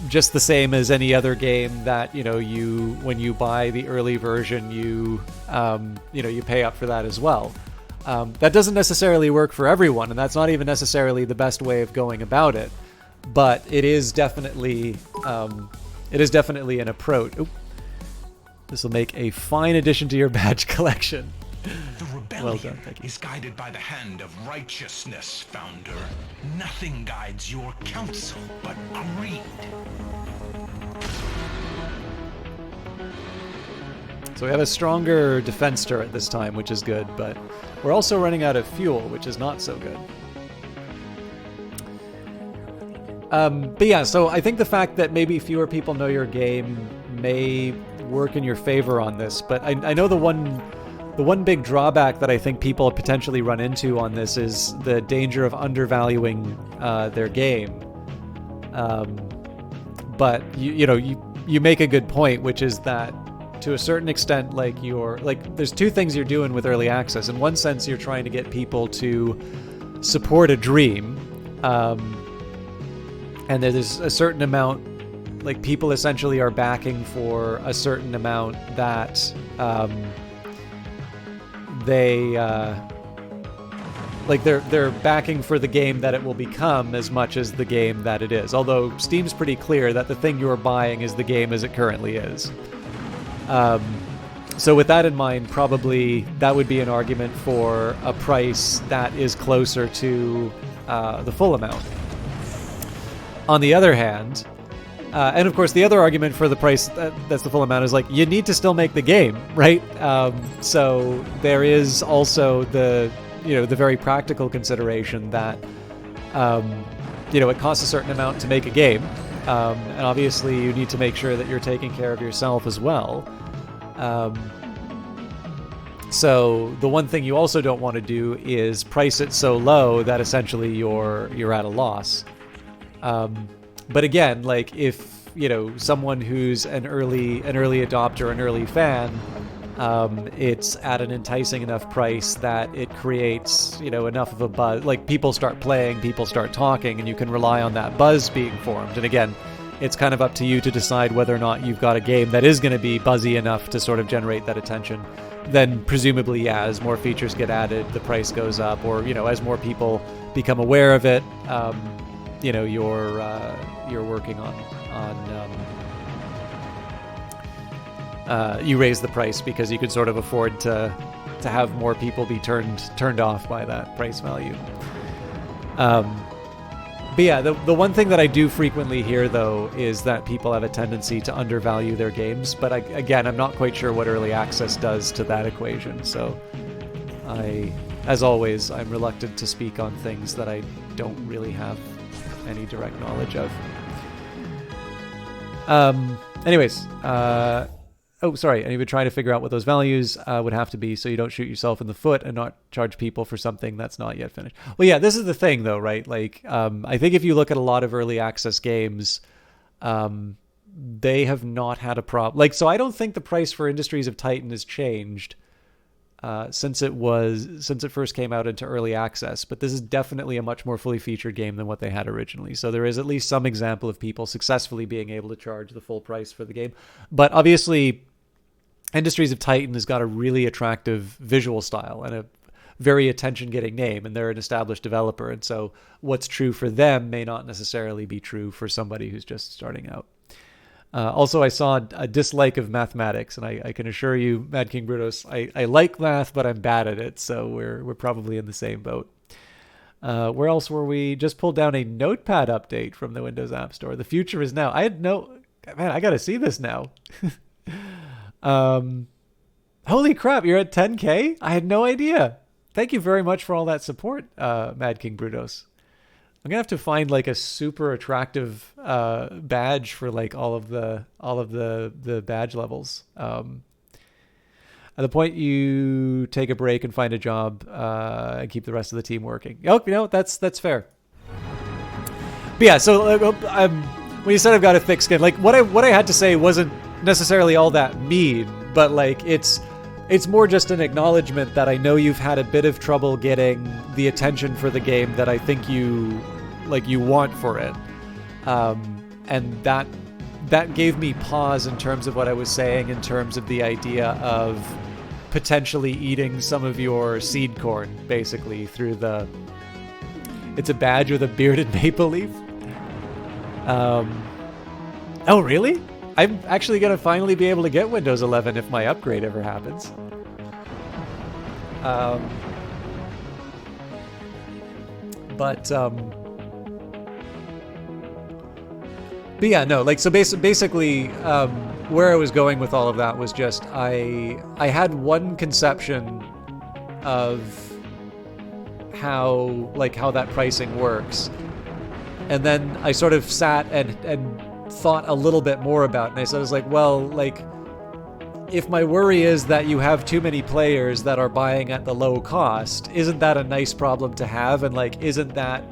Speaker 1: just the same as any other game that, you know, when you buy the early version, you pay up for that as well. That doesn't necessarily work for everyone, and that's not even necessarily the best way of going about it, but it is definitely an approach. Oop. This will make a fine addition to your badge collection.
Speaker 4: The rebellion
Speaker 1: Well done, thank you.
Speaker 4: is guided by the hand of righteousness, Founder. Nothing guides your counsel but greed.
Speaker 1: So we have a stronger defense turret this time, which is good, but we're also running out of fuel, which is not so good. But yeah, so I think the fact that maybe fewer people know your game may work in your favor on this, but I know the one big drawback that I think people potentially run into on this is the danger of undervaluing their game. But you make a good point, which is that to a certain extent, there's two things you're doing with early access. In one sense, you're trying to get people to support a dream, and there's a certain amount, like, people essentially are backing for a certain amount that they're backing for the game that it will become as much as the game that it is. Although Steam's pretty clear that the thing you're buying is the game as it currently is. So with that in mind, probably that would be an argument for a price that is closer to the full amount. On the other hand, and of course the other argument for the price that's the full amount is like, you need to still make the game, right? So there is also the very practical consideration that it costs a certain amount to make a game, and obviously you need to make sure that you're taking care of yourself as well. So the one thing you also don't want to do is price it so low that essentially you're at a loss. But again, like if someone who's an early adopter, an early fan, it's at an enticing enough price that it creates enough of a buzz. Like people start playing, people start talking, and you can rely on that buzz being formed. And again, it's kind of up to you to decide whether or not you've got a game that is going to be buzzy enough to sort of generate that attention. Then presumably, as more features get added, the price goes up, or as more people become aware of it, you're working on you raise the price because you can sort of afford to have more people be turned off by that price value. But yeah, the one thing that I do frequently hear, though, is that people have a tendency to undervalue their games. But I'm not quite sure what early access does to that equation. So as always, I'm reluctant to speak on things that I don't really have any direct knowledge of. Anyways, sorry, and you've been trying to figure out what those values would have to be so you don't shoot yourself in the foot and not charge people for something that's not yet finished. Well, yeah, this is the thing, though, right? Like, I think if you look at a lot of early access games, they have not had a problem. Like, so I don't think the price for Industries of Titan has changed since it first came out into early access. But this is definitely a much more fully featured game than what they had originally. So there is at least some example of people successfully being able to charge the full price for the game. But obviously, Industries of Titan has got a really attractive visual style and a very attention-getting name, and they're an established developer. And so what's true for them may not necessarily be true for somebody who's just starting out. Also, I saw a dislike of mathematics, and I can assure you, Mad King Brutus, I like math, but I'm bad at it, so we're probably in the same boat. Where else were we? Just pulled down a Notepad update from the Windows App Store. The future is now. I got to see this now. Holy crap, you're at 10K? I had no idea. Thank you very much for all that support, Mad King Brutus. I'm gonna have to find like a super attractive badge for like all of the badge levels. At the point you take a break and find a job and keep the rest of the team working. Oh, that's fair. But yeah, so when you said I've got a thick skin, like what I had to say wasn't necessarily all that mean, but like it's more just an acknowledgement that I know you've had a bit of trouble getting the attention for the game that I think you want for it, and that gave me pause in terms of what I was saying in terms of the idea of potentially eating some of your seed corn, basically through it's a badge with a bearded maple leaf. Oh really? I'm actually going to finally be able to get Windows 11 if my upgrade ever happens. But yeah, no, like, so basically, where I was going with all of that was just, I had one conception of how that pricing works. And then I sort of sat and thought a little bit more about it. And I was like, well, like, if my worry is that you have too many players that are buying at the low cost, isn't that a nice problem to have? And like, isn't that,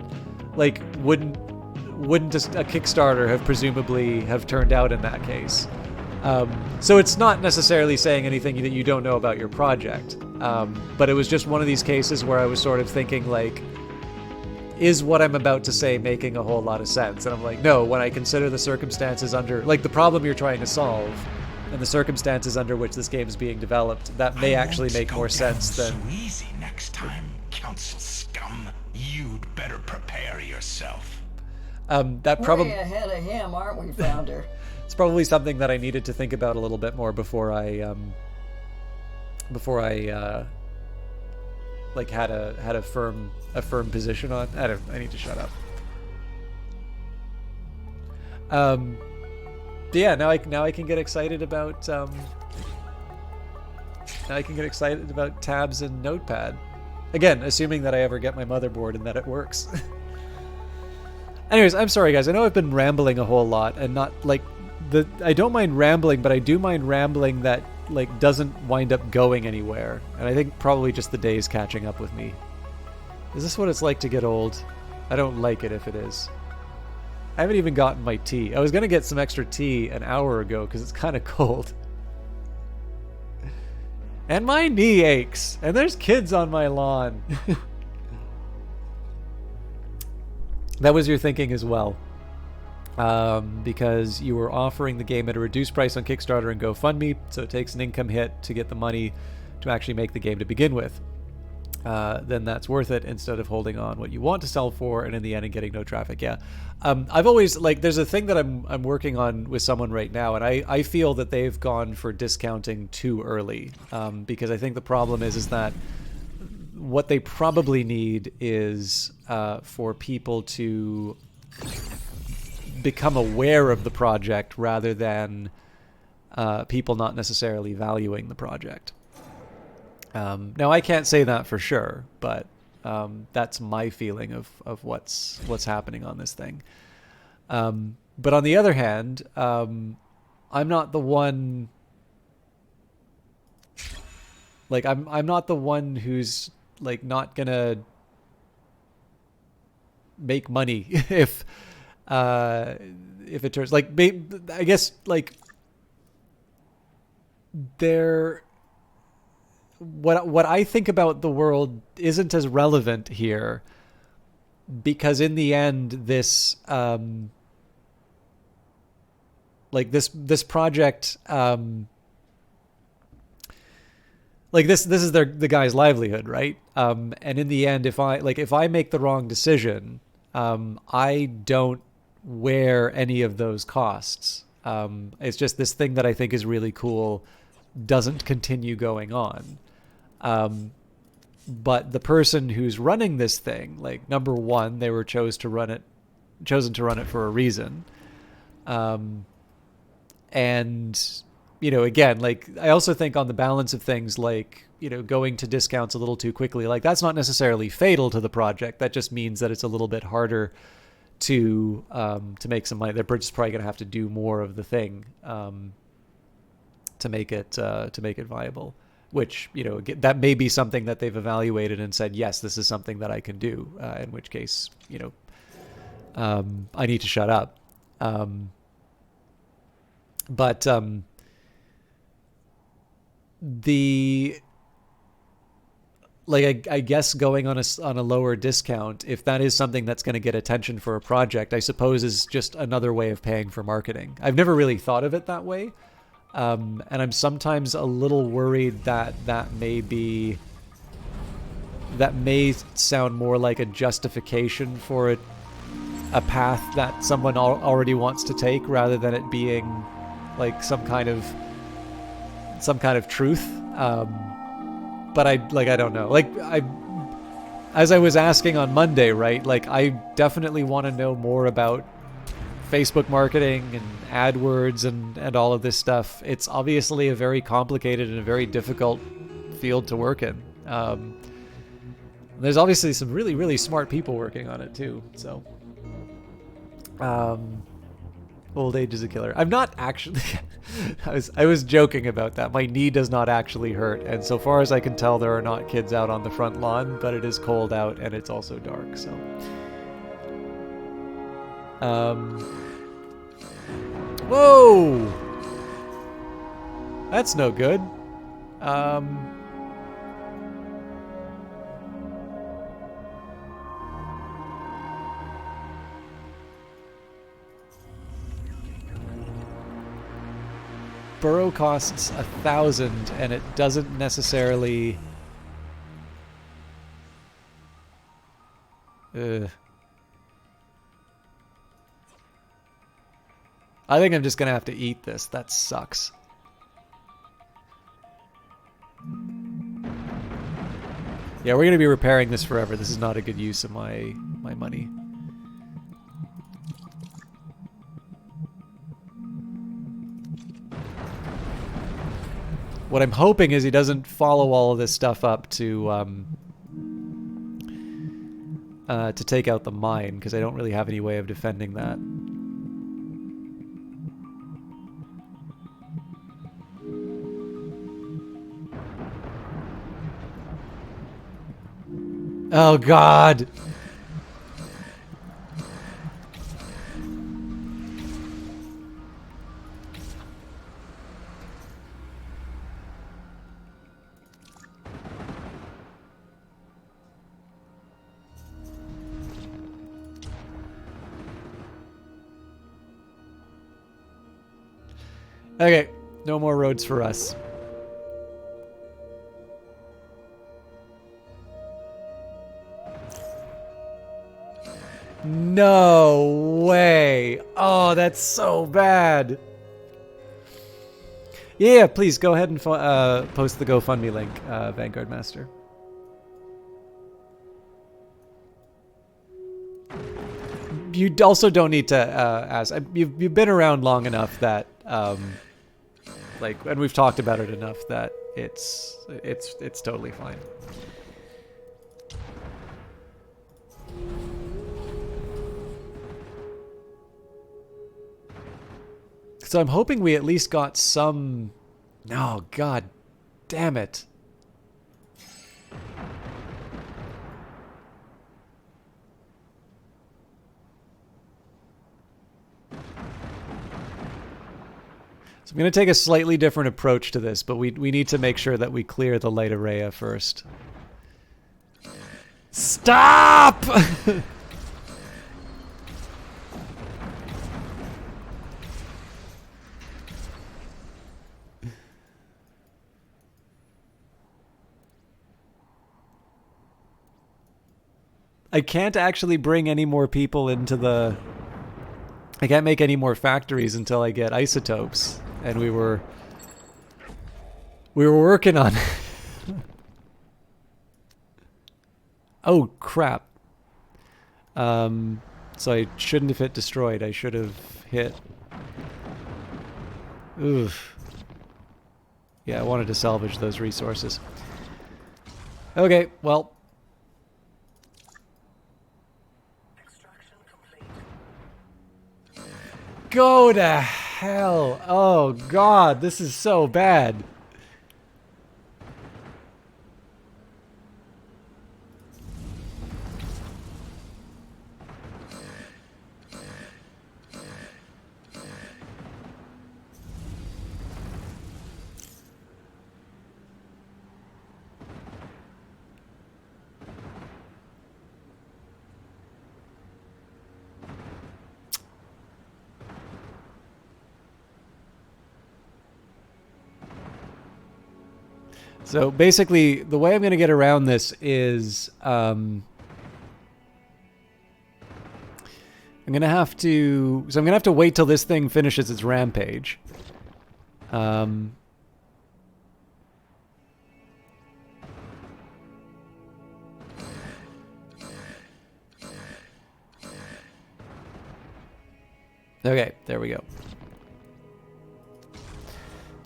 Speaker 1: like, wouldn't a Kickstarter have presumably have turned out in that case? So it's not necessarily saying anything that you don't know about your project. But it was just one of these cases where I was sort of thinking, like, is what I'm about to say making a whole lot of sense? And I'm like, no, when I consider the circumstances under, like, the problem you're trying to solve and the circumstances under which this game is being developed, that may actually make more sense than...
Speaker 4: So easy next time, Council scum. You'd better prepare yourself.
Speaker 1: That
Speaker 5: Way
Speaker 1: probably
Speaker 5: ahead of him, aren't we, Founder?
Speaker 1: it's probably something that I needed to think about a little bit more before I like had a firm position on. I need to shut up. Yeah, now I can get excited about tabs and Notepad. Again, assuming that I ever get my motherboard and that it works. Anyways, I'm sorry guys. I know I've been rambling a whole lot and not like I don't mind rambling, but I do mind rambling that like doesn't wind up going anywhere. And I think probably just the days catching up with me. Is this what it's like to get old? I don't like it if it is. I haven't even gotten my tea. I was going to get some extra tea an hour ago because it's kind of cold. And my knee aches. And there's kids on my lawn. That was your thinking as well. Because you were offering the game at a reduced price on Kickstarter and GoFundMe, so it takes an income hit to get the money to actually make the game to begin with. Then that's worth it instead of holding on what you want to sell for and in the end and getting no traffic. Yeah. I've always like there's a thing that I'm working on with someone right now, and I feel that they've gone for discounting too early, because I think the problem is that what they probably need is for people to become aware of the project rather than people not necessarily valuing the project. Now I can't say that for sure, but that's my feeling of what's happening on this thing. But on the other hand, I'm not the one. Like I'm not the one who's like not gonna make money if it turns like I guess like there. What I think about the world isn't as relevant here, because in the end, this this project, like this is the guy's livelihood, right? And in the end, if I make the wrong decision, I don't wear any of those costs. It's just this thing that I think is really cool doesn't continue going on. But the person who's running this thing, like, number one, they were chosen to run it for a reason. And, you know, again, like, I also think on the balance of things, like, you know, going to discounts a little too quickly, like, that's not necessarily fatal to the project. That just means that it's a little bit harder to make some money. They're just probably going to have to do more of the thing, to make it viable. Which, you know, that may be something that they've evaluated and said, yes, this is something that I can do. In which case, you know, I need to shut up. But I guess going on a lower discount, if that is something that's going to get attention for a project, I suppose is just another way of paying for marketing. I've never really thought of it that way. And I'm sometimes a little worried that may sound more like a justification for a path that someone already wants to take, rather than it being like some kind of truth. But I don't know. Like as I was asking on Monday, right? Like I definitely want to know more about Facebook marketing and AdWords and all of this stuff. It's obviously a very complicated and a very difficult field to work in. There's obviously some really, really smart people working on it too. So, old age is a killer. I'm not actually. I was joking about that. My knee does not actually hurt, and so far as I can tell, there are not kids out on the front lawn. But it is cold out, and it's also dark. So. Whoa! That's no good. Burrow costs 1,000, and it doesn't necessarily. I think I'm just gonna have to eat this. That sucks. Yeah, we're gonna be repairing this forever. This is not a good use of my money. What I'm hoping is he doesn't follow all of this stuff up to take out the mine, because I don't really have any way of defending that. Oh God! Okay, no more roads for us. No way. Oh, that's so bad. Yeah, please go ahead and post the GoFundMe link, Vanguard Master. You also don't need to ask. You've been around long enough that like, and we've talked about it enough that it's totally fine. So I'm hoping we at least got some... Oh, God damn it. So I'm going to take a slightly different approach to this, but we need to make sure that we clear the light array first. Stop! I can't actually bring any more people into the... I can't make any more factories until I get isotopes. And we were working on it. Oh, crap. So I shouldn't have hit destroyed. I should have hit... Oof. Yeah, I wanted to salvage those resources. Okay, well... Go to hell. Oh, God. This is so bad. So basically, the way I'm going to get around this is I'm going to have to... So I'm going to have to wait till this thing finishes its rampage. Okay, there we go.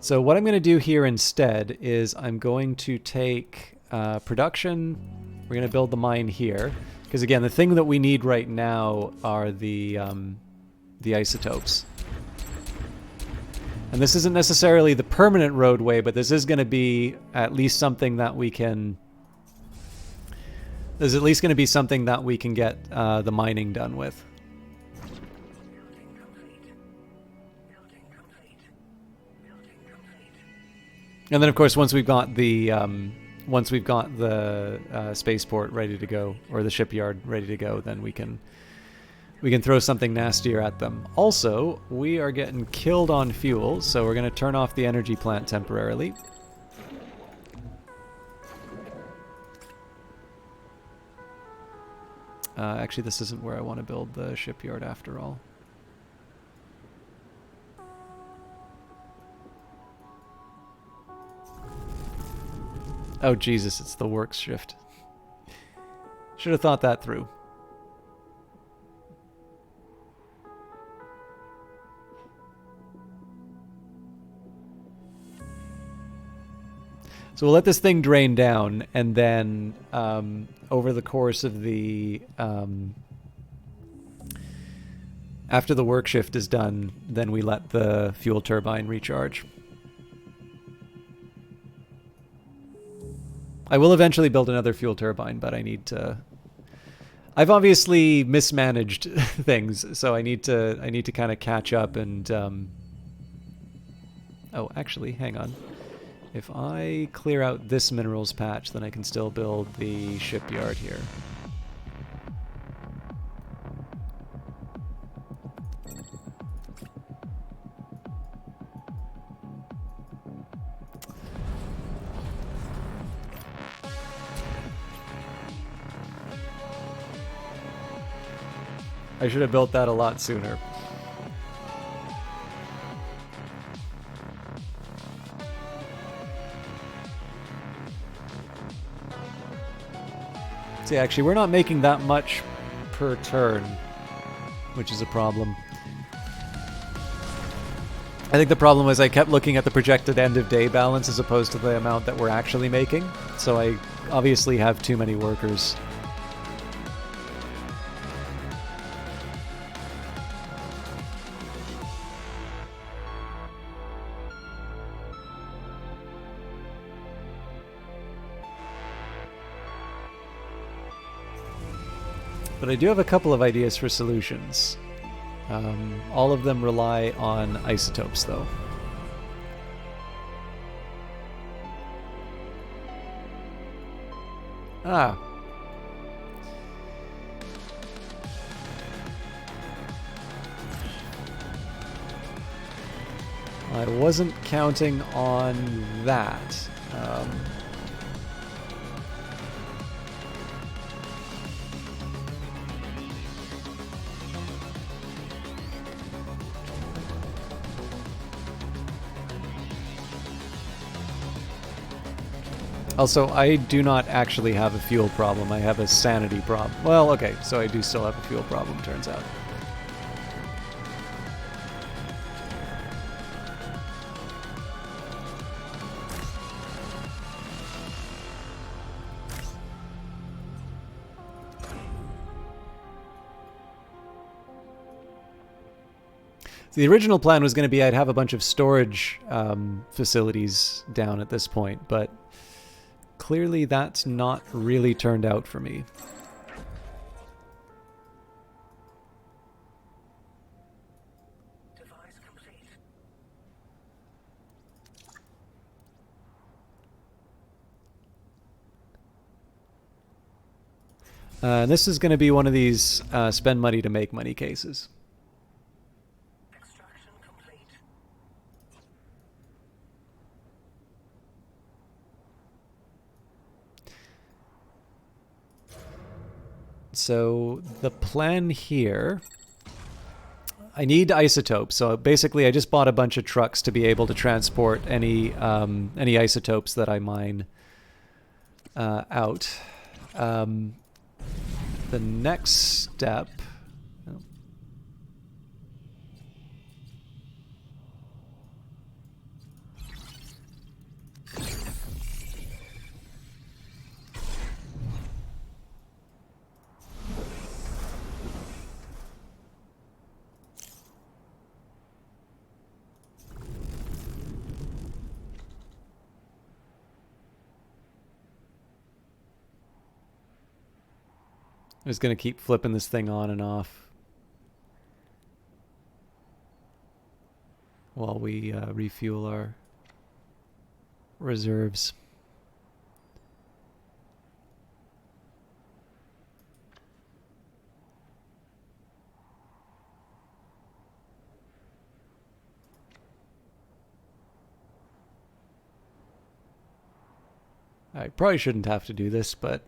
Speaker 1: So what I'm going to do here instead is I'm going to take production. We're going to build the mine here. Because again, the thing that we need right now are the isotopes. And this isn't necessarily the permanent roadway, but this is going to be at least something that we can... There's at least going to be something that we can get the mining done with. And then, of course, once we've got the spaceport ready to go, or the shipyard ready to go, then we can throw something nastier at them. Also, we are getting killed on fuel, so we're going to turn off the energy plant temporarily. Actually, this isn't where I want to build the shipyard after all. Oh, Jesus, it's the work shift. Should have thought that through. So we'll let this thing drain down, and then over the course of the... after the work shift is done, then we let the fuel turbine recharge. I will eventually build another fuel turbine, but I need to... I've obviously mismanaged things, so I need to kind of catch up and... Oh, actually, hang on. If I clear out this minerals patch, then I can still build the shipyard here. I should have built that a lot sooner. See, actually, we're not making that much per turn, which is a problem. I think the problem was I kept looking at the projected end of day balance as opposed to the amount that we're actually making, so I obviously have too many workers. But I do have a couple of ideas for solutions. All of them rely on isotopes, though. Ah. I wasn't counting on that. Also, I do not actually have a fuel problem. I have a sanity problem. Well, okay, so I do still have a fuel problem, turns out. So the original plan was going to be I'd have a bunch of storage facilities down at this point, but clearly that's not really turned out for me.
Speaker 3: Device complete.
Speaker 1: This is going to be one of these spend money to make money cases.
Speaker 3: Extraction complete.
Speaker 1: So the plan here, I need isotopes. So basically, I just bought a bunch of trucks to be able to transport any isotopes that I mine out. The next step. I'm just going to keep flipping this thing on and off while we refuel our reserves. I probably shouldn't have to do this, but...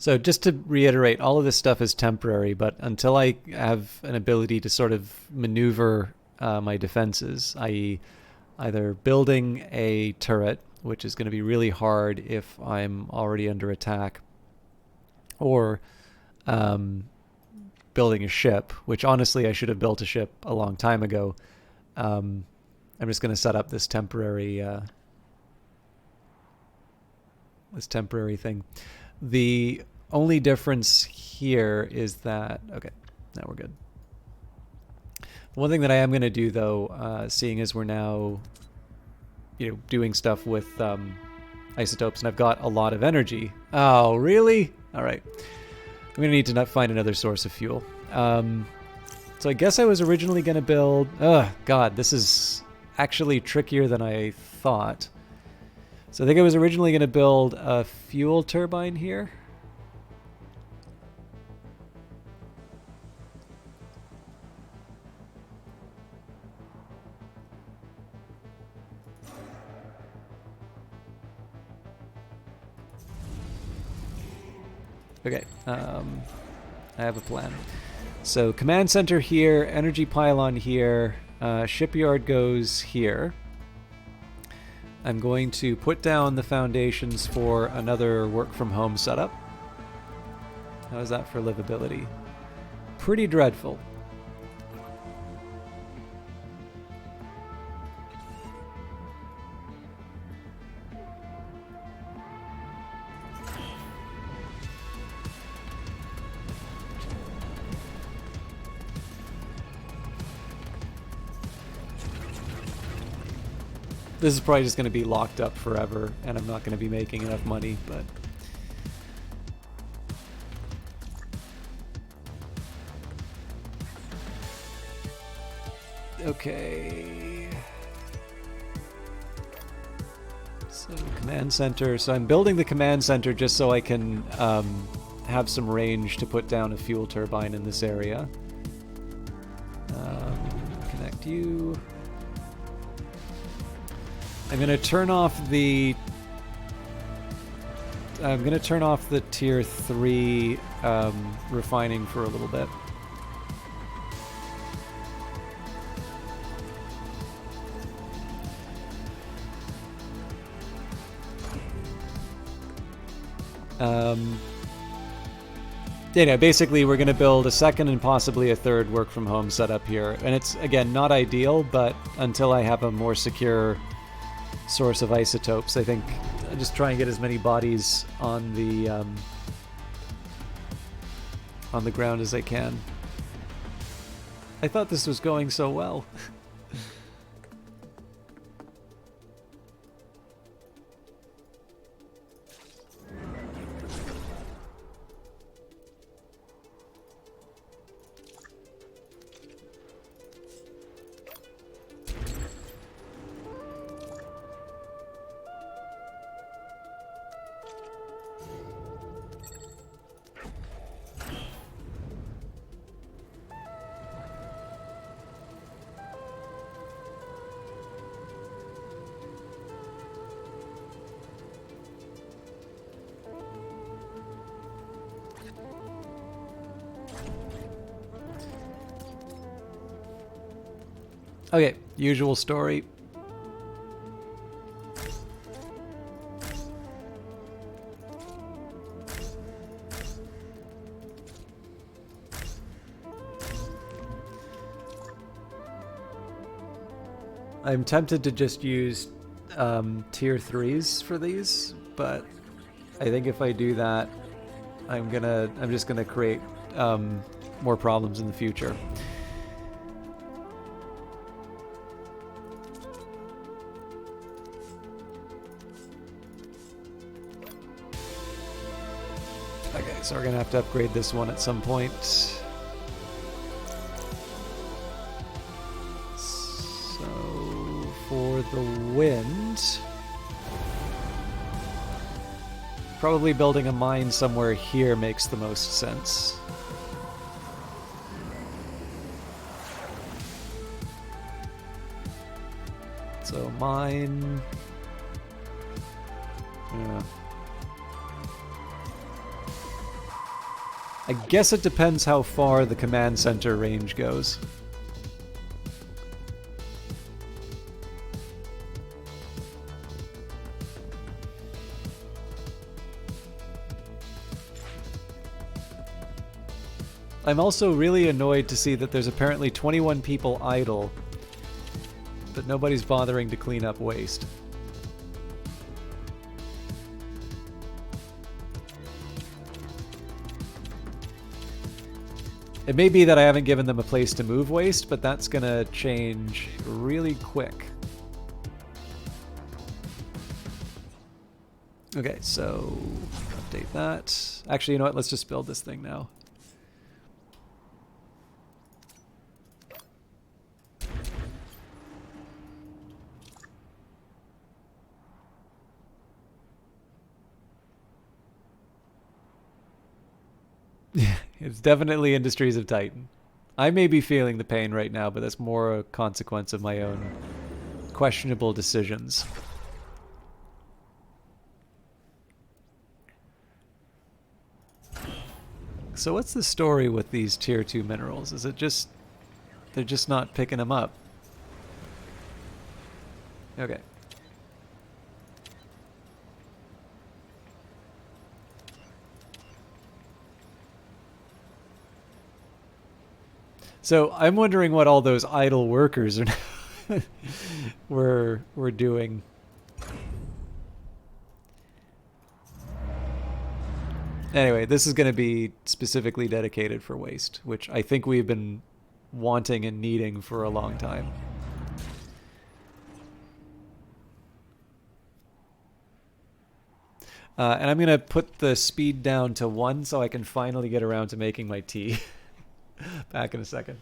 Speaker 1: So just to reiterate, all of this stuff is temporary, but until I have an ability to sort of maneuver my defenses, i.e. either building a turret, which is going to be really hard if I'm already under attack, or building a ship, which honestly I should have built a ship a long time ago. I'm just going to set up this temporary thing. The only difference here is that, okay, now we're good. One thing that I am going to do though, seeing as we're now, doing stuff with isotopes and I've got a lot of energy. Oh, really? All right. I'm going to need to find another source of fuel. So I guess I was originally going to build... Oh, God, this is actually trickier than I thought. So I think I was originally going to build a fuel turbine here. Okay, I have a plan. So command center here, energy pylon here, shipyard goes here. I'm going to put down the foundations for another work from home setup. How's that for livability? Pretty dreadful. This is probably just going to be locked up forever, and I'm not going to be making enough money, but... Okay... So, command center. So I'm building the command center just so I can have some range to put down a fuel turbine in this area. Connect you... I'm going to turn off the tier 3 refining for a little bit. Basically we're going to build a second and possibly a third work from home setup here. And it's, again, not ideal, but until I have a more secure source of isotopes, I think I'll just try and get as many bodies on the ground as I can. I thought this was going so well. Okay, usual story. I'm tempted to just use tier 3s for these, but I think if I do that, I'm just gonna create more problems in the future. Okay, so we're gonna have to upgrade this one at some point. So for the wind, probably building a mine somewhere here makes the most sense. So mine, yeah. I guess it depends how far the command center range goes. I'm also really annoyed to see that there's apparently 21 people idle, but nobody's bothering to clean up waste. It may be that I haven't given them a place to move waste, but that's gonna change really quick. Okay, so update that. Actually, you know what? Let's just build this thing now. It's definitely Industries of Titan. I may be feeling the pain right now, but that's more a consequence of my own questionable decisions. So what's the story with these tier 2 minerals? Is it just they're just not picking them up? Okay. So I'm wondering what all those idle workers are were doing. Anyway, this is going to be specifically dedicated for waste, which I think we've been wanting and needing for a long time. And I'm going to put the speed down to 1 so I can finally get around to making my tea. Back in a second.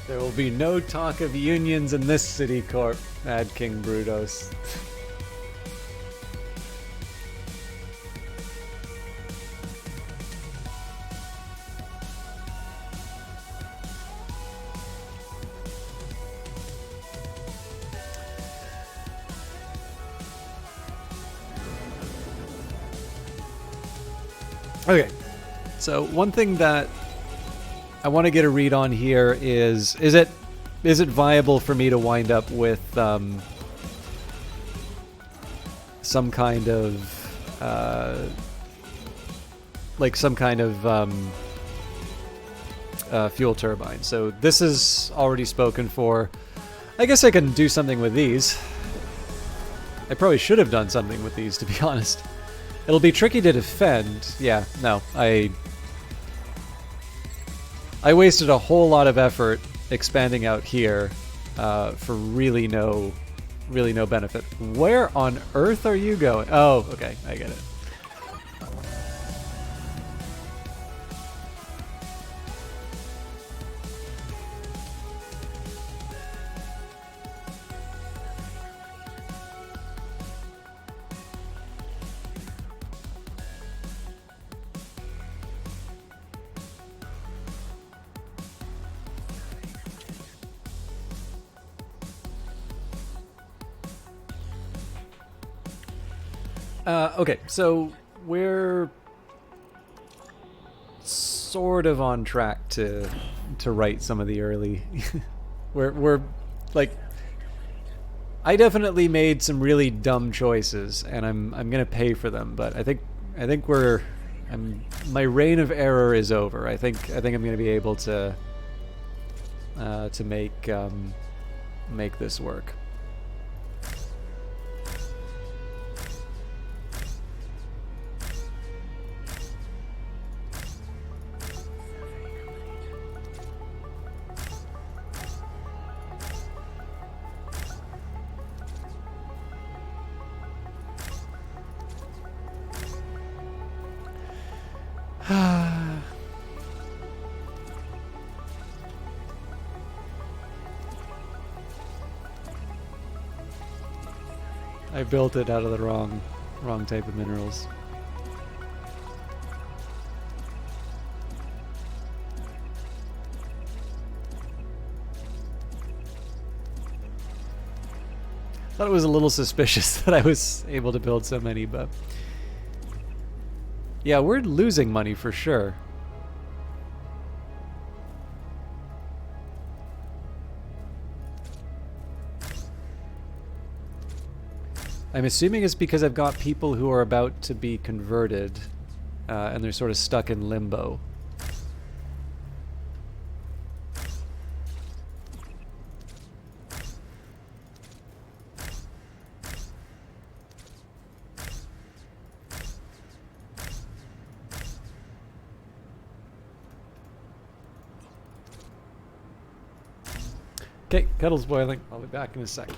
Speaker 1: There will be no talk of unions in this city, Corp, Mad King Brudos. Okay, so one thing that I want to get a read on here is it viable for me to wind up with some kind of like some kind of fuel turbine. So this is already spoken for. I guess I can do something with these. I probably should have done something with these, to be honest. It'll be tricky to defend. Yeah, no, I wasted a whole lot of effort expanding out here for really no benefit. Where on earth are you going? Oh, okay, I get it. Okay, so we're sort of on track to write some of the early. we're like, I definitely made some really dumb choices, and I'm gonna pay for them. But I think my reign of error is over. I think I'm gonna be able to make this work. I built it out of the wrong type of minerals. Thought it was a little suspicious that I was able to build so many, but yeah, we're losing money for sure. I'm assuming it's because I've got people who are about to be converted, and they're sort of stuck in limbo. Okay, kettle's boiling. I'll be back in a second.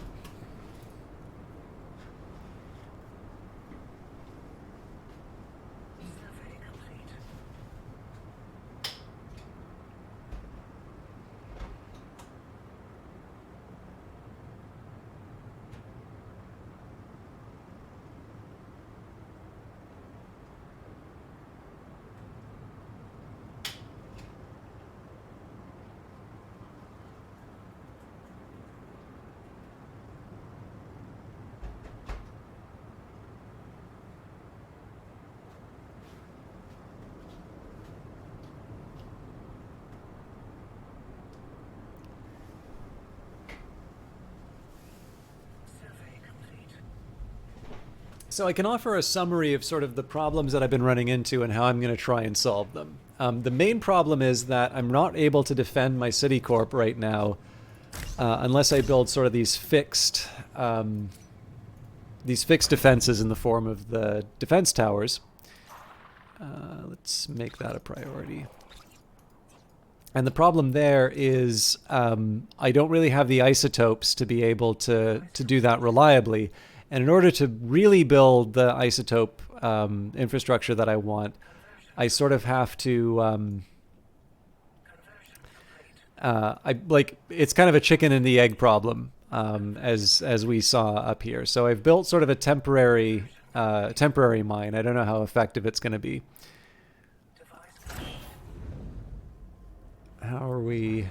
Speaker 1: So I can offer a summary of sort of the problems that I've been running into and how I'm going to try and solve them. The main problem is that I'm not able to defend my Citicorp right now unless I build sort of these fixed defenses in the form of the defense towers. Let's make that a priority. And the problem there is I don't really have the isotopes to be able to do that reliably. And in order to really build the isotope infrastructure that I want, I sort of have to it's kind of a chicken and the egg problem, as we saw up here. So I've built sort of a temporary mine. I don't know how effective it's going to be. How are we?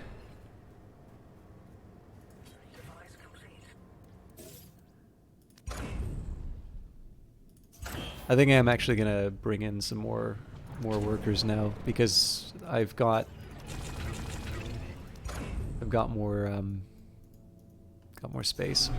Speaker 1: I think I'm actually gonna bring in some more workers now because I've got more space.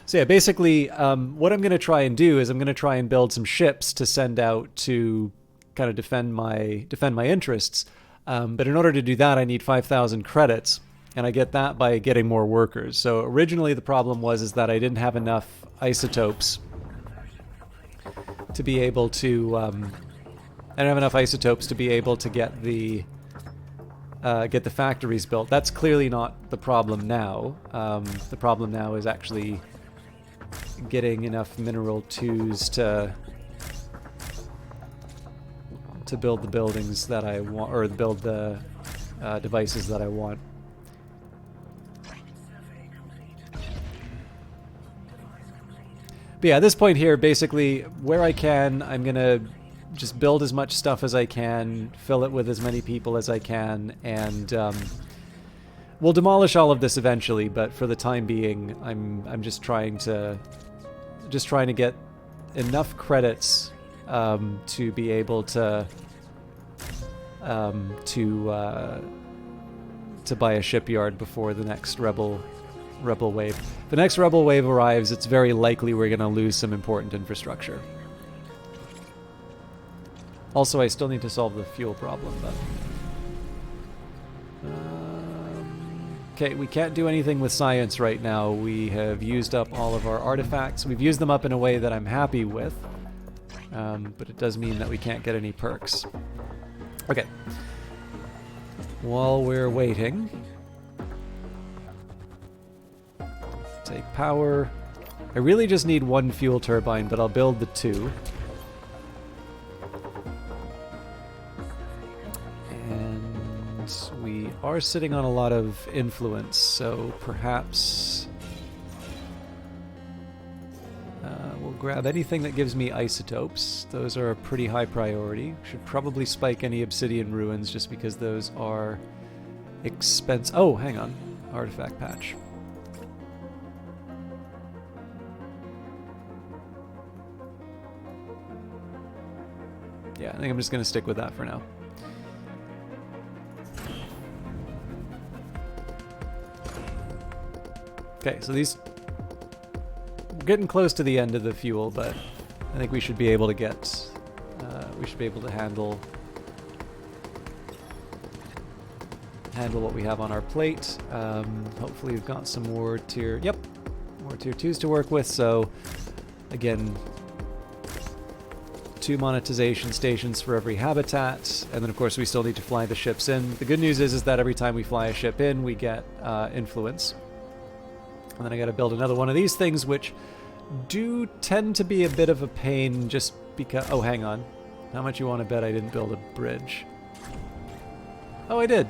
Speaker 1: So yeah, basically, what I'm going to try and do is I'm going to try and build some ships to send out to kind of defend my interests. But in order to do that, I need 5,000 credits, and I get that by getting more workers. So originally the problem was that I didn't have enough isotopes to be able to. I don't have enough isotopes to be able to get the factories built. That's clearly not the problem now. The problem now is actually getting enough mineral twos to build the buildings that I want, or build the devices that I want. But yeah, at this point here, basically, where I can, I'm gonna just build as much stuff as I can, fill it with as many people as I can, and we'll demolish all of this eventually. But for the time being, I'm just trying to get enough credits to be able to buy a shipyard before the next rebel wave. If the next rebel wave arrives, it's very likely we're going to lose some important infrastructure. Also, I still need to solve the fuel problem, but okay, we can't do anything with science right now. We have used up all of our artifacts. We've used them up in a way that I'm happy with, but it does mean that we can't get any perks. Okay. While we're waiting, take power. I really just need one fuel turbine, but I'll build the two. And we are sitting on a lot of influence, so perhaps we'll grab anything that gives me isotopes. Those are a pretty high priority. Should probably spike any obsidian ruins just because those are expensive. Oh, hang on. Artifact patch. Yeah, I think I'm just going to stick with that for now. Okay, so these... We're getting close to the end of the fuel, but I think we should be able to get... we should be able to handle what we have on our plate. Hopefully we've got some more tier... Yep, more tier 2s to work with, so again... 2 monetization stations for every habitat, and then of course we still need to fly the ships in. The good news is that every time we fly a ship in, we get influence. And then I gotta build another one of these things, which do tend to be a bit of a pain just because... Oh, hang on. How much you want to bet I didn't build a bridge? Oh, I did.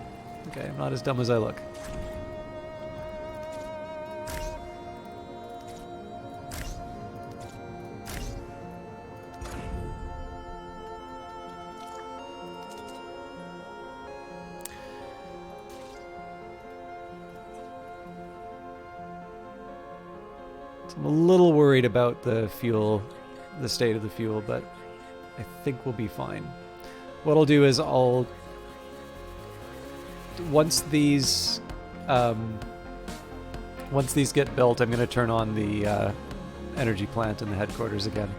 Speaker 1: Okay, I'm not as dumb as I look. I'm a little worried about the fuel, the state of the fuel, but I think we'll be fine. What I'll do is once these get built, I'm going to turn on the energy plant in the headquarters again.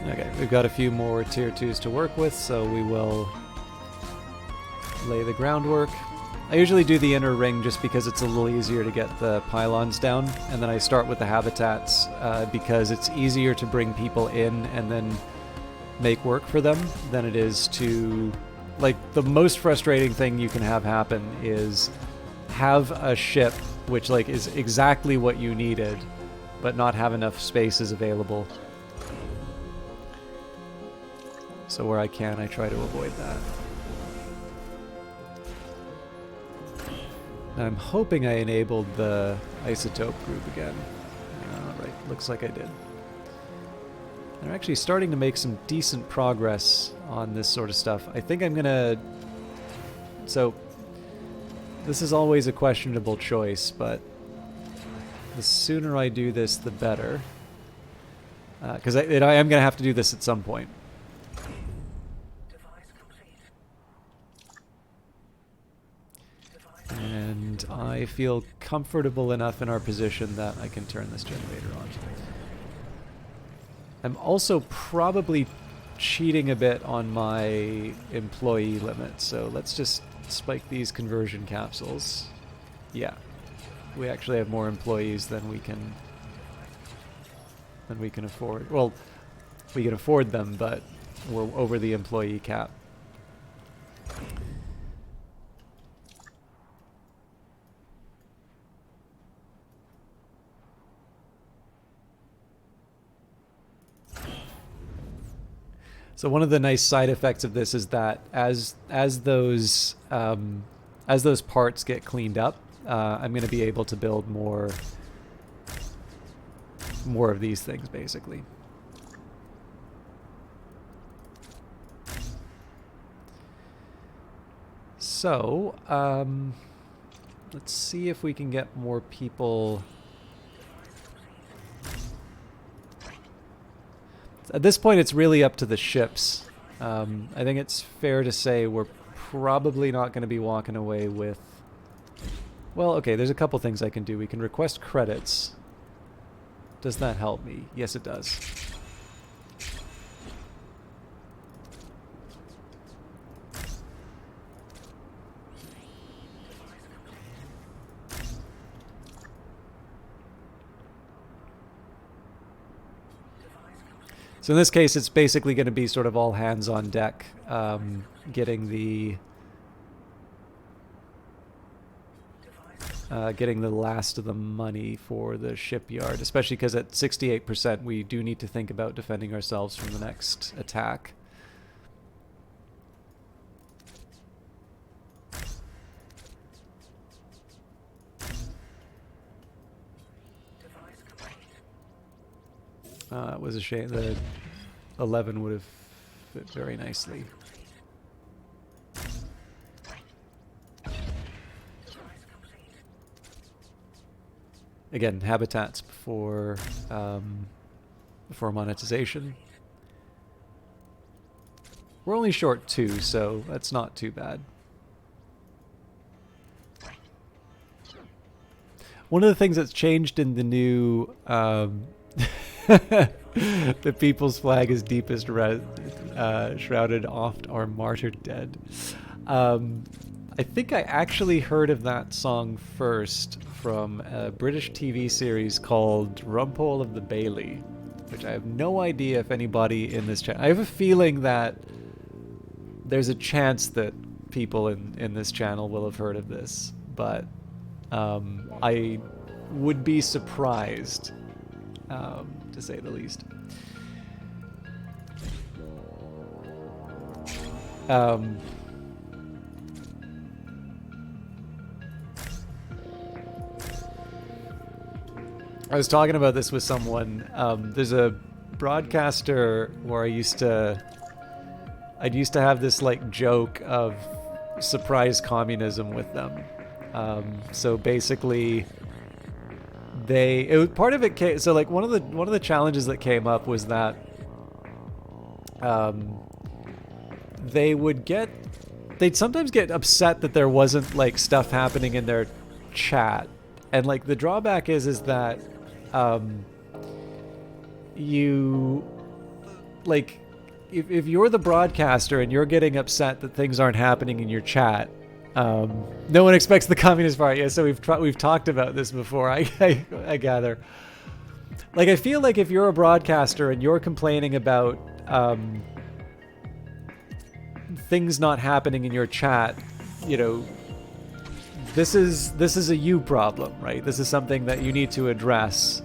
Speaker 1: Okay, we've got a few more tier 2s to work with, so we will lay the groundwork. I usually do the inner ring just because it's a little easier to get the pylons down, and then I start with the habitats because it's easier to bring people in and then make work for them than it is to... Like, the most frustrating thing you can have happen is have a ship which, like, is exactly what you needed, but not have enough spaces available. So where I can, I try to avoid that. And I'm hoping I enabled the isotope group again. Right, looks like I did. They're actually starting to make some decent progress on this sort of stuff. I think I'm gonna... So, this is always a questionable choice, but the sooner I do this, the better. Because I am going to have to do this at some point. And I feel comfortable enough in our position that I can turn this generator on. I'm also probably cheating a bit on my employee limit, so let's just spike these conversion capsules. Yeah, we actually have more employees than we can afford. Well, we can afford them, but we're over the employee cap. So one of the nice side effects of this is that as those parts get cleaned up, I'm going to be able to build more of these things, basically. So let's see if we can get more people. At this point, it's really up to the ships. I think it's fair to say we're probably not going to be walking away with... Well, okay, there's a couple things I can do. We can request credits. Does that help me? Yes, it does. So in this case, it's basically going to be sort of all hands on deck, getting the last of the money for the shipyard, especially because at 68% we do need to think about defending ourselves from the next attack. It was a shame. The 11 would have fit very nicely. Again, habitats before monetization. We're only short 2, so that's not too bad. One of the things that's changed in the new the people's flag is deepest shrouded oft are martyred dead. I think I actually heard of that song first from a British TV series called Rumpole of the Bailey, which I have no idea if anybody in this channel... I have a feeling that there's a chance that people in this channel will have heard of this, but I would be surprised, to say the least. I was talking about this with someone. There's a broadcaster where I'd used to have this like joke of surprise communism with them. So basically, part of it came. So like one of the challenges that came up was that they'd sometimes get upset that there wasn't like stuff happening in their chat, and like the drawback is that you like if you're the broadcaster and you're getting upset that things aren't happening in your chat, no one expects the Communist Party. Yeah, so we've talked about this before. I gather. Like I feel like if you're a broadcaster and you're complaining about things not happening in your chat, you know, this is a you problem, right? This is something that you need to address.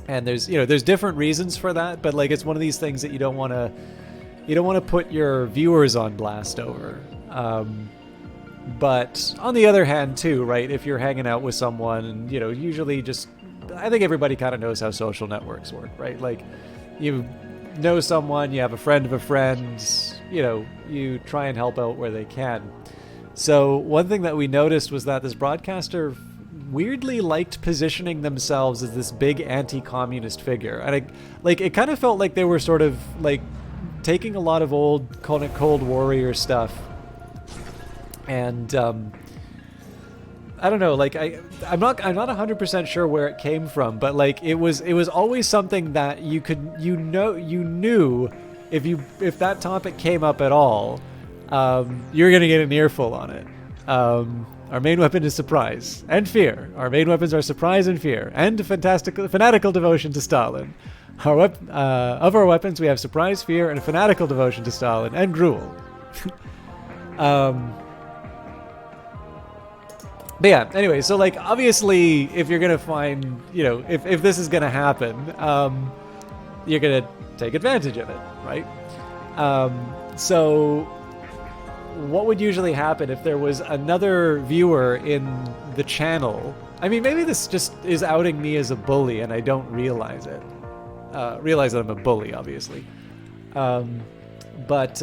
Speaker 1: And there's different reasons for that, but like it's one of these things that you don't want to put your viewers on blast over. But on the other hand too, right, if you're hanging out with someone and, you know, usually just I think everybody kind of knows how social networks work, right? Like, you know someone, you have a friend of a friend, you know, you try and help out where they can. So one thing that we noticed was that this broadcaster weirdly liked positioning themselves as this big anti-communist figure, and it kind of felt like they were sort of like taking a lot of old Cold Warrior stuff, and I don't know, like I'm not 100% sure where it came from, but like it was always something that you knew if that topic came up at all, you're gonna get an earful on it. Our main weapon is surprise and fear. Our main weapons are surprise and fear, and fanatical devotion to Stalin. Of our weapons, we have surprise, fear, and a fanatical devotion to Stalin, and gruel. But yeah, anyway, so like obviously if you're gonna find, you know, if this is gonna happen, you're gonna take advantage of it, right? So what would usually happen if there was another viewer in the channel? I mean, maybe this just is outing me as a bully and I don't realize it. Realize that I'm a bully, obviously. But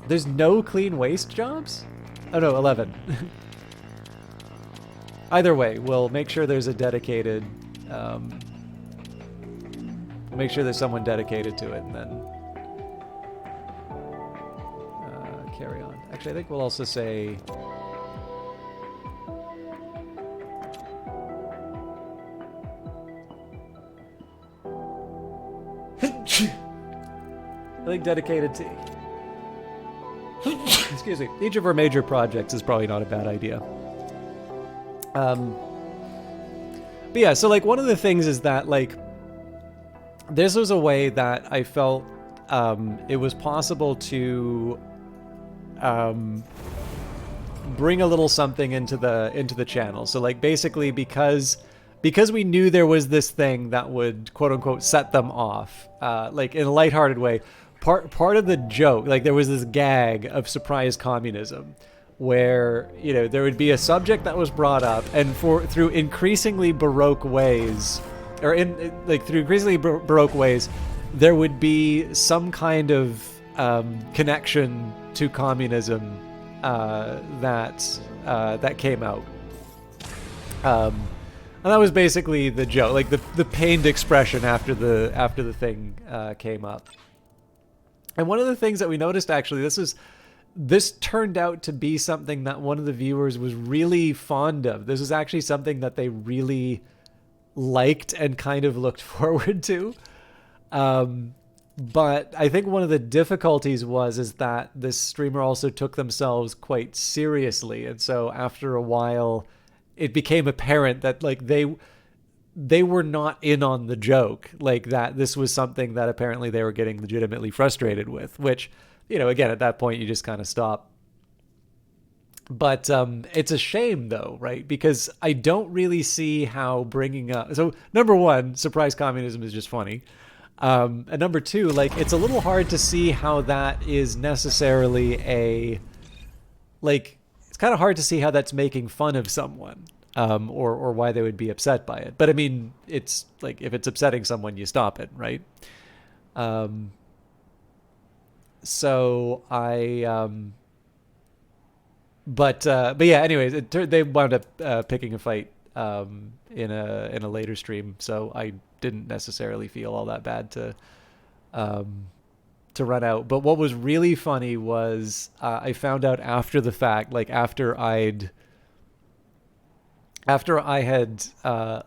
Speaker 1: there's no clean waste jobs? Oh no, 11. Either way, we'll make sure there's a dedicated, make sure there's someone dedicated to it, and then carry on. Actually, I think we'll also say I think dedicated to excuse me, each of our major projects is probably not a bad idea. But yeah, so like one of the things is that like this was a way that I felt it was possible to bring a little something into the channel. So like basically because we knew there was this thing that would quote unquote set them off, like in a lighthearted way. Part of the joke, like there was this gag of surprise communism, where, you know, there would be a subject that was brought up, and through increasingly baroque ways, there would be some kind of connection to communism that came out, and that was basically the joke, like the pained expression after the thing came up. And one of the things that we noticed, actually, this turned out to be something that one of the viewers was really fond of. This was actually something that they really liked and kind of looked forward to. But I think one of the difficulties is that this streamer also took themselves quite seriously. And so after a while, it became apparent that like they were not in on the joke, like that this was something that apparently they were getting legitimately frustrated with, which, you know, again, at that point you just kind of stop. But it's a shame though, right? Because I don't really see how bringing up, so number one, surprise communism is just funny. And number two, like it's a little hard to see how that is necessarily it's kind of hard to see how that's making fun of someone. Or why they would be upset by it. But I mean, it's like, if it's upsetting someone, you stop it, right? So I, but yeah, anyways, they wound up picking a fight in a later stream, so I didn't necessarily feel all that bad to run out. But what was really funny was I found out after the fact, like after I had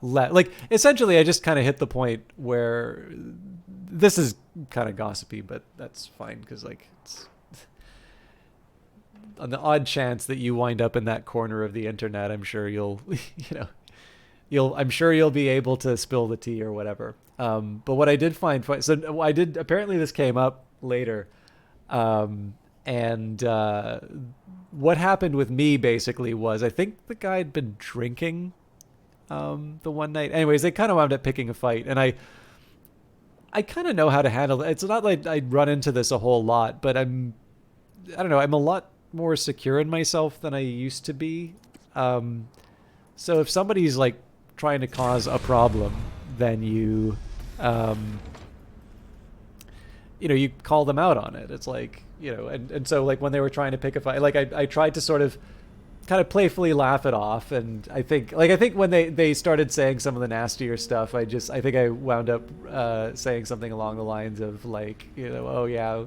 Speaker 1: like essentially I just kind of hit the point where this is kind of gossipy, but that's fine, because like it's on the odd chance that you wind up in that corner of the internet, I'm sure you'll I'm sure you'll be able to spill the tea or whatever. But what I did find, so I did, apparently this came up later, and what happened with me basically was, I think the guy had been drinking the one night. Anyways, they kind of wound up picking a fight, and I kind of know how to handle it. It's not like I run into this a whole lot, but I don't know, I'm a lot more secure in myself than I used to be. So if somebody's like trying to cause a problem, then you you call them out on it. It's like, and so like when they were trying to pick a fight, like I tried to sort of kind of playfully laugh it off, and I think when they started saying some of the nastier stuff, I think I wound up saying something along the lines of like, oh yeah,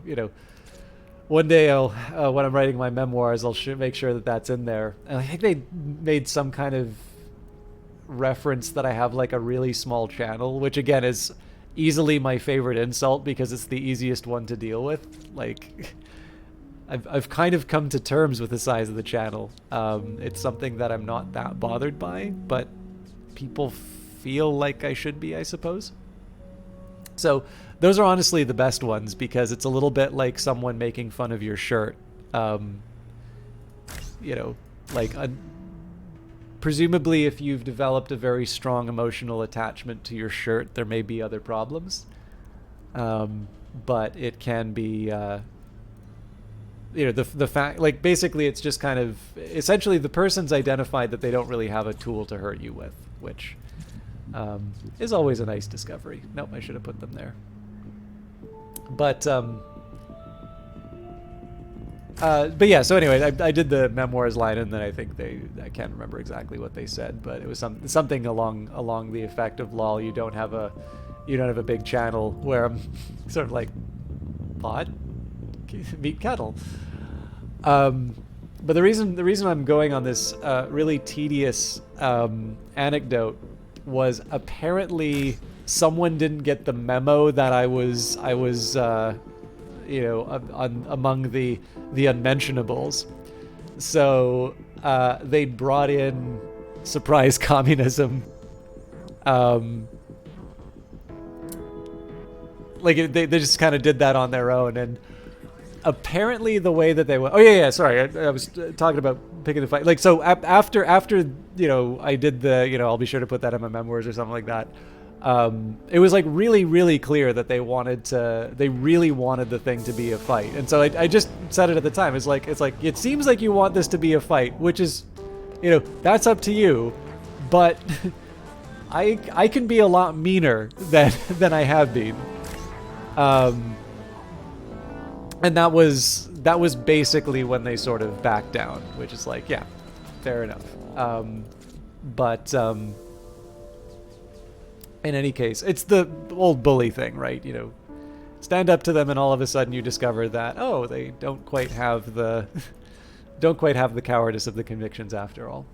Speaker 1: one day I'll when I'm writing my memoirs, I'll make sure that that's in there. And I think they made some kind of reference that I have like a really small channel, which again is easily my favorite insult because it's the easiest one to deal with. Like, I've kind of come to terms with the size of the channel. It's something that I'm not that bothered by, but people feel like I should be, I suppose. So those are honestly the best ones because it's a little bit like someone making fun of your shirt. Presumably if you've developed a very strong emotional attachment to your shirt, there may be other problems. But it can be, the fact, like basically it's just kind of, essentially the person's identified that they don't really have a tool to hurt you with, which is always a nice discovery. Nope, I should have put them there. But yeah, so anyway, I did the memoirs line, and then I think I can't remember exactly what they said, but it was something along the effect of, lol, you don't have a big channel, where I'm sort of like, pot? Meat kettle. But the reason I'm going on this really tedious anecdote was apparently someone didn't get the memo that I was among the unmentionables. So they brought in surprise communism. Like they just kind of did that on their own, and apparently the way that they went. Oh yeah, sorry, I was talking about picking the fight. Like, so after I did the I'll be sure to put that in my memoirs or something like that. It was like really, really clear that they really wanted the thing to be a fight. And so I just said it at the time. It's like, it seems like you want this to be a fight, which is, that's up to you. But I can be a lot meaner than I have been. And that was basically when they sort of backed down, which is like, yeah, fair enough. In any case, it's the old bully thing, right? Stand up to them, and all of a sudden you discover that, oh, they don't quite have the cowardice of the convictions after all.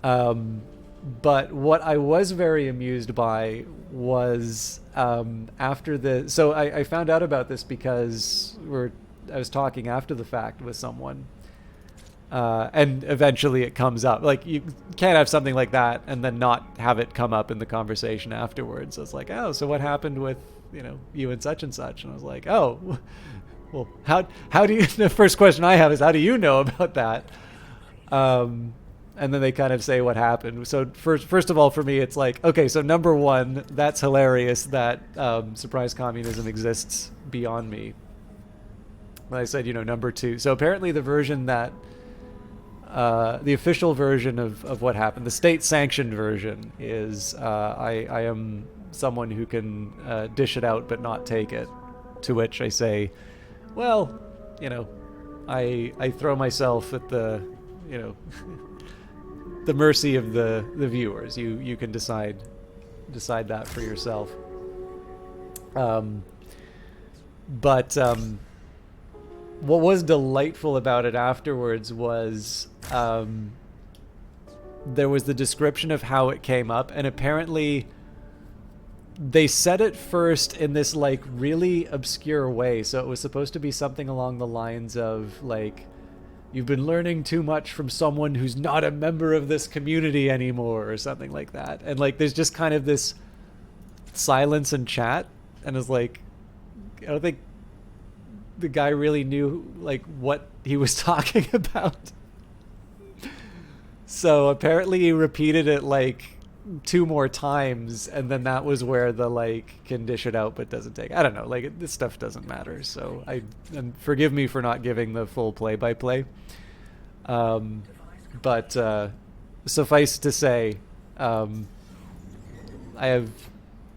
Speaker 1: But what I was very amused by was after the. So I found out about this because I was talking after the fact with someone. And eventually it comes up. Like, you can't have something like that and then not have it come up in the conversation afterwards. It's like, oh, so what happened with, you and such? And I was like, oh, well, how do you, the first question I have is, how do you know about that? And then they kind of say what happened. So first of all, for me, it's like, okay, so number one, that's hilarious that surprise communism exists beyond me. But I said, number two. So apparently the version that the official version of what happened, the state-sanctioned version, is I am someone who can dish it out but not take it. To which I say, well, I throw myself at the, the mercy of the viewers. You can decide that for yourself. What was delightful about it afterwards was there was the description of how it came up, and apparently they said it first in this like really obscure way. So it was supposed to be something along the lines of like, you've been learning too much from someone who's not a member of this community anymore, or something like that. And like there's just kind of this silence and chat, and it's like, I don't think the guy really knew like what he was talking about. So apparently he repeated it like 2 more times, and then that was where the like can dish it out but doesn't take. I don't know, like this stuff doesn't matter. So and forgive me for not giving the full play-by-play. But suffice to say, I have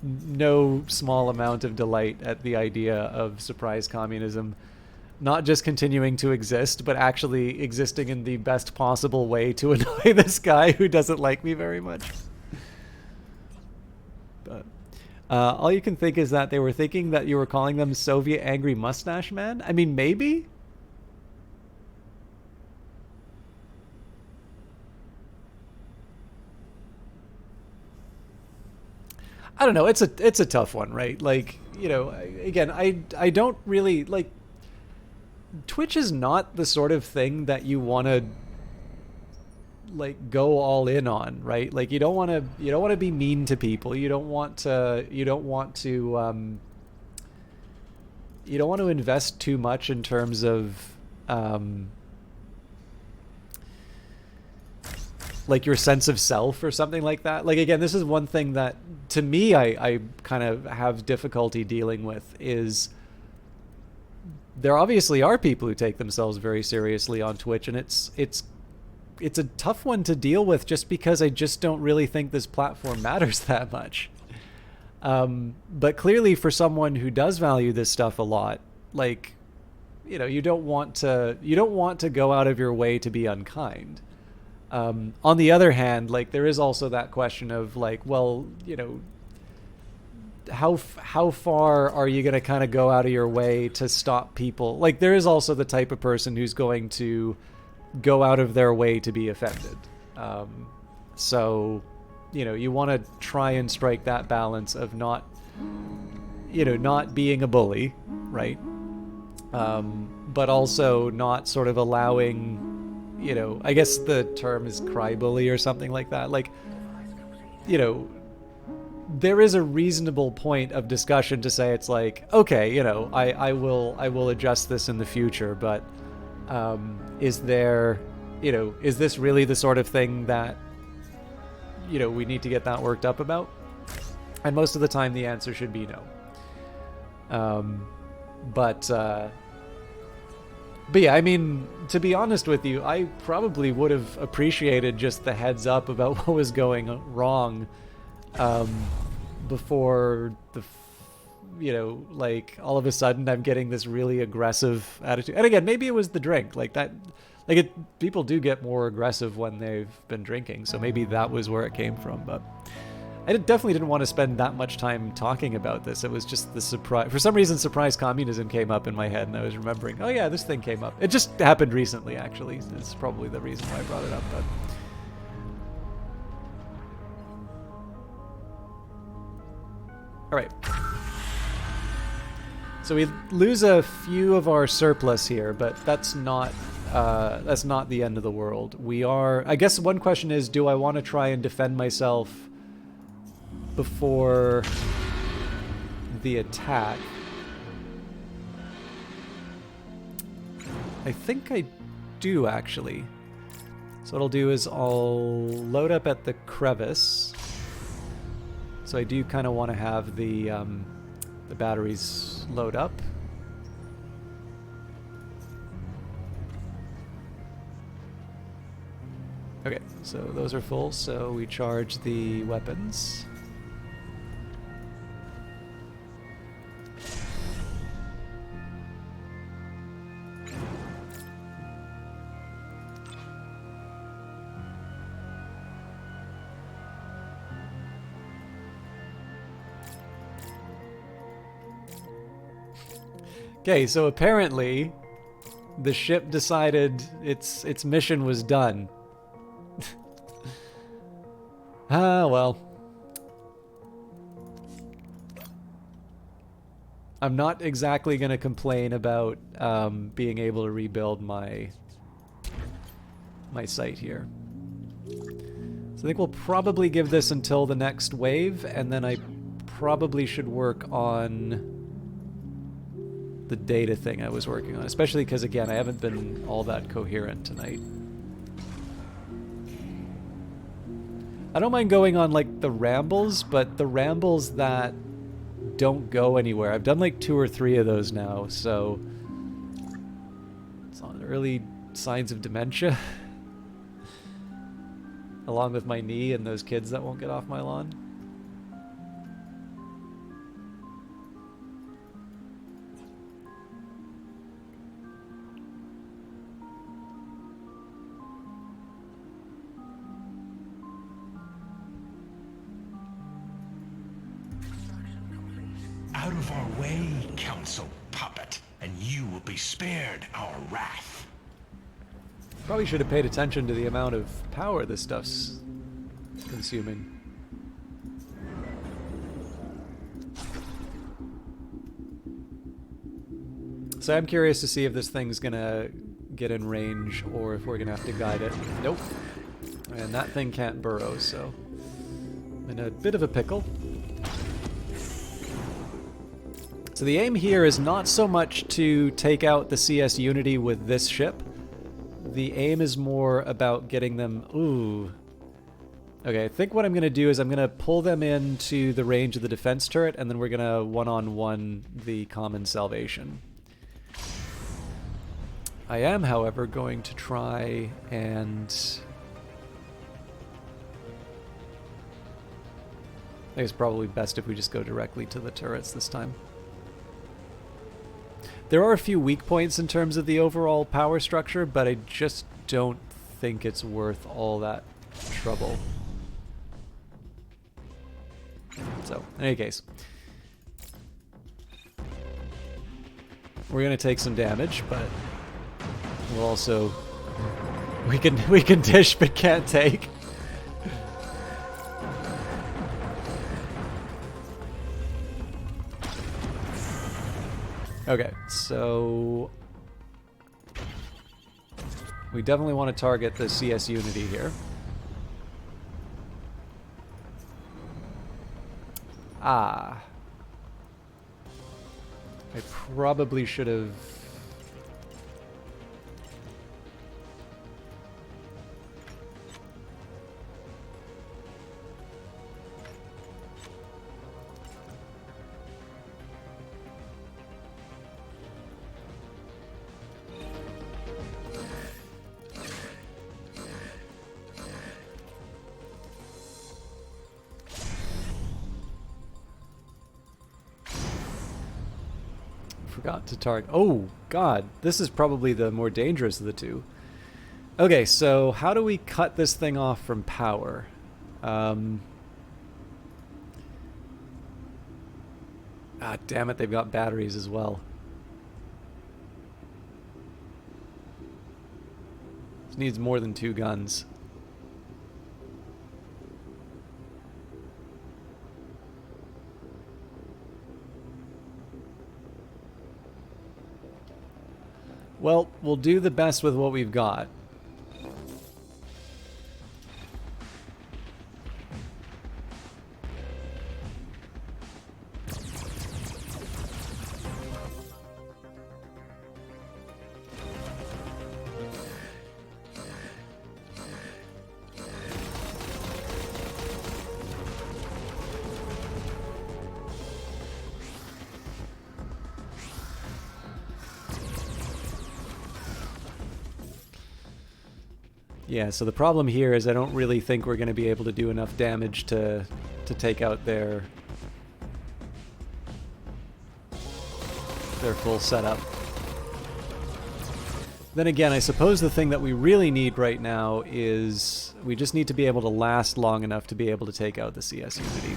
Speaker 1: no small amount of delight at the idea of surprise communism not just continuing to exist, but actually existing in the best possible way to annoy this guy who doesn't like me very much. But all you can think is that they were thinking that you were calling them Soviet Angry Mustache Man. I mean, maybe. I don't know. It's a tough one, right? Like, you know, again, I don't really like. Twitch is not the sort of thing that you want to like go all in on, right? Like you don't want to be mean to people. You don't want to invest too much in terms of like your sense of self or something like that. Like again, this is one thing that to me I kind of have difficulty dealing with is there obviously are people who take themselves very seriously on Twitch, and it's a tough one to deal with just because I just don't really think this platform matters that much. But clearly for someone who does value this stuff a lot, like, you know, you don't want to go out of your way to be unkind. On the other hand, like there is also that question of like, well, you know, how far are you going to kind of go out of your way to stop people? Like there is also the type of person who's going to go out of their way to be offended. So, you know, you want to try and strike that balance of not being a bully, right? But also not sort of allowing, you know, I guess the term is cry bully or something like that. Like, you know, there is a reasonable point of discussion to say it's like, okay, you know, I will adjust this in the future, but is there, you know, is this really the sort of thing that, you know, we need to get that worked up about? And most of the time the answer should be no. But yeah, I mean, to be honest with you, I probably would have appreciated just the heads up about what was going wrong before the, you know, like all of a sudden I'm getting this really aggressive attitude. And again, maybe it was the drink, like that, like people do get more aggressive when they've been drinking. So maybe that was where it came from, but I definitely didn't want to spend that much time talking about this. It was just the surprise. For some reason, surprise communism came up in my head, and I was remembering, oh yeah, this thing came up. It just happened recently, actually. It's probably the reason why I brought it up. But all right. So we lose a few of our surplus here, but that's not the end of the world. We are. I guess one question is, do I want to try and defend myself before the attack? I think I do, actually. So what I'll do is I'll load up at the crevice. So I do kind of want to have the batteries load up. Okay, so those are full, so we charge the weapons. Okay, so apparently the ship decided its mission was done. Ah, well. I'm not exactly going to complain about being able to rebuild my site here. So I think we'll probably give this until the next wave, and then I probably should work on the data thing I was working on, especially because, again, I haven't been all that coherent tonight. I don't mind going on, like, the rambles, but the rambles that don't go anywhere. I've done, like, 2 or 3 of those now, so it's on early signs of dementia. Along with my knee and those kids that won't get off my lawn.
Speaker 4: of our way, Council Puppet, and you will be spared our wrath.
Speaker 1: Probably should have paid attention to the amount of power this stuff's consuming. So I'm curious to see if this thing's gonna get in range or if we're gonna have to guide it. Nope. And that thing can't burrow, so I'm in a bit of a pickle. So the aim here is not so much to take out the CS Unity with this ship. The aim is more about getting them... Ooh. Okay, I think what I'm going to do is I'm going to pull them into the range of the defense turret, and then we're going to one-on-one the common salvation. I am, however, going to try and... I think it's probably best if we just go directly to the turrets this time. There are a few weak points in terms of the overall power structure, but I just don't think it's worth all that trouble. So, in any case, we're gonna take some damage, but we'll also we can dish but can't take. Okay, so we definitely want to target the CS Unity here. Ah. I probably should have... Forgot to target. Oh, God. This is probably the more dangerous of the two. Okay, so how do we cut this thing off from power? Ah, damn it. They've got batteries as well. This needs more than 2 guns. Well, we'll do the best with what we've got. Yeah, so the problem here is I don't really think we're going to be able to do enough damage to take out their full setup. Then again, I suppose the thing that we really need right now is we just need to be able to last long enough to be able to take out the CS Unity.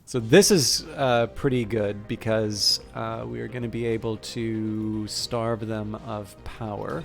Speaker 1: So this is pretty good because we are going to be able to starve them of power.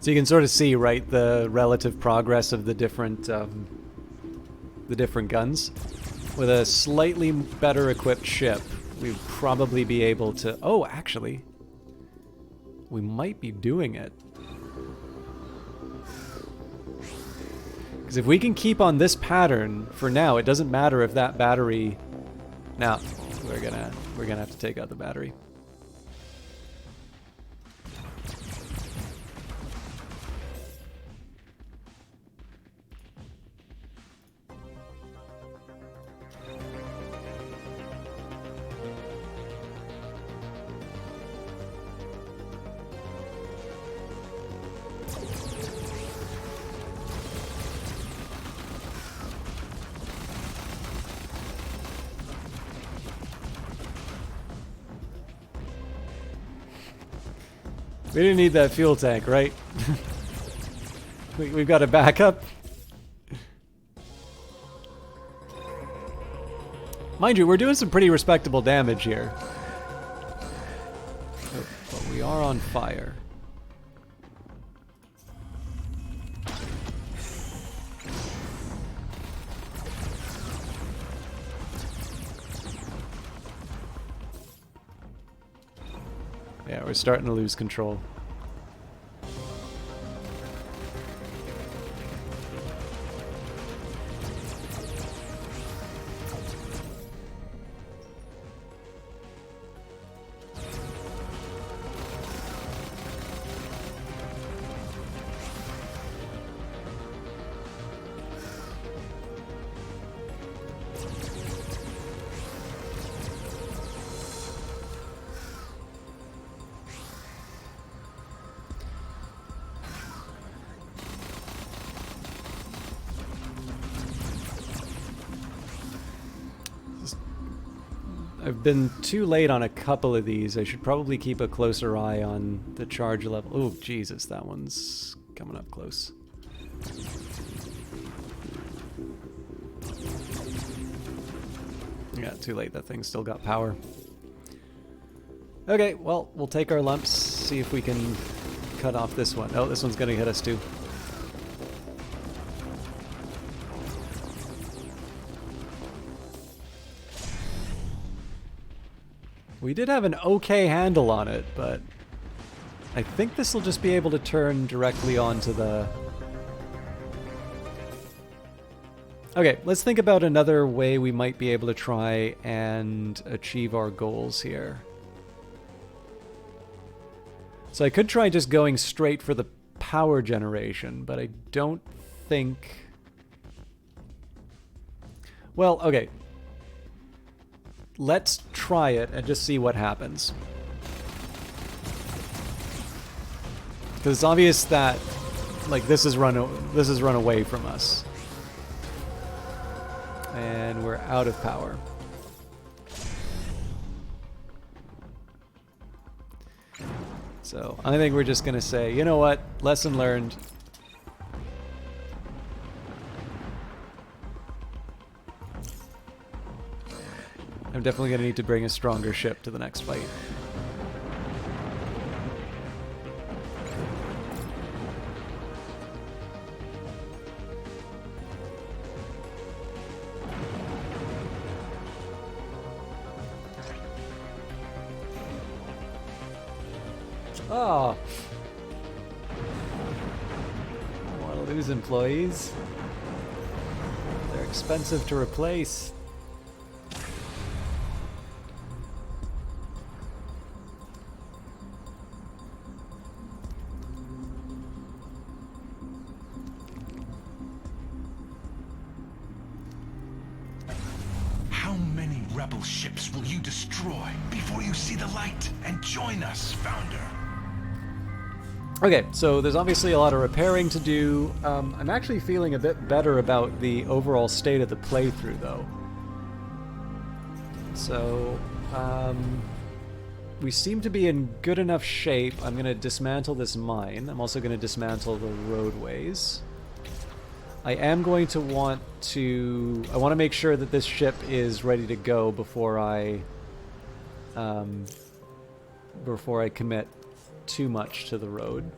Speaker 1: So you can sort of see, right, the relative progress of the different guns. With a slightly better equipped ship, we'd probably be able to... Oh, actually, we might be doing it. Because if we can keep on this pattern, for now, it doesn't matter if that battery Now we're gonna have to take out the battery. We didn't need that fuel tank, right? We've got a backup. Mind you, we're doing some pretty respectable damage here. But we are on fire. Yeah, we're starting to lose control. I've been too late on a couple of these. I should probably keep a closer eye on the charge level. Oh, Jesus, that one's coming up close. Yeah, too late. That thing's still got power. Okay, well, we'll take our lumps, see if we can cut off this one. Oh, this one's gonna hit us too. We did have an okay handle on it, but I think this will just be able to turn directly onto the... Okay, let's think about another way we might be able to try and achieve our goals here. So I could try just going straight for the power generation, but I don't think... Well, okay. Let's try it and just see what happens. Because it's obvious that, like, this has run away from us. And we're out of power. So I think we're just gonna say, you know what? Lesson learned. I'm definitely gonna need to bring a stronger ship to the next fight. Oh. I don't want to lose employees. They're expensive to replace.
Speaker 4: How many rebel ships will you destroy before you see the light and join us, Founder?
Speaker 1: Okay, so there's obviously a lot of repairing to do. I'm actually feeling a bit better about the overall state of the playthrough, though. So, we seem to be in good enough shape. I'm going to dismantle this mine. I'm also going to dismantle the roadways. I am going to want to... I want to make sure that this ship is ready to go before I commit too much to the road.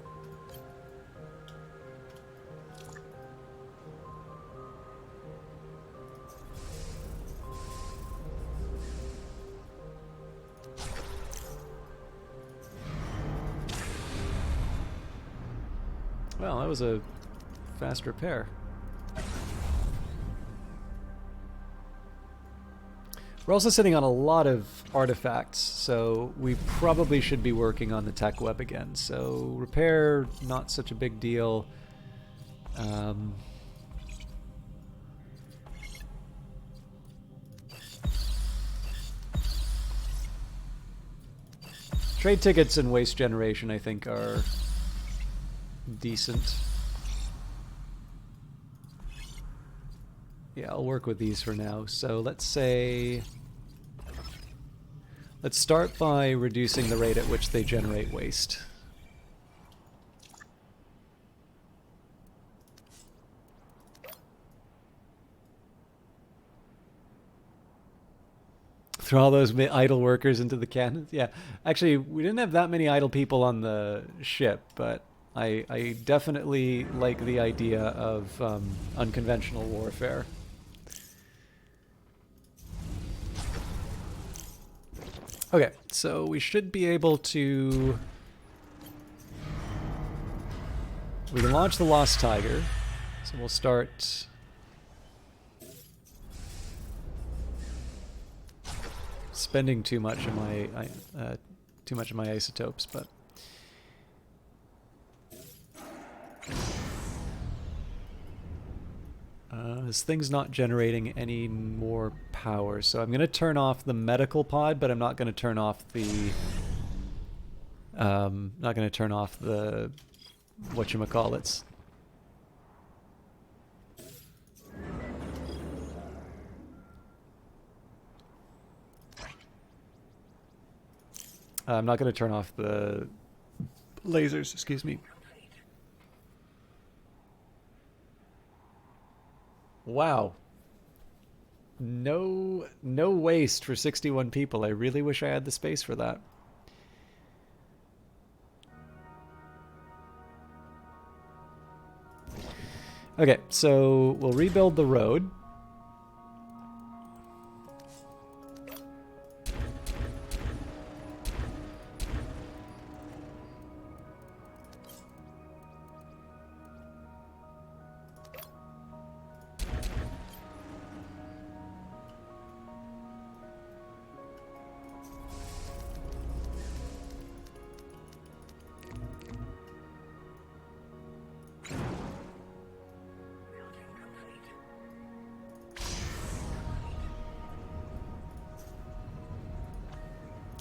Speaker 1: Well, that was a fast repair. We're also sitting on a lot of artifacts, so we probably should be working on the tech web again. So repair, not such a big deal. Trade tickets and waste generation, I think, are decent. Yeah, I'll work with these for now. So let's say... Let's start by reducing the rate at which they generate waste. Throw all those idle workers into the cannons. Yeah, actually, we didn't have that many idle people on the ship, but I definitely like the idea of unconventional warfare. Okay, so we should be able to... We can launch the Lost Tiger, so we'll start... spending too much of my isotopes, but this thing's not generating any more power, so I'm going to turn off the medical pod, but I'm not going to turn off the whatchamacallits. I'm not going to turn off the lasers, excuse me. Wow. No waste for 61 people. I really wish I had the space for that. Okay, so we'll rebuild the road.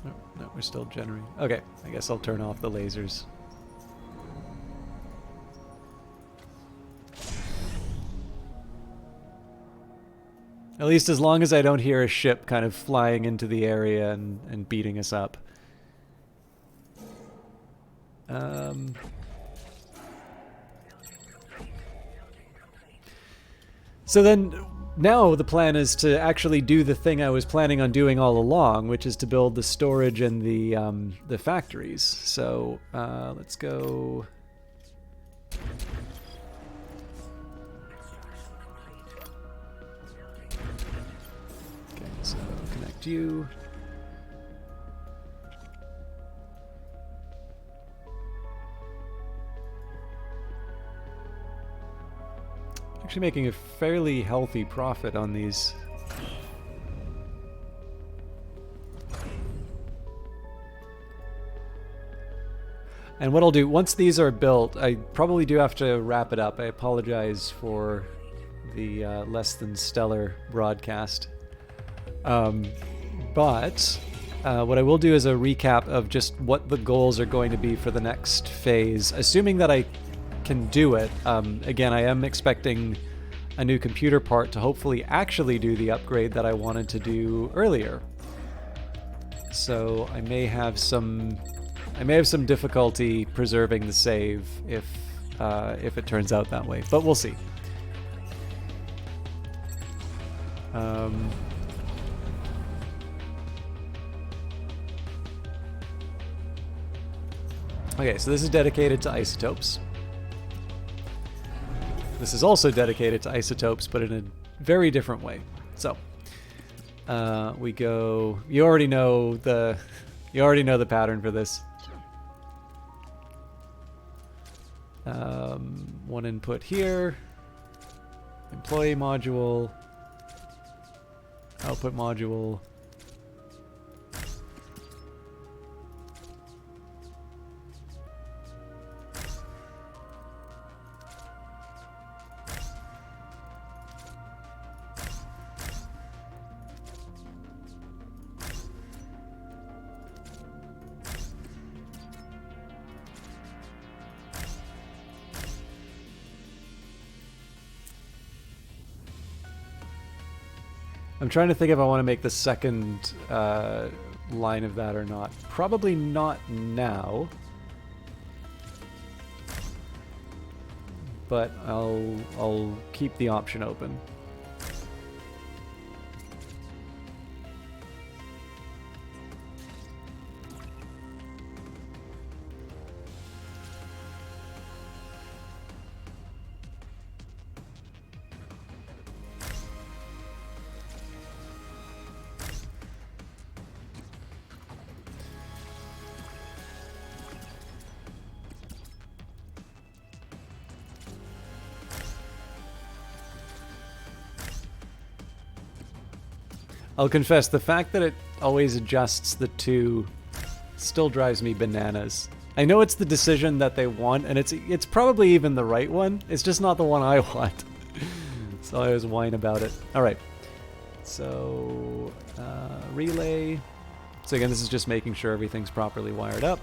Speaker 1: No, we're still generating. Okay, I guess I'll turn off the lasers. At least as long as I don't hear a ship kind of flying into the area and beating us up. So then, now the plan is to actually do the thing I was planning on doing all along, which is to build the storage and the factories. So let's go. Okay, so connect you. Actually making a fairly healthy profit on these. And what I'll do, once these are built, I probably do have to wrap it up. I apologize for the less than stellar broadcast. But what I will do is a recap of just what the goals are going to be for the next phase, assuming that I can do it. Again, I am expecting a new computer part to hopefully actually do the upgrade that I wanted to do earlier. So I may have some difficulty preserving the save if it turns out that way, but we'll see. Okay, so this is dedicated to isotopes. This is also dedicated to isotopes, but in a very different way. So we go. You already know the pattern for this. One input here. Employee module. Output module. I'm trying to think if I want to make the second line of that or not. Probably not now. But I'll keep the option open. I'll confess, the fact that it always adjusts the two still drives me bananas. I know it's the decision that they want, and it's probably even the right one. It's just not the one I want. So I always whine about it. All right. So, relay. So again, this is just making sure everything's properly wired up.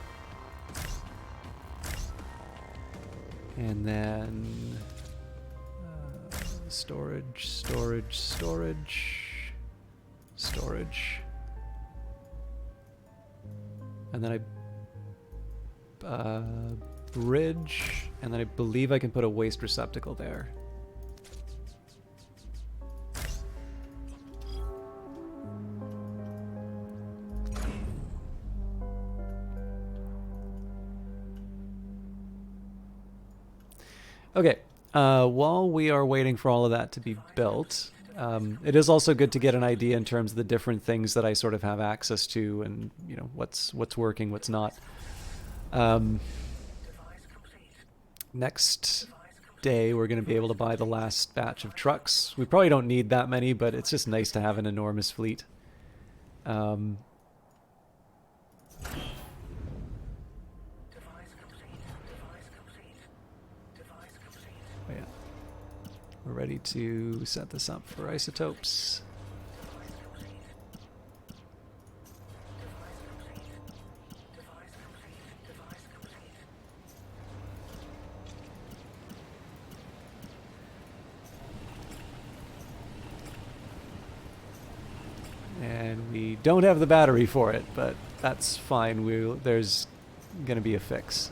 Speaker 1: And then storage, storage, storage. Storage. And then bridge, and then I believe I can put a waste receptacle there. Okay, while we are waiting for all of that to be built, it is also good to get an idea in terms of the different things that I sort of have access to, and you know what's working, what's not. Next day, we're going to be able to buy the last batch of trucks. We probably don't need that many, but it's just nice to have an enormous fleet. Oh, yeah. We're ready to set this up for isotopes. And we don't have the battery for it, but that's fine. There's going to be a fix.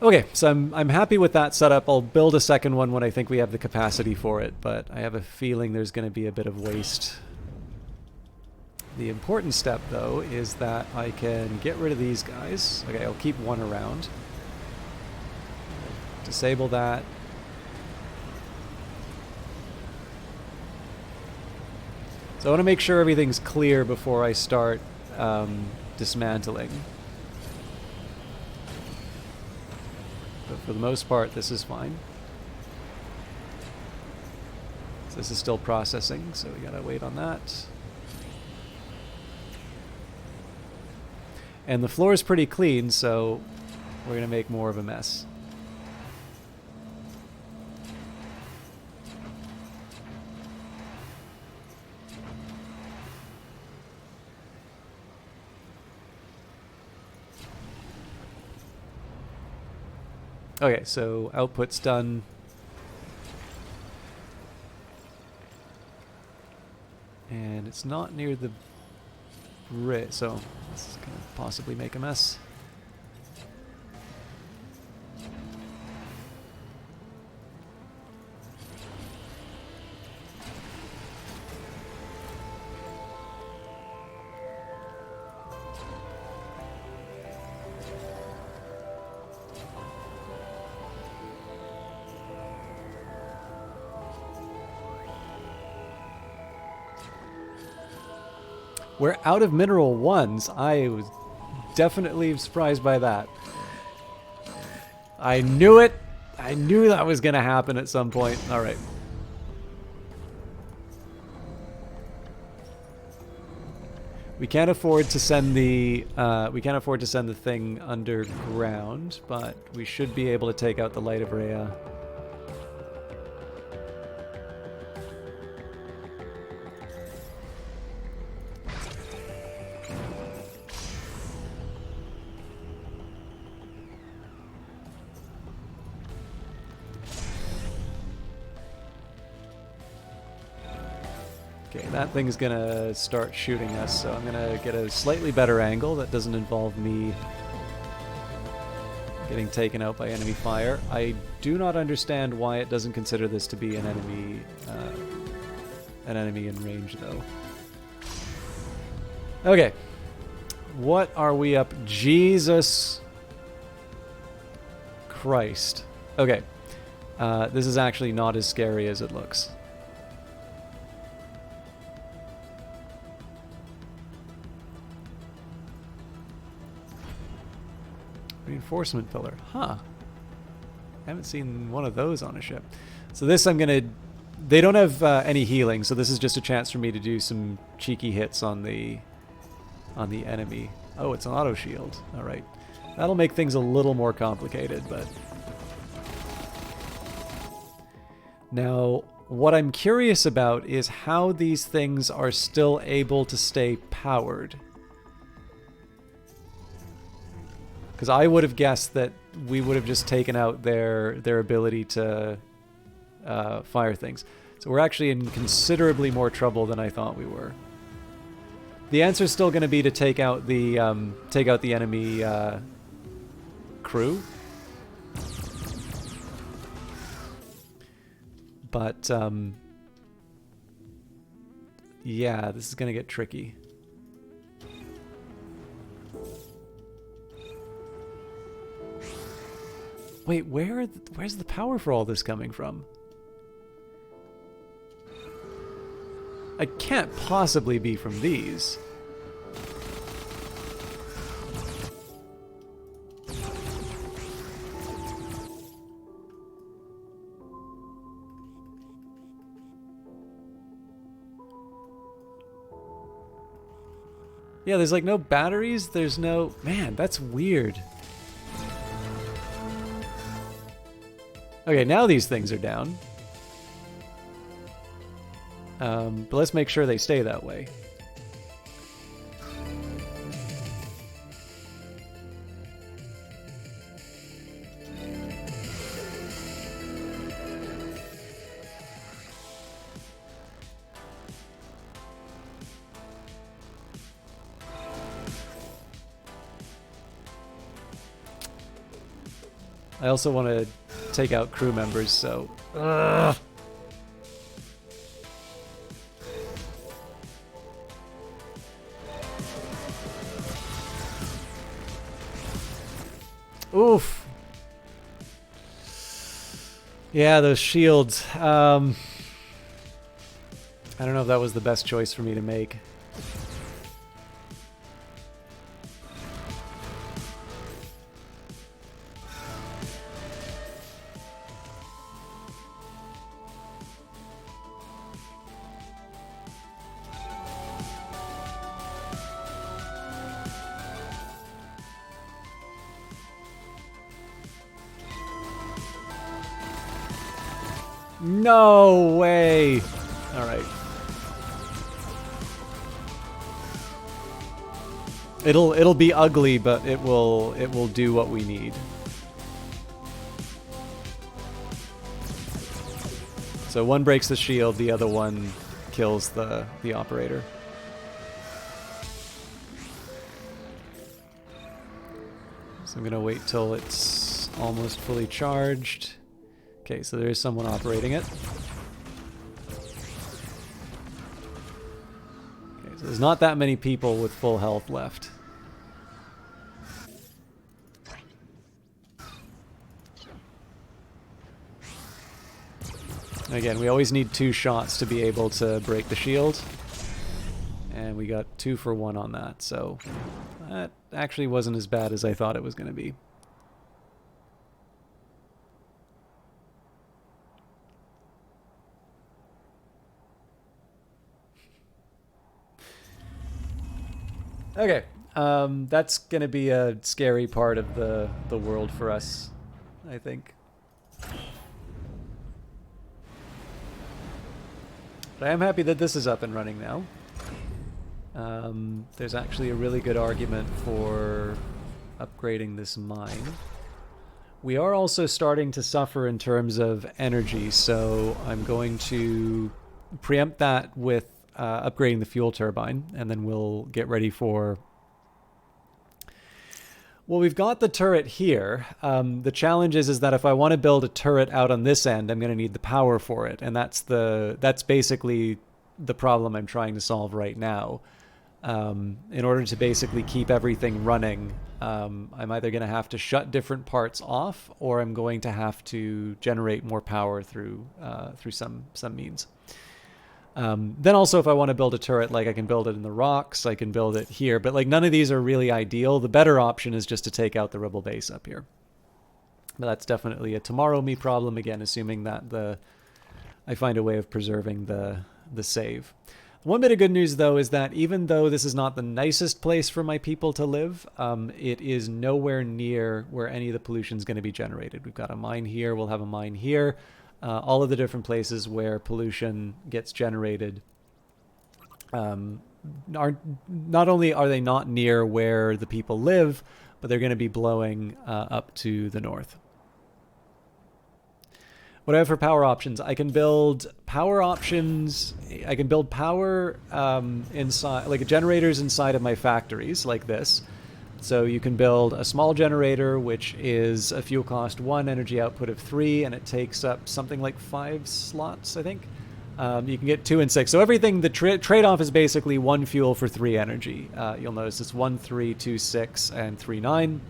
Speaker 1: Okay, so I'm happy with that setup. I'll build a second one when I think we have the capacity for it, but I have a feeling there's going to be a bit of waste. The important step, though, is that I can get rid of these guys. Okay, I'll keep one around. Disable that. So I want to make sure everything's clear before I start dismantling. But for the most part, this is fine. So this is still processing, so we gotta wait on that. And the floor is pretty clean, so we're gonna make more of a mess. Okay, so output's done. And it's not near the bridge, so this is going to possibly make a mess. We're out of mineral ones. I was definitely surprised by that. I knew it. I knew that was going to happen at some point. All right. We can't afford to send the thing underground, but we should be able to take out the Light of Rhea. Okay, that thing's gonna start shooting us, so I'm gonna get a slightly better angle that doesn't involve me getting taken out by enemy fire. I do not understand why it doesn't consider this to be an enemy in range, though. Okay. What are we up? Jesus Christ. Okay. This is actually not as scary as it looks. Reinforcement pillar. Huh. I haven't seen one of those on a ship. So this I'm going to... They don't have any healing, so this is just a chance for me to do some cheeky hits on the enemy. Oh, it's an auto shield. All right. That'll make things a little more complicated, but... Now, what I'm curious about is how these things are still able to stay powered. Because I would have guessed that we would have just taken out their ability to fire things. So we're actually in considerably more trouble than I thought we were. The answer is still going to be to take out the enemy crew. But yeah, this is going to get tricky. Wait, where's the power for all this coming from? It can't possibly be from these. Yeah, there's like no batteries, there's no... Man, that's weird. Okay, now these things are down. But let's make sure they stay that way. I also want to take out crew members, so... Ugh. Oof. Yeah, those shields. I don't know if that was the best choice for me to make. No way! Alright. It'll be ugly, but it will do what we need. So one breaks the shield, the other one kills the operator. So I'm gonna wait till it's almost fully charged. Okay, so there is someone operating it. Okay, so there's not that many people with full health left. Again, we always need 2 shots to be able to break the shield. And we got 2 for 1 on that, so that actually wasn't as bad as I thought it was going to be. Okay, that's going to be a scary part of the world for us, I think. But I am happy that this is up and running now. There's actually a really good argument for upgrading this mine. We are also starting to suffer in terms of energy, so I'm going to preempt that with upgrading the fuel turbine, and then we'll get ready for... Well, we've got the turret here. The challenge is that if I want to build a turret out on this end, I'm going to need the power for it, and that's basically the problem I'm trying to solve right now. In order to basically keep everything running, I'm either going to have to shut different parts off, or I'm going to have to generate more power through some means. Then also, if I want to build a turret, like I can build it in the rocks, I can build it here, but like none of these are really ideal. The better option is just to take out the rebel base up here. But that's definitely a tomorrow me problem, again, assuming that I find a way of preserving the save. One bit of good news, though, is that even though this is not the nicest place for my people to live, it is nowhere near where any of the pollution is going to be generated. We've got a mine here, we'll have a mine here. All of the different places where pollution gets generated not only are they not near where the people live, but they're going to be blowing up to the north. What do I have for power options? I can build power options. I can build power inside, like generators inside of my factories, like this. So you can build a small generator, which is a fuel cost 1, energy output of 3, and it takes up something like 5 slots, I think. You can get 2 and 6. So everything, the trade-off is basically 1 fuel for 3 energy. You'll notice it's 1, 3, 2, 6, and 3, 9.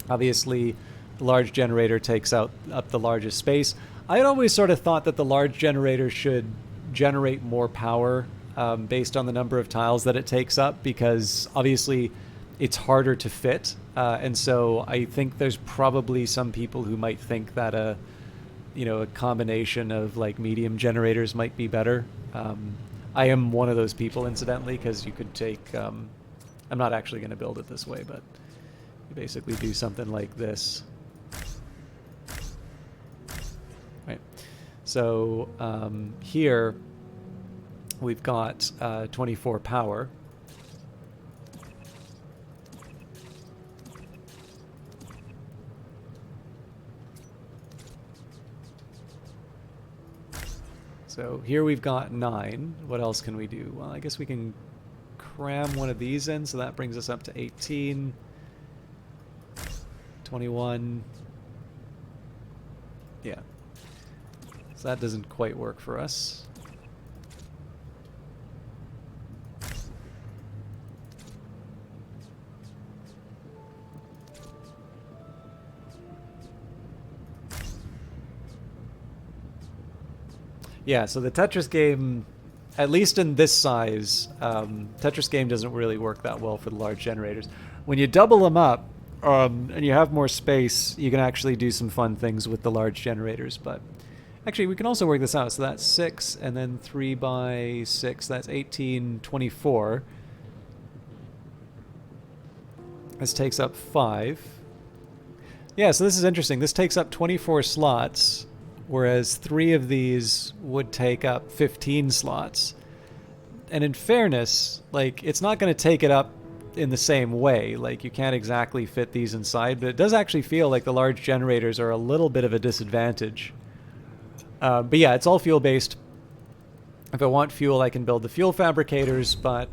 Speaker 1: Obviously, the large generator takes up the largest space. I had always sort of thought that the large generator should generate more power based on the number of tiles that it takes up, because obviously it's harder to fit. And so I think there's probably some people who might think that a combination of like medium generators might be better. I am one of those people, incidentally, because you could take... I'm not actually going to build it this way, but you basically do something like this. Right. So here we've got 24 power. So here we've got 9. What else can we do? Well, I guess we can cram one of these in, so that brings us up to 18, 21. Yeah. So that doesn't quite work for us. Yeah, so the Tetris game, at least in this size, Tetris game doesn't really work that well for the large generators. When you double them up and you have more space, you can actually do some fun things with the large generators. But actually, we can also work this out. So that's 6, and then 3 by 6, that's 18, 24. This takes up 5. Yeah, so this is interesting. This takes up 24 slots, whereas 3 of these would take up 15 slots. And in fairness, like, it's not going to take it up in the same way. Like, you can't exactly fit these inside, but it does actually feel like the large generators are a little bit of a disadvantage. But yeah, it's all fuel-based. If I want fuel, I can build the fuel fabricators, but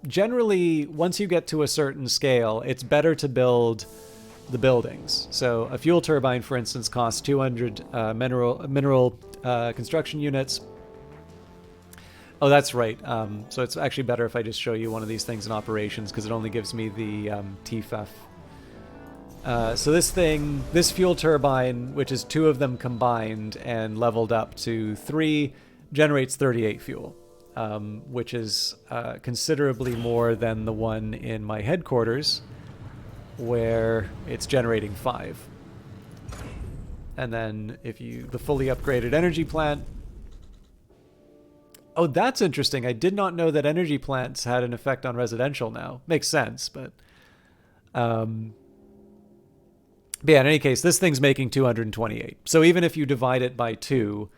Speaker 1: generally, once you get to a certain scale, it's better to build the buildings. So a fuel turbine, for instance, costs 200 mineral construction units. Oh, that's right. So it's actually better if I just show you one of these things in operations, because it only gives me the TFEF. So this fuel turbine, which is 2 of them combined and leveled up to 3, generates 38 fuel, which is considerably more than the one in my headquarters, where it's generating 5. And then the fully upgraded energy plant. Oh, that's interesting. I did not know that energy plants had an effect on residential now. Makes sense, but yeah, in any case, this thing's making 228. So even if you divide it by 2,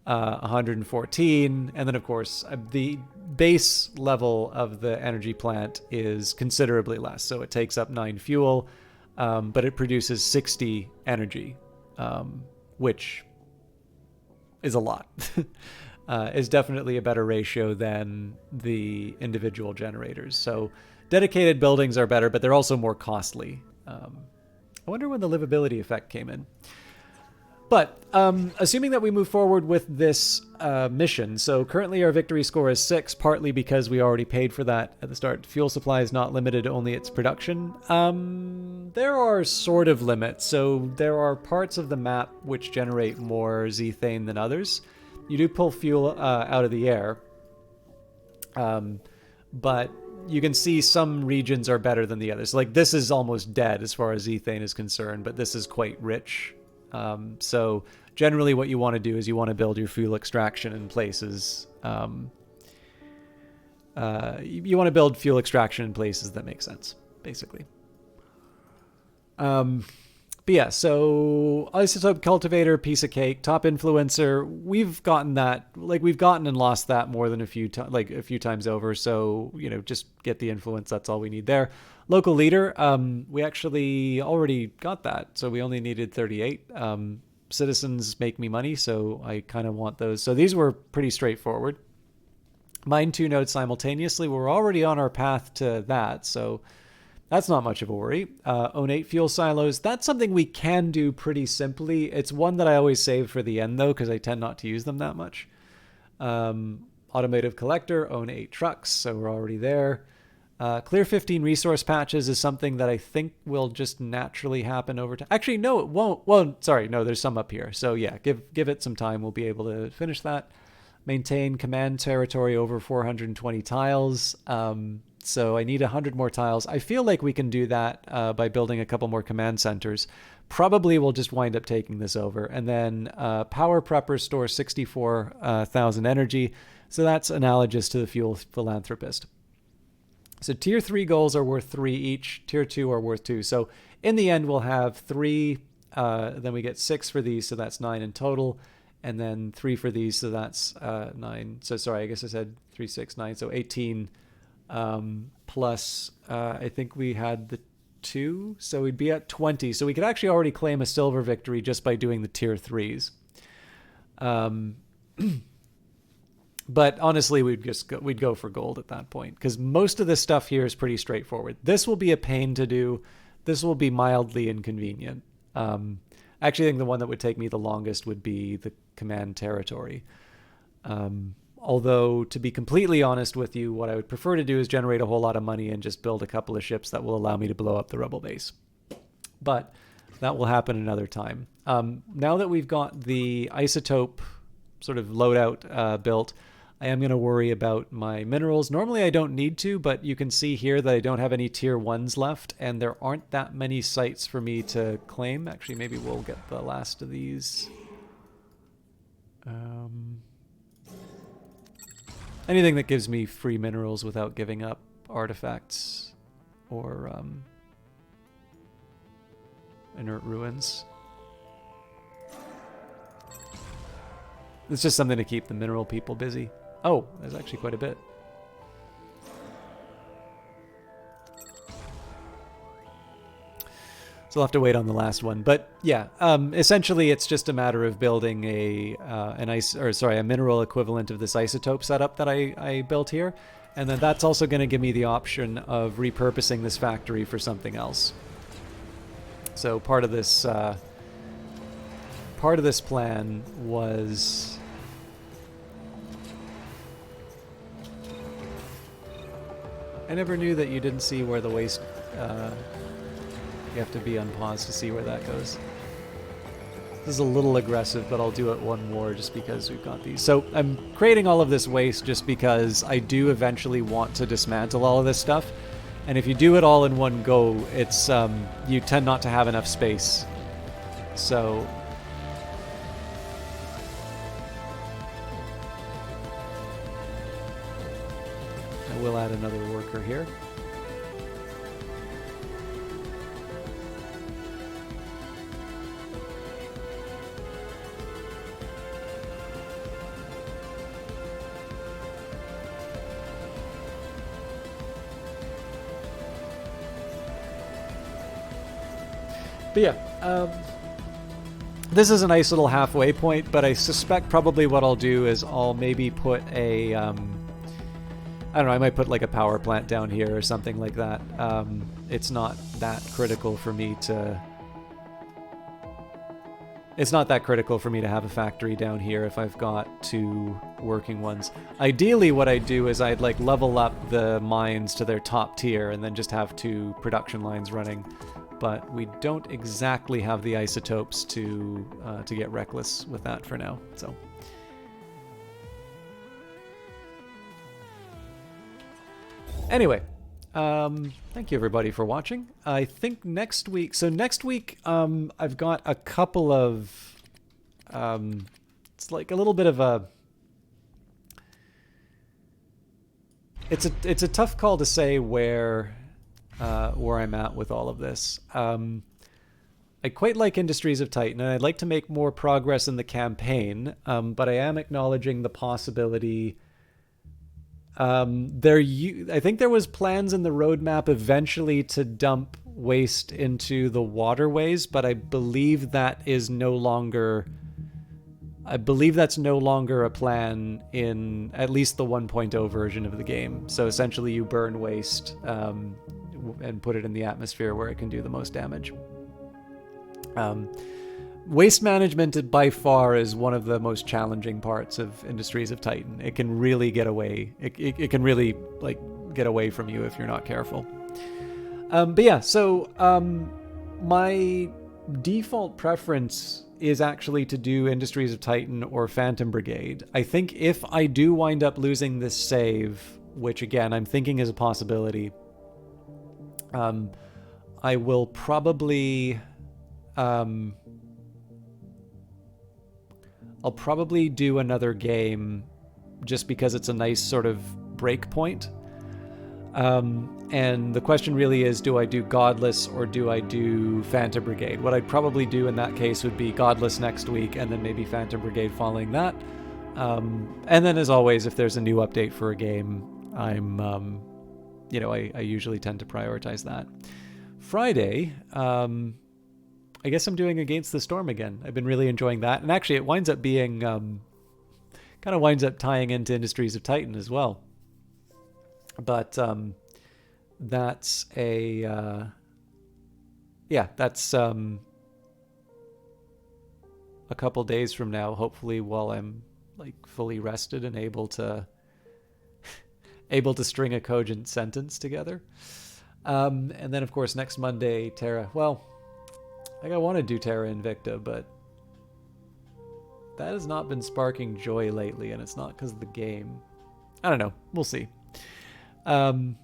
Speaker 1: 114, and then of course the base level of the energy plant is considerably less. So it takes up 9 fuel, but it produces 60 energy, which is a lot. is definitely a better ratio than the individual generators. So dedicated buildings are better, but they're also more costly. I wonder when the livability effect came in. But assuming that we move forward with this mission, so currently our victory score is 6, partly because we already paid for that at the start. Fuel supply is not limited, only its production. There are sort of limits. So there are parts of the map which generate more zethane than others. You do pull fuel out of the air, but you can see some regions are better than the others. Like this is almost dead as far as ethane is concerned, but this is quite rich. So generally what you want to do is you want to build your fuel extraction in places. You want to build fuel extraction in places that make sense, basically. But yeah, so isotope cultivator, piece of cake, top influencer. We've gotten that, like we've gotten and lost that more than a few times over. So, you know, just get the influence. That's all we need there. Local leader. We actually already got that. So we only needed 38. Citizens make me money. So I kind of want those. So these were pretty straightforward. Mine 2 nodes simultaneously. We're already on our path to that. So that's not much of a worry. Own 8 fuel silos. That's something we can do pretty simply. It's one that I always save for the end, though, because I tend not to use them that much. Automotive collector, own 8 trucks, so we're already there. Clear 15 resource patches is something that I think will just naturally happen over time. Actually, no, it won't. Well, sorry, no, there's some up here. So yeah, give it some time. We'll be able to finish that. Maintain command territory over 420 tiles. So I need 100 more tiles. I feel like we can do that by building a couple more command centers. Probably we'll just wind up taking this over. And then power prepper stores 64,000 energy. So that's analogous to the fuel philanthropist. So tier 3 goals are worth 3 each. Tier 2 are worth 2. So in the end, we'll have 3. Then we get 6 for these. So that's 9 in total. And then 3 for these. So that's 9. So sorry, I guess I said 3, 6, 9. So 18. Plus I think we had the 2, so we'd be at 20. So we could actually already claim a silver victory just by doing the tier 3s. But honestly, we'd go for gold at that point, because most of this stuff here is pretty straightforward. This will be a pain to do. This will be mildly inconvenient. Actually, I think the one that would take me the longest would be the command territory. Although, to be completely honest with you, what I would prefer to do is generate a whole lot of money and just build a couple of ships that will allow me to blow up the rebel base. But that will happen another time. Now that we've got the isotope sort of loadout built, I am going to worry about my minerals. Normally I don't need to, but you can see here that I don't have any tier 1s left, and there aren't that many sites for me to claim. Actually, maybe we'll get the last of these. Anything that gives me free minerals without giving up artifacts or inert ruins. It's just something to keep the mineral people busy. Oh, there's actually quite a bit. So I'll have to wait on the last one. But yeah, essentially it's just a matter of building a mineral equivalent of this isotope setup that I built here. And then that's also going to give me the option of repurposing this factory for something else. So part of this plan was I never knew that you didn't see where the waste you have to be on pause to see where that goes. This is a little aggressive, but I'll do it one more just because we've got these. So I'm creating all of this waste just because I do eventually want to dismantle all of this stuff. And if you do it all in one go, it's you tend not to have enough space. So I will add another worker here. But yeah, this is a nice little halfway point, but I suspect probably what I'll do is I'll maybe put a, I don't know, I might put like a power plant down here or something like that. It's not that critical for me to... It's not that critical for me to have a factory down here if I've got 2 working ones. Ideally, what I'd do is I'd like level up the mines to their top tier and then just have 2 production lines running. But we don't exactly have the isotopes to get reckless with that for now. So. Anyway, thank you everybody for watching. I think next week, I've got a couple of, it's like a little bit of a, it's a tough call to say where I'm at with all of this. I quite like Industries of Titan, and I'd like to make more progress in the campaign, but I am acknowledging the possibility. I think there was plans in the roadmap eventually to dump waste into the waterways, but I believe that is no longer. I believe that's no longer a plan in at least the 1.0 version of the game. So essentially, you burn waste and put it in the atmosphere where it can do the most damage. Waste management by far is one of the most challenging parts of Industries of Titan. It can really get away. It can really like get away from you if you're not careful. But yeah, so my default preference is actually to do Industries of Titan or Phantom Brigade. I think if I do wind up losing this save, which again I'm thinking is a possibility, I will probably I'll probably do another game just because it's a nice sort of break point. And the question really is, do I do Godless or do I do Phantom Brigade? What I'd probably do in that case would be Godless next week and then maybe Phantom Brigade following that. And then as always, if there's a new update for a game, I'm, I usually tend to prioritize that. Friday, I guess I'm doing Against the Storm again. I've been really enjoying that. And actually it winds up being, kind of winds up tying into Industries of Titan as well. But that's a, that's a couple days from now, hopefully while I'm like fully rested and able to string a cogent sentence together. And then of course next Monday, Terra, well, like I want to do Terra Invicta, but that has not been sparking joy lately, and it's not because of the game. I don't know. We'll see. But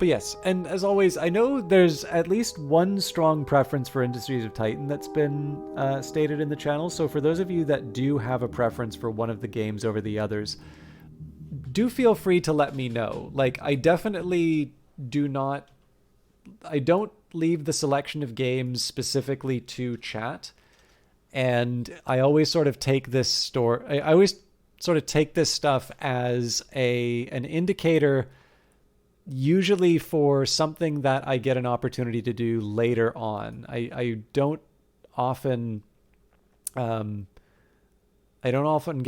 Speaker 1: yes, and as always, I know there's at least one strong preference for Industries of Titan that's been stated in the channel. So for those of you that do have a preference for one of the games over the others, do feel free to let me know. Like, I definitely don't leave the selection of games specifically to chat. And I always sort of take this I always sort of take this stuff as an indicator, usually for something that I get an opportunity to do later on. I don't often get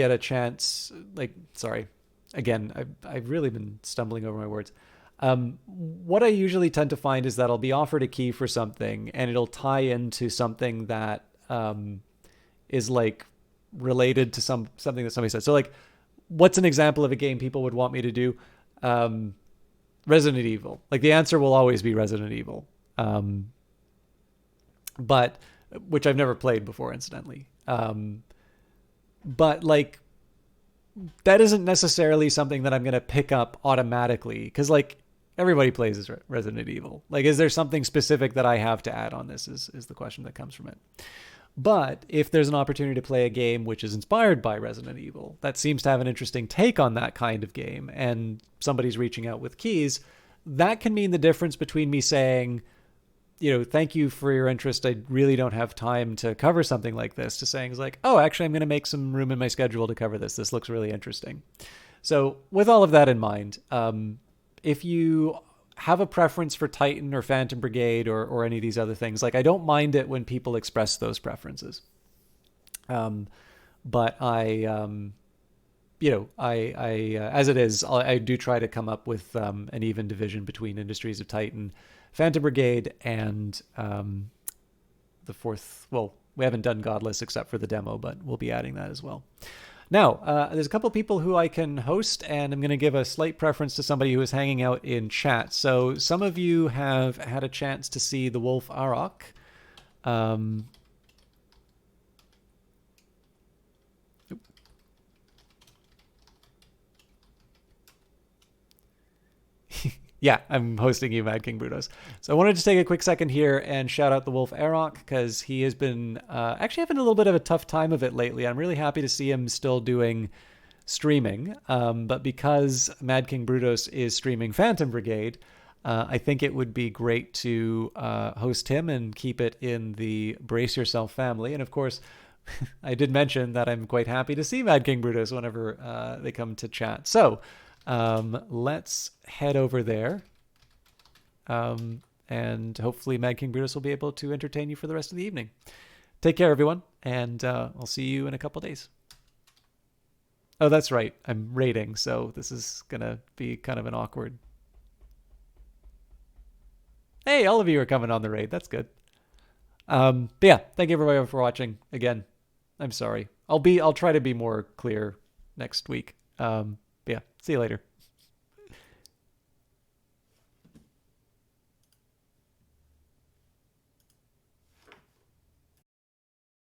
Speaker 1: a chance, I've really been stumbling over my words. What I usually tend to find is that I'll be offered a key for something and it'll tie into something that is like related to something that somebody said. So like, what's an example of a game people would want me to do? Resident Evil. Like the answer will always be Resident Evil. But which I've never played before, incidentally. But like, that isn't necessarily something that I'm going to pick up automatically. Cause like everybody plays Resident Evil. Like, is there something specific that I have to add on this is the question that comes from it. But if there's an opportunity to play a game which is inspired by Resident Evil, that seems to have an interesting take on that kind of game, and somebody's reaching out with keys, that can mean the difference between me saying, thank you for your interest, I really don't have time to cover something like this, to saying like, oh, actually, I'm going to make some room in my schedule to cover this. This looks really interesting. So with all of that in mind, if you have a preference for Titan or Phantom Brigade or any of these other things. Like, I don't mind it when people express those preferences. But I as it is, I do try to come up with an even division between Industries of Titan, Phantom Brigade, and the fourth. Well, we haven't done Godless except for the demo, but we'll be adding that as well. Now, there's a couple people who I can host, and I'm going to give a slight preference to somebody who is hanging out in chat. So some of you have had a chance to see the Wolf Arok. Yeah, I'm hosting you, Mad King Brutos. So I wanted to take a quick second here and shout out the Wolf Arok, because he has been actually having a little bit of a tough time of it lately. I'm really happy to see him still doing streaming, but because Mad King Brutos is streaming Phantom Brigade, I think it would be great to host him and keep it in the Brace Yourself family. And of course, I did mention that I'm quite happy to see Mad King Brutos whenever they come to chat. So let's head over there. And hopefully Mad King Brutus will be able to entertain you for the rest of the evening. Take care, everyone, and I'll see you in a couple days. Oh, that's right. I'm raiding, so this is going to be kind of an awkward... Hey, all of you are coming on the raid. That's good. But yeah, thank you everybody for watching. Again, I'm sorry. I'll try to be more clear next week. Yeah, see you later.